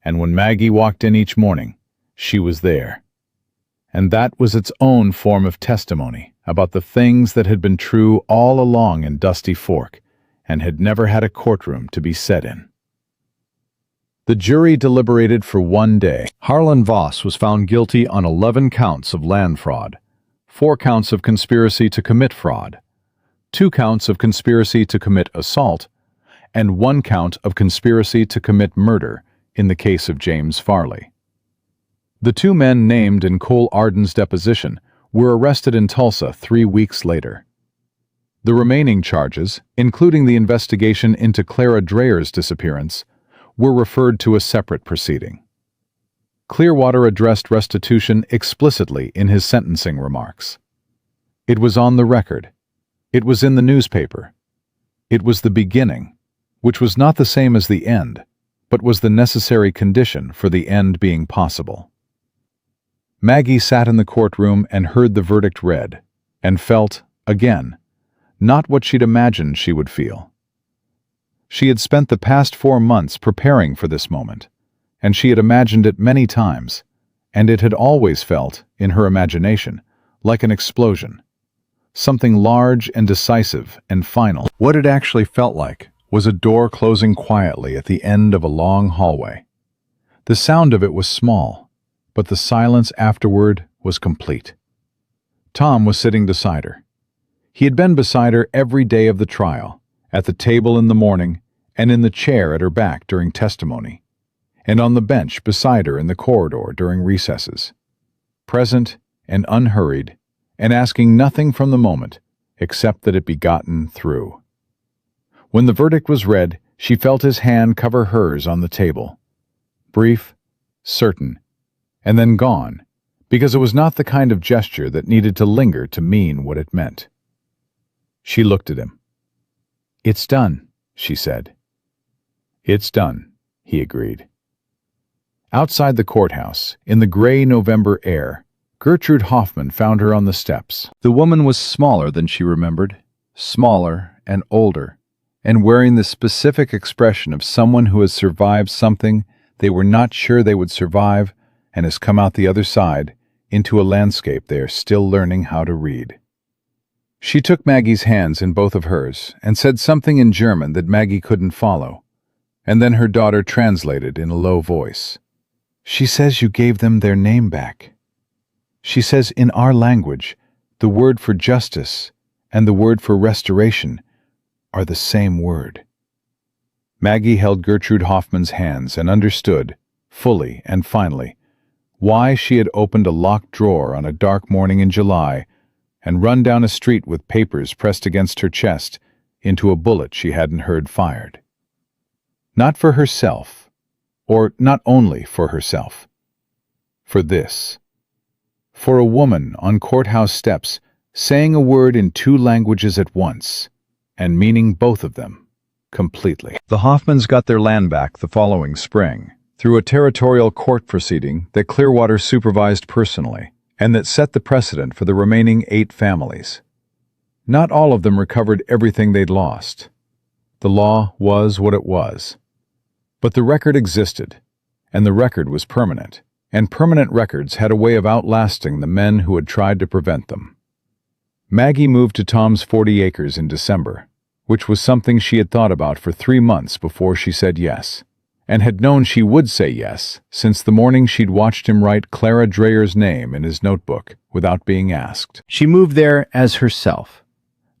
and when Maggie walked in each morning, she was there. And that was its own form of testimony about the things that had been true all along in Dusty Fork and had never had a courtroom to be set in. The jury deliberated for one day. Harlan Voss was found guilty on 11 counts of land fraud, 4 counts of conspiracy to commit fraud, 2 counts of conspiracy to commit assault, and 1 count of conspiracy to commit murder in the case of James Farley. The 2 men named in Cole Arden's deposition were arrested in Tulsa 3 weeks later. The remaining charges, including the investigation into Clara Dreyer's disappearance, were referred to a separate proceeding. Clearwater addressed restitution explicitly in his sentencing remarks. It was on the record. It was in the newspaper. It was the beginning, which was not the same as the end, but was the necessary condition for the end being possible. Maggie sat in the courtroom and heard the verdict read, and felt, again, not what she'd imagined she would feel. She had spent the past 4 months preparing for this moment, and she had imagined it many times, and it had always felt, in her imagination, like an explosion, something large and decisive and final. What it actually felt like was a door closing quietly at the end of a long hallway. The sound of it was small, but the silence afterward was complete. Tom was sitting beside her. He had been beside her every day of the trial, at the table in the morning, and in the chair at her back during testimony, and on the bench beside her in the corridor during recesses, present and unhurried, and asking nothing from the moment except that it be gotten through. When the verdict was read, she felt his hand cover hers on the table. Brief, certain, and then gone, because it was not the kind of gesture that needed to linger to mean what it meant. She looked at him. "It's done," she said. "It's done," he agreed. Outside the courthouse, in the gray November air, Gertrude Hoffman found her on the steps. The woman was smaller than she remembered, smaller and older, and wearing the specific expression of someone who has survived something they were not sure they would survive and has come out the other side into a landscape they are still learning how to read. She took Maggie's hands in both of hers and said something in German that Maggie couldn't follow, and then her daughter translated in a low voice. "She says you gave them their name back. She says in our language, the word for justice and the word for restoration are the same word." Maggie held Gertrude Hoffman's hands and understood, fully and finally, why she had opened a locked drawer on a dark morning in July and run down a street with papers pressed against her chest into a bullet she hadn't heard fired. Not for herself, or not only for herself. For this. For a woman on courthouse steps saying a word in 2 languages at once, and meaning both of them, completely. The Hoffmans got their land back the following spring, through a territorial court proceeding that Clearwater supervised personally, and that set the precedent for the remaining 8 families. Not all of them recovered everything they'd lost. The law was what it was. But the record existed, and the record was permanent, and permanent records had a way of outlasting the men who had tried to prevent them. Maggie moved to Tom's 40 acres in December, which was something she had thought about for 3 months before she said yes, and had known she would say yes since the morning she'd watched him write Clara Dreyer's name in his notebook without being asked. She moved there as herself,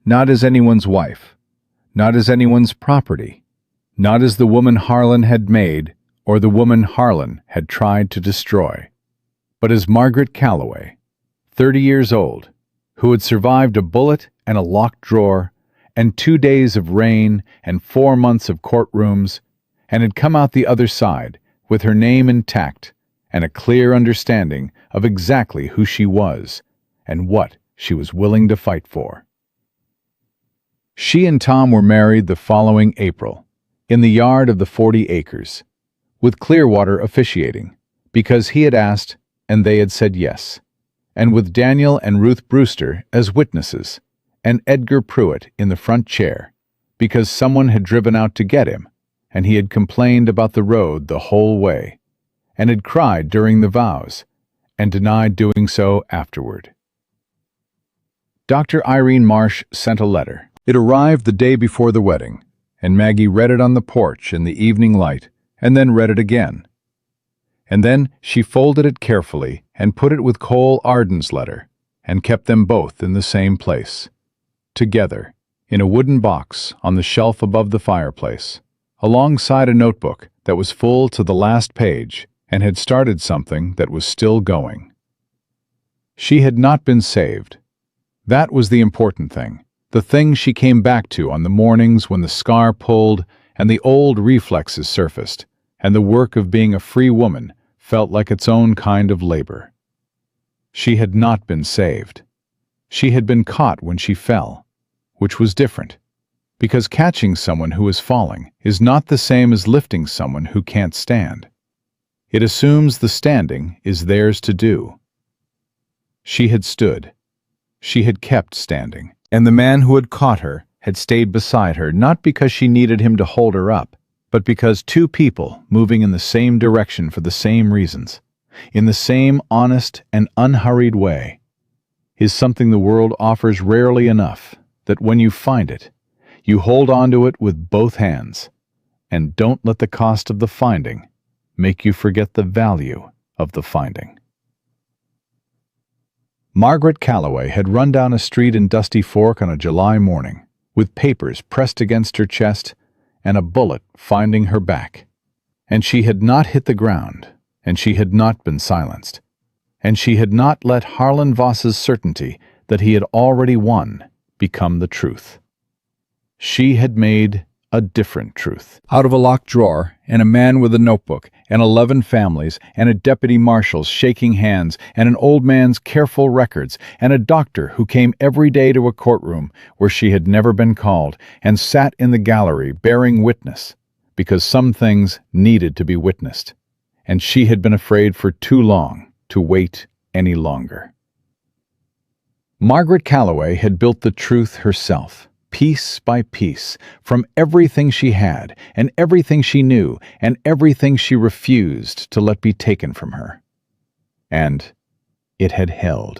not as anyone's wife, not as anyone's property, not as the woman Harlan had made or the woman Harlan had tried to destroy, but as Margaret Calloway, 30 years old, who had survived a bullet and a locked drawer and 2 days of rain and 4 months of courtrooms, and had come out the other side with her name intact and a clear understanding of exactly who she was and what she was willing to fight for. She and Tom were married the following April, in the yard of the 40 acres, with Clearwater officiating, because he had asked and they had said yes, and with Daniel and Ruth Brewster as witnesses, and Edgar Pruitt in the front chair, because someone had driven out to get him, and he had complained about the road the whole way, and had cried during the vows, and denied doing so afterward. Dr. Irene Marsh sent a letter. It arrived the day before the wedding, and Maggie read it on the porch in the evening light, and then read it again. And then she folded it carefully and put it with Cole Arden's letter, and kept them both in the same place, together, in a wooden box on the shelf above the fireplace, alongside a notebook that was full to the last page and had started something that was still going. She had not been saved. That was the important thing, the thing she came back to on the mornings when the scar pulled and the old reflexes surfaced, and the work of being a free woman felt like its own kind of labor. She had not been saved. She had been caught when she fell, which was different, because catching someone who is falling is not the same as lifting someone who can't stand. It assumes the standing is theirs to do. She had stood. She had kept standing, and the man who had caught her had stayed beside her not because she needed him to hold her up, but because two people moving in the same direction for the same reasons, in the same honest and unhurried way, is something the world offers rarely enough that when you find it, you hold on to it with both hands, and don't let the cost of the finding make you forget the value of the finding. Margaret Calloway had run down a street in Dusty Fork on a July morning, with papers pressed against her chest and a bullet finding her back. And she had not hit the ground, and she had not been silenced, and she had not let Harlan Voss's certainty that he had already won become the truth. She had made a different truth. Out of a locked drawer, and a man with a notebook, and 11 families, and a deputy marshal's shaking hands, and an old man's careful records, and a doctor who came every day to a courtroom where she had never been called, and sat in the gallery bearing witness, because some things needed to be witnessed, and she had been afraid for too long to wait any longer. Margaret Calloway had built the truth herself, piece by piece, from everything she had, and everything she knew, and everything she refused to let be taken from her. And it had held.